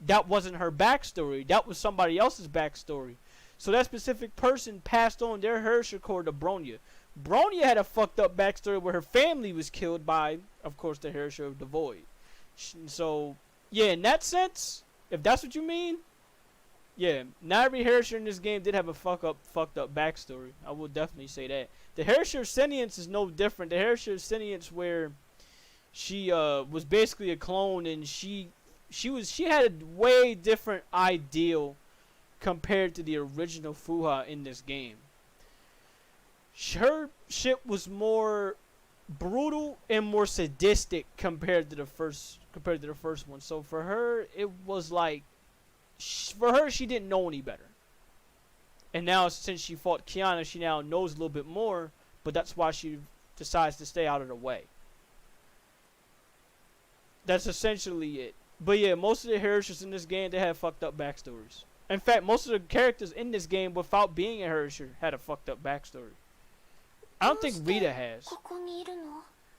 that wasn't her backstory. That was somebody else's backstory. So that specific person passed on their Herrscher core to Bronya. Bronya had a fucked up backstory where her family was killed by, of course, the Herrscher of the Void. So, yeah, in that sense, if that's what you mean, yeah, not every Herrscher in this game did have a fucked up backstory. I will definitely say that. The Herrscher of Sentience is no different. The Herrscher of Sentience, where she was basically a clone and she she had a way different ideal compared to the original Fuha in this game. Her shit was more brutal and more sadistic compared to the first one. So for her, it was like, for her, she didn't know any better. And now since she fought Kiana, she now knows a little bit more, but that's why she decides to stay out of the way. That's essentially it. But yeah, most of the Herishers in this game, they have fucked up backstories. In fact, most of the characters in this game, without being a Herisher, had a fucked up backstory. I don't think Rita has.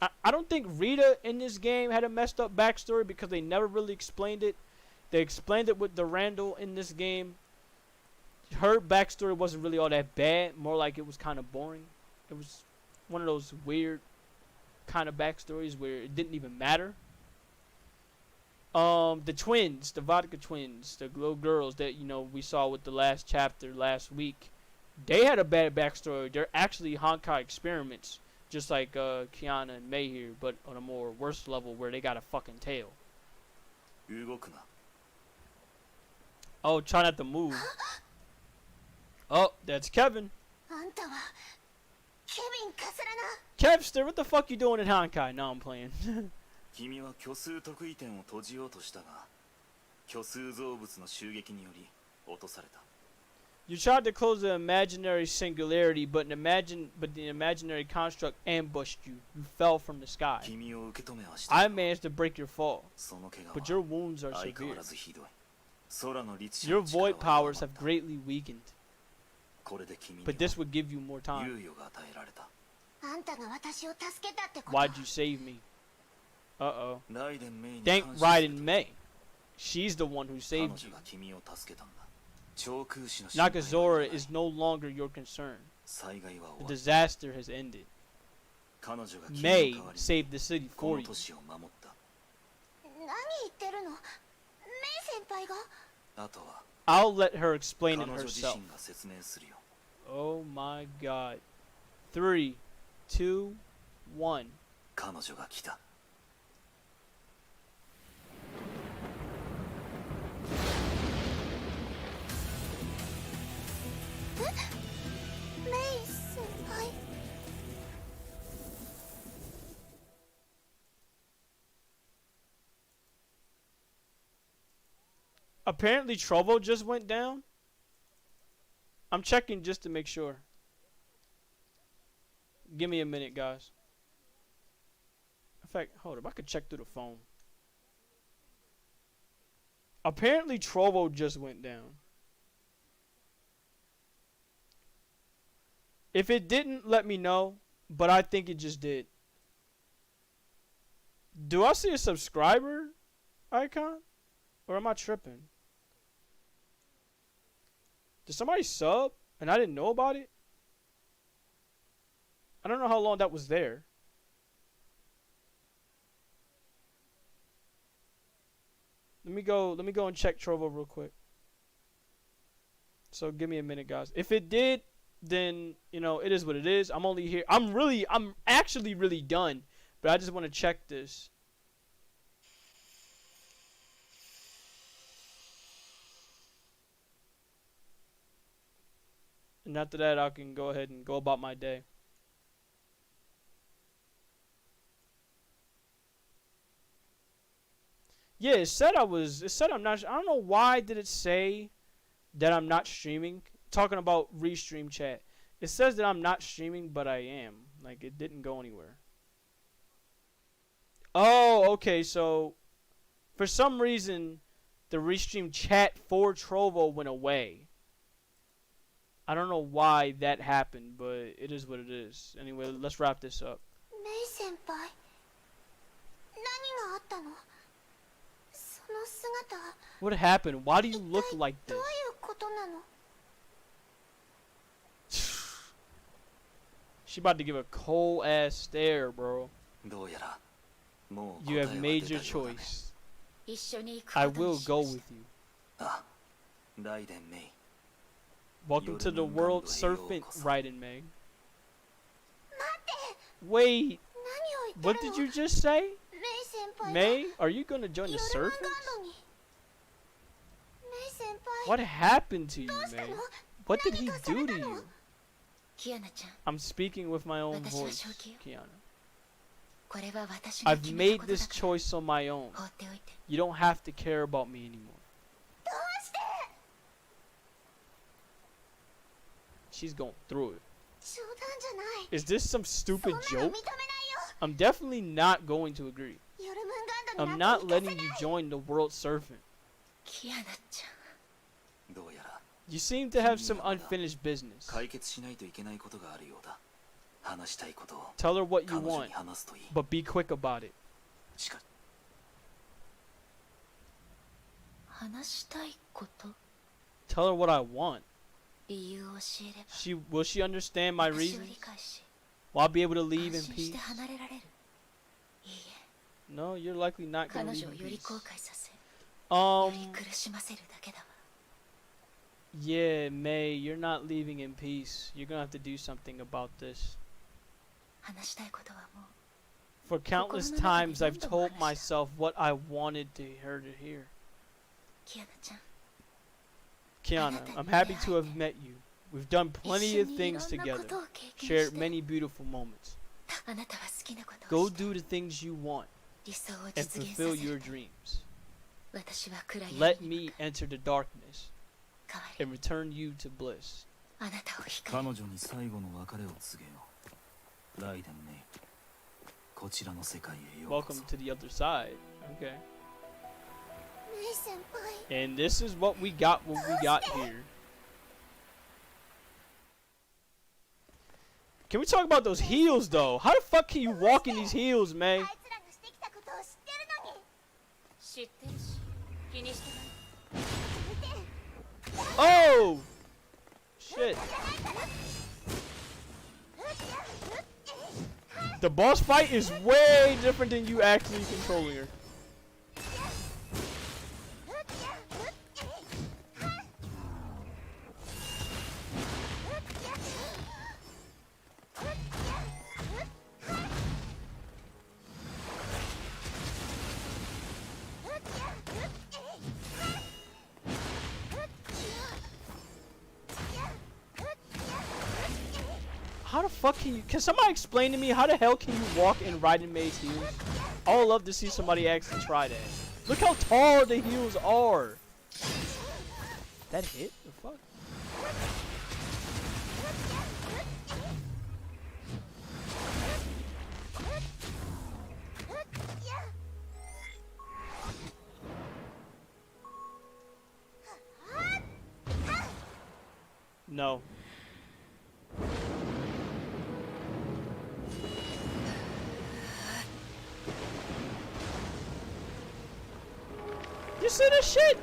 I don't think Rita in this game had a messed up backstory because they never really explained it. They explained it with the Randall in this game. Her backstory wasn't really all that bad. More like it was kind of boring. It was one of those weird kind of backstories where it didn't even matter. The twins, the vodka twins, the little girls that, you know, we saw with the last chapter last week, they had a bad backstory. They're actually Honkai experiments, just like Kiana and Mei here, but on a more worse level where they got a fucking tail. Oh, try not to move. Oh, that's Kevin. Kevster, what the fuck you doing in Honkai? No, I'm playing. 君は虚数特異点を閉じようとしたが、虚数造物の襲撃により落とされた。You tried to close the imaginary singularity, but the imaginary construct ambushed you. You fell from the sky. I managed to break your fall, but your wounds are severe. Your void powers have greatly weakened, but this would give you more time. Why'd you save me? Uh-oh. Thank Raiden Mei. She's the one who saved you. Nakazora is no longer your concern. The disaster has ended. Mei saved the city for you. I'll let her explain it herself. Oh my god. 3, 2, 1. Apparently Trovo just went down. I'm checking just to make sure. Give me a minute, guys. In fact, hold up. I could check through the phone. Apparently Trovo just went down. If it didn't, let me know. But I think it just did. Do I see a subscriber icon? Or am I tripping? Did somebody sub and I didn't know about it? I don't know how long that was there. Let me go and check Trovo real quick. So give me a minute, guys. If it did, then, you know, it is what it is. I'm only here. I'm actually really done, but I just want to check this. And after that, I can go ahead and go about my day. Yeah, it said I'm not. I don't know why did it say that I'm not streaming. Talking about restream chat. It says that I'm not streaming, but I am. Like, it didn't go anywhere. Oh, okay. So, for some reason, the restream chat for Trovo went away. I don't know why that happened, but it is what it is. Anyway, let's wrap this up. What happened? Why do you look like this? She about to give a cold ass stare, bro. You have made your choice. I will go with you. Welcome to the world, Serpent Raiden Mei. Wait, what did you just say? Mei, are you gonna join the Serpents? What happened to you, May? What did he do to you? キアナちゃん、 I'm speaking with my own 私は voice, 正気よ。 Kiana. これは私が I've 決めた made ことだ this から choice on my own. 放っておいて。 You don't have to care about me anymore. どうして She's going through it. 冗談じゃない Is this some そん stupid なの認 joke? めないよ I'm definitely not going to agree. ヨルムンガンド I'm になん not て行かせ letting ない you join the world serpent. キアナちゃん、どうやら You seem to have some unfinished business. 解決しないといけないことがあるようだ。話したいことを Tell her what you 彼女 want, に話すといい。 but be quick about it. しかし話したいこと、 Tell her what I want. 理由を教えれば Will she understand my 私を reasons? 理解し、 Will I be able to leave 安 in 心して peace? 離れられる。いい No, you're likely not え、 gonna 彼 leave 女を in より peace. 後悔させ、より Um, 苦しませるだけだわ。 yeah, May, you're not leaving in peace. You're gonna have to do something about this. 話したいことはもう For countless times, I've told myself what I wanted to her to hear. キアナちゃん、 Kiana, I'm happy to have met you. We've done plenty of things 一緒にいろんな together, ことを経験 shared して many beautiful moments. あなたは好きなこと Go をして do the things you want 理想を and 実現 fulfill させ your る。 dreams. 私は暗闇 Let に me 向か enter the darkness う。代わり and return you to bliss. あなたを光彼女に最後の別れを告げよう。ライデンね。こちらの世界へようこ Welcome そ。 to the other side. Okay. メイ先輩 And this is what we got when we got here. Can we talk about those heels though? How the fuck can you walk in these heels, May? あいつらがしてきたことを知ってるのに知ってるし気にしてない。 Oh! Shit. The boss fight is way different than you actually controlling her. How the fuck can somebody explain to me how the hell can you walk in Raiden May's heels? I would love to see somebody actually try that. Look how tall the heels are. That hit? The fuck? No. You see this shit?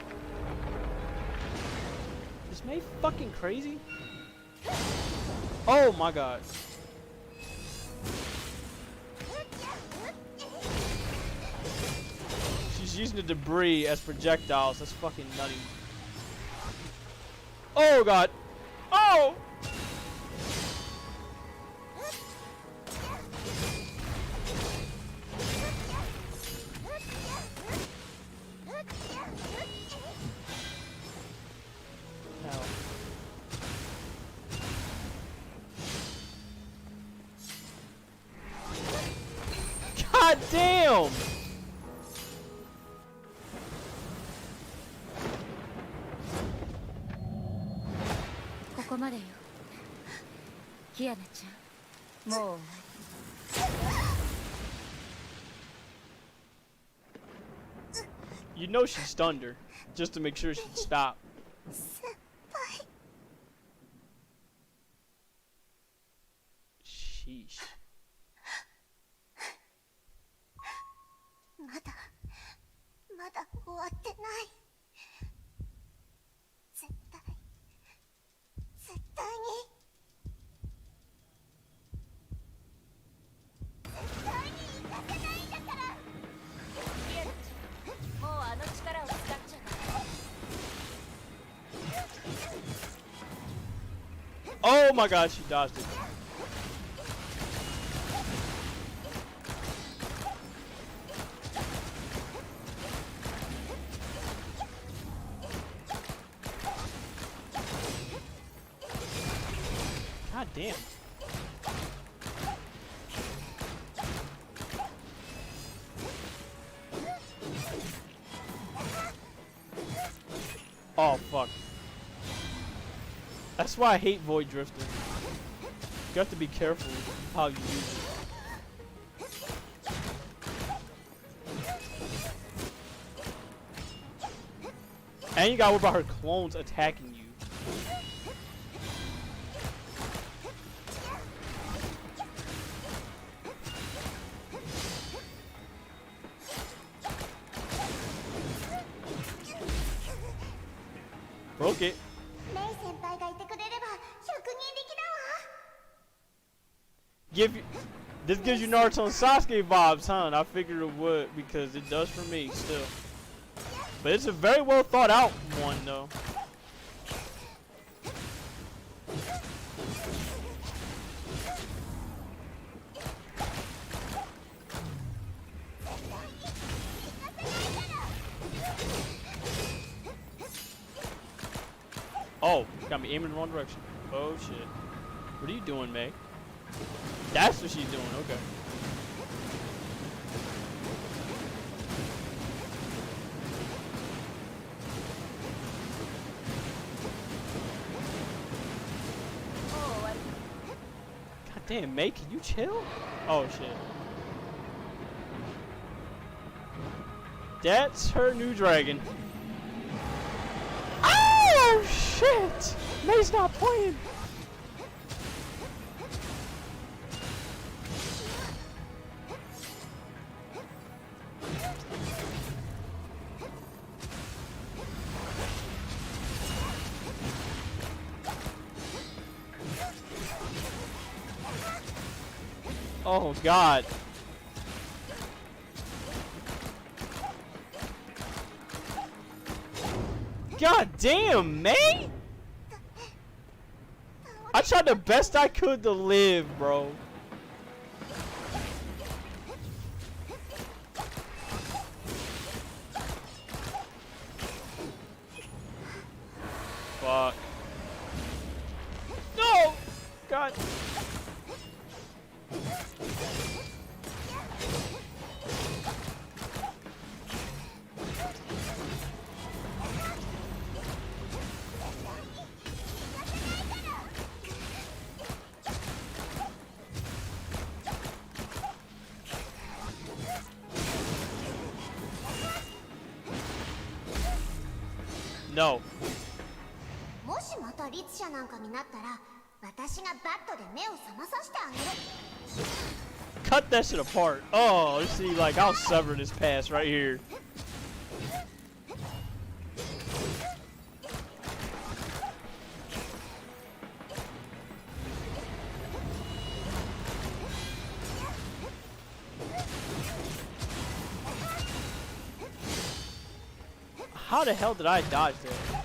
Is May fucking crazy? Oh my god. She's using the debris as projectiles. That's fucking nutty. Oh god. Oh! Hell. God damn! ここまでよ。キアナちゃん、もう終わり。 You know she stunned her, just to make sure she'd stop. 先輩 Sheesh. まだ終わってない絶対に絶対に行かせないんだから キアナちゃん、もうあの力を使っちゃダメ。 Oh my god, she dodged it. damn. Oh fuck. That's why I hate void drifting. You have to be careful how you use it. And you gotta worry about her clones attacking you. Broke it. This gives you Naruto and Sasuke vibes, huh? I figured it would because it does for me still. But it's a very well thought out one though. Oh, got me aiming in the wrong direction. Oh shit. What are you doing, May? That's what she's doing, okay. God damn, May, can you chill? Oh shit. That's her new dragon. Oh shit! May's not playing. Oh god. God damn, May! I tried the best I could to live, bro. Fuck. No! God. No. Cut that shit apart. Oh, see, like, I'll sever this pass right here. How the hell did I dodge that?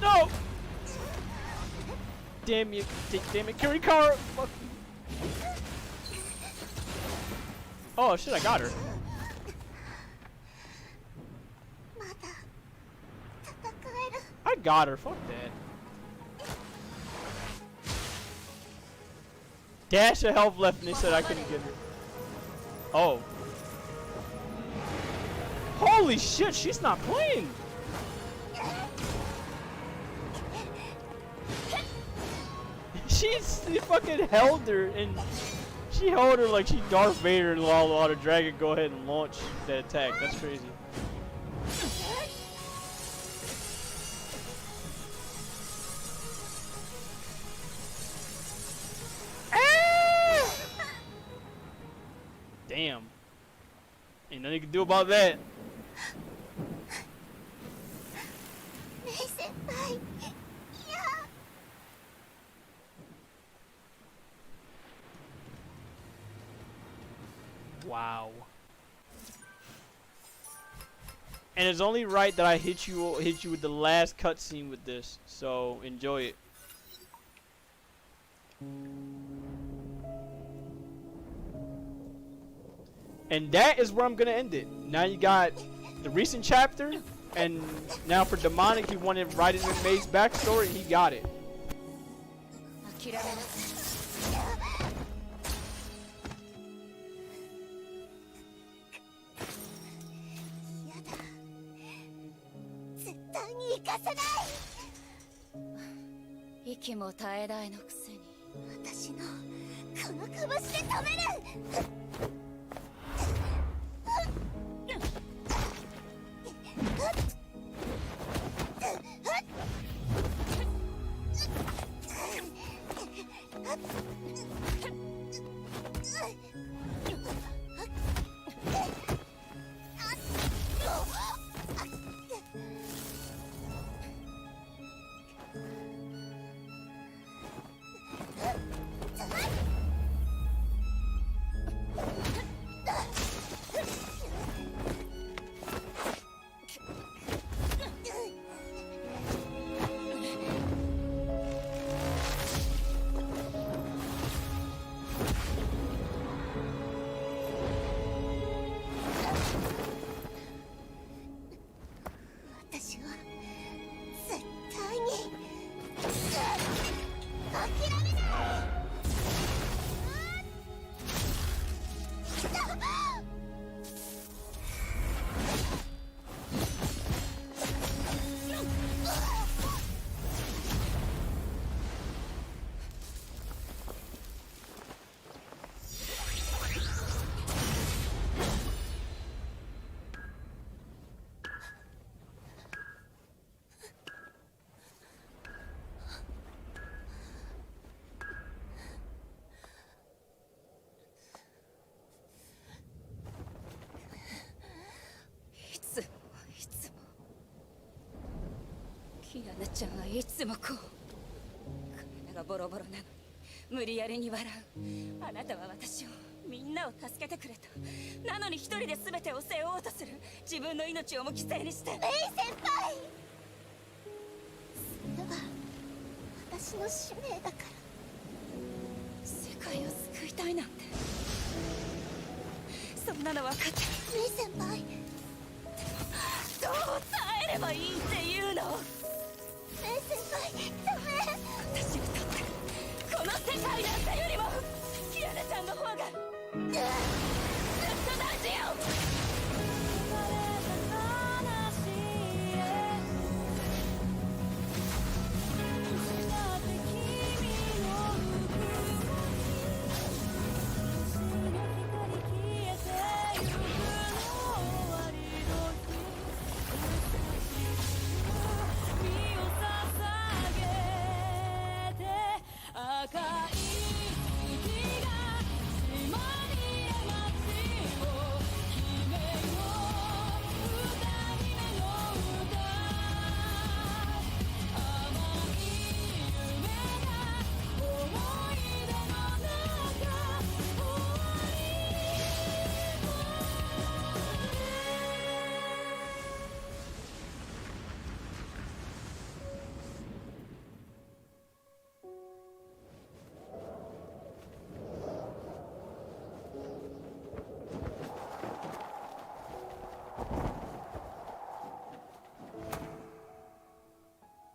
No! Damn you, damn it, Kirikara! Fuck you. Oh shit, I got her. I got her, fuck that. Dash of health left and they said I couldn't get her. Oh. Holy shit, she's not playing! She fucking held her and she held her like she Darth Vader and allowed the dragon go ahead and launch that attack. That's crazy. Damn. Ain't nothing you can do about that. Wow. And it's only right that I hit you with the last cutscene with this. So enjoy it. And that is where I'm gonna end it. Now you got the recent chapter, and now for Demonic, he wanted right into May's backstory, and he got it. 諦めなさやだ、絶対に行かせない。い。息も絶え絶えのくせに。私のこの拳で止める。私は絶対に諦めない。いつもキアナちゃんはいつもこう体がボロボロなのに無理やりに笑う。あなたは私を、みんなを助けてくれた。なのに一人で全てを背負おうとする。自分の命をも犠牲にして。メイ先輩、それは私の使命だから。世界を救いたいなんて、そんなの分かってる。メイ先輩、どう耐えればいいっていうの。メイ先輩、ダメ。私にとってこの世界なんかよりもキアナちゃんの方がずっと大事よ。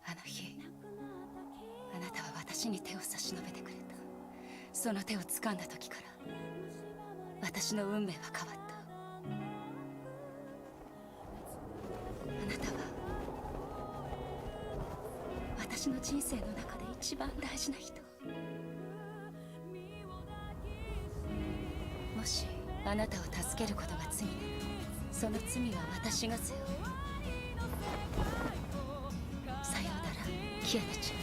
あの日、あなたは私に手を差し伸べてくれた。その手を掴んだ時から私の運命は変わった。あなたは私の人生の中で一番大事な人。もしあなたを助けることが罪なら、その罪は私が背負う。さようなら、キアナちゃん。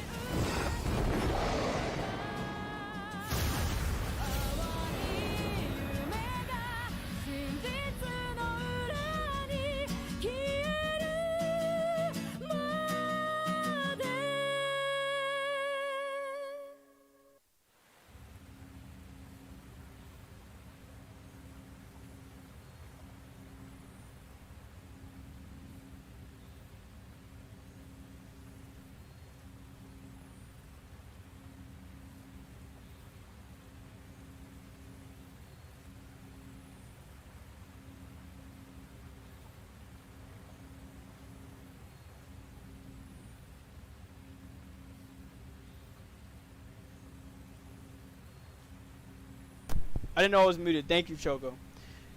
I didn't know I was muted. Thank you, Choco.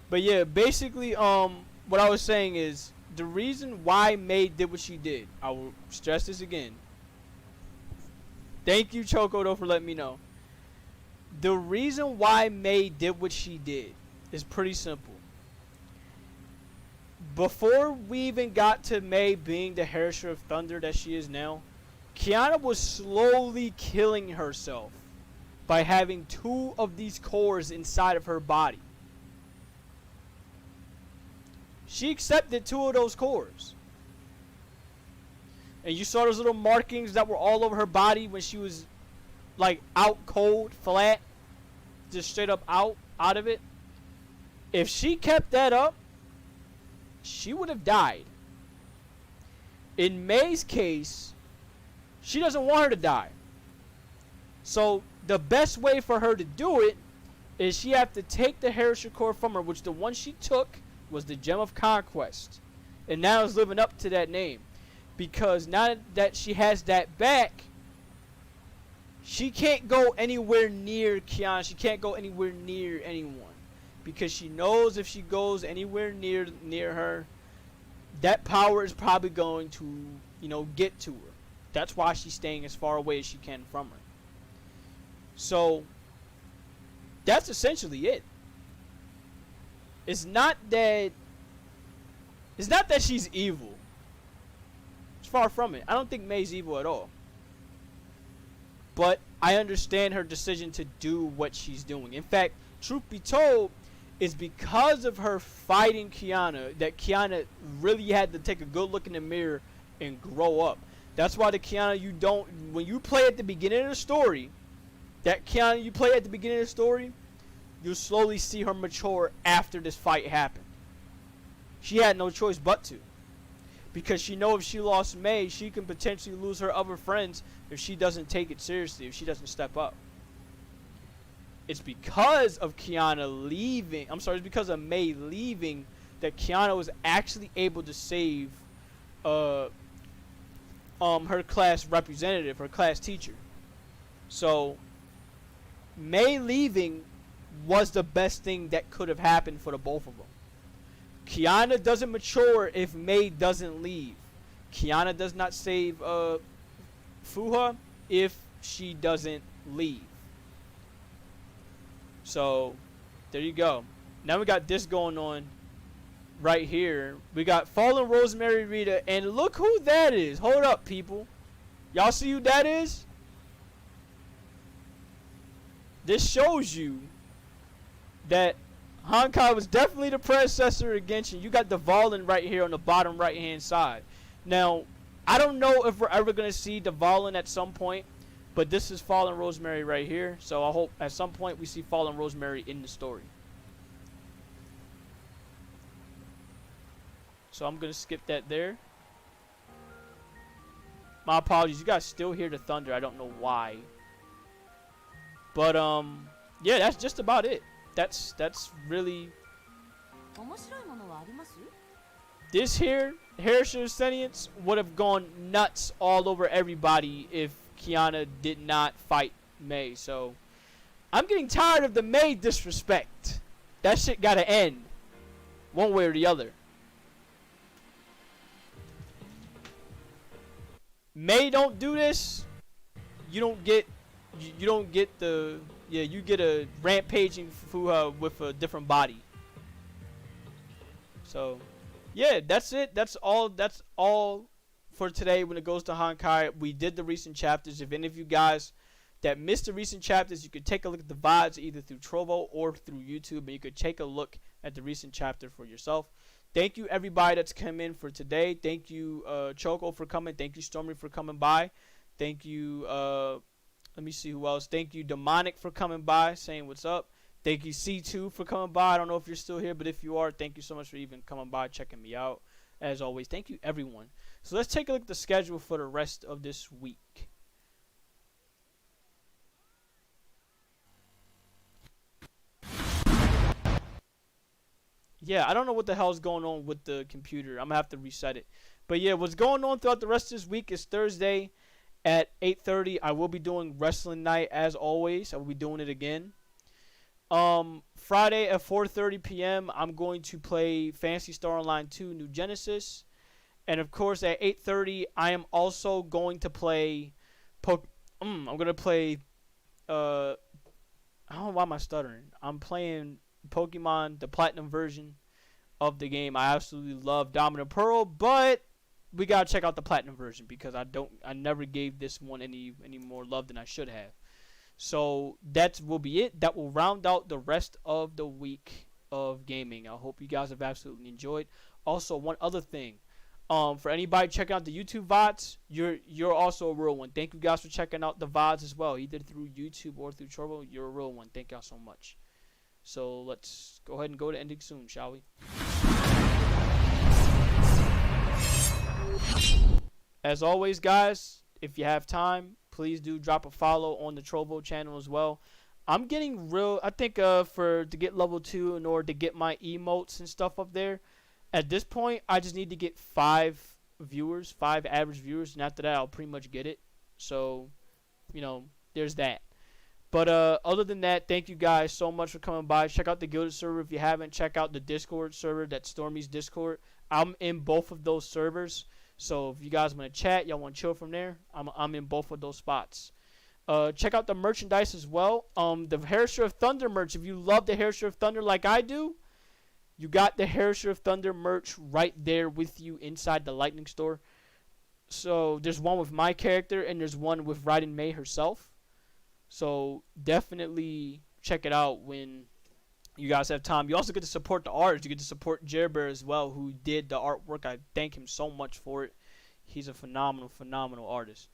But yeah, basically, what I was saying is the reason why May did what she did. I will stress this again. Thank you, Choco, though, for letting me know. The reason why May did what she did is pretty simple. Before we even got to May being the Herrscher of Thunder that she is now, Kiana was slowly killing herself by having 2 of these cores inside of her body. She accepted 2 of those cores. And you saw those little markings that were all over her body when she was like out cold, flat, just straight up out of it. If she kept that up, she would have died. In May's case, she doesn't want her to die. So the best way for her to do it is she have to take the Herrscher core from her, which the one she took was the Gem of Conquest. And now is living up to that name. Because now that she has that back, she can't go anywhere near Kiana. She can't go anywhere near anyone. Because she knows if she goes anywhere near her, that power is probably going to, get to her. That's why she's staying as far away as she can from her. So, that's essentially it. It's not that she's evil. It's far from it. I don't think May's evil at all. But I understand her decision to do what she's doing. In fact, truth be told, it's because of her fighting Kiana that Kiana really had to take a good look in the mirror and grow up. That's why the Kiana when you play at the beginning of the story, that Kiana you play at the beginning of the story, you'll slowly see her mature after this fight happened. She had no choice but to. Because she knows if she lost May, she can potentially lose her other friends if she doesn't take it seriously, if she doesn't step up. It's because of it's because of May leaving that Kiana was actually able to save her class representative, her class teacher. So May leaving was the best thing that could have happened for the both of them. Kiana doesn't mature if May doesn't leave. Kiana does not save Fuha if she doesn't leave. So, there you go. Now we got this going on right here. We got Fallen Rosemary Rita, and look who that is. Hold up, people. Y'all see who that is? This shows you that Honkai was definitely the predecessor of Genshin. You got the Dvalin right here on the bottom right hand side. Now, I don't know if we're ever going to see Dvalin at some point, but this is Fallen Rosemary right here. So I hope at some point we see Fallen Rosemary in the story. So I'm going to skip that there. My apologies. You guys still hear the thunder. I don't know why. But, yeah, that's just about it. That's really... This here, Herrscher Sentience, would have gone nuts all over everybody if Kiana did not fight May. So, I'm getting tired of the May disrespect. That shit gotta end. One way or the other. May don't do this, you don't get the... Yeah, you get a rampaging Fuha with a different body. So, yeah, that's it. That's all for today when it goes to Honkai. We did the recent chapters. If any of you guys that missed the recent chapters, you could take a look at the VODs either through Trovo or through YouTube, and you could take a look at the recent chapter for yourself. Thank you, everybody that's come in for today. Thank you, Choco, for coming. Thank you, Stormy, for coming by. Thank you, let me see who else. Thank you, Demonic, for coming by, saying what's up. Thank you, C2, for coming by. I don't know if you're still here, but if you are, thank you so much for even coming by, checking me out. As always, thank you, everyone. So let's take a look at the schedule for the rest of this week. Yeah, I don't know what the hell's going on with the computer. I'm going to have to reset it. But yeah, what's going on throughout the rest of this week is Thursday at 8:30. I will be doing Wrestling Night as always. I will be doing it again. Friday at 4:30 p.m. I'm going to play Phantasy Star Online 2 New Genesis. And of course at 8:30 I am also going to play I'm going to play I don't know why am I stuttering. I'm playing Pokemon the Platinum version of the game. I absolutely love Diamond and Pearl, but we got to check out the Platinum version because I never gave this one any more love than I should have. So that will be it. That will round out the rest of the week of gaming. I hope you guys have absolutely enjoyed. Also, one other thing. For anybody checking out the YouTube VODs, you're also a real one. Thank you guys for checking out the VODs as well, either through YouTube or through Trovo. You're a real one. Thank y'all so much. So let's go ahead and go to ending soon, shall we? As always, guys, if you have time, please do drop a follow on the Trovo channel as well. I'm getting real. I think to get level 2 in order to get my emotes and stuff up there. At this point, I just need to get 5 viewers, 5 average viewers, and after that, I'll pretty much get it. So, there's that. But other than that, thank you guys so much for coming by. Check out the Guilded server if you haven't. Check out the Discord server, that's Stormy's Discord. I'm in both of those servers. So if you guys want to chat, y'all want to chill from there, I'm in both of those spots. Check out the merchandise as well. The Herrscher of Thunder merch. If you love the Herrscher of Thunder like I do, you got the Herrscher of Thunder merch right there with you inside the Lightning store. So there's one with my character and there's one with Raiden May herself. So definitely check it out when you guys have time. You also get to support the artists. You get to support Jerbear as well, who did the artwork. I thank him so much for it. He's a phenomenal artist.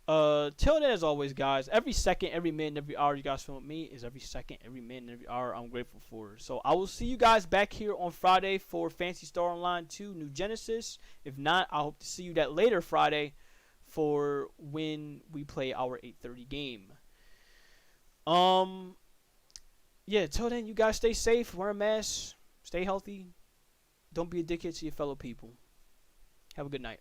Till then, as always, guys, every second, every minute, every hour you guys film with me is every second, every minute, every hour I'm grateful for. So I will see you guys back here on Friday for Phantasy Star Online 2 New Genesis. If not, I hope to see you that later Friday for when we play our 8:30 game. Yeah, till then, you guys stay safe, wear a mask, stay healthy, don't be a dickhead to your fellow people. Have a good night.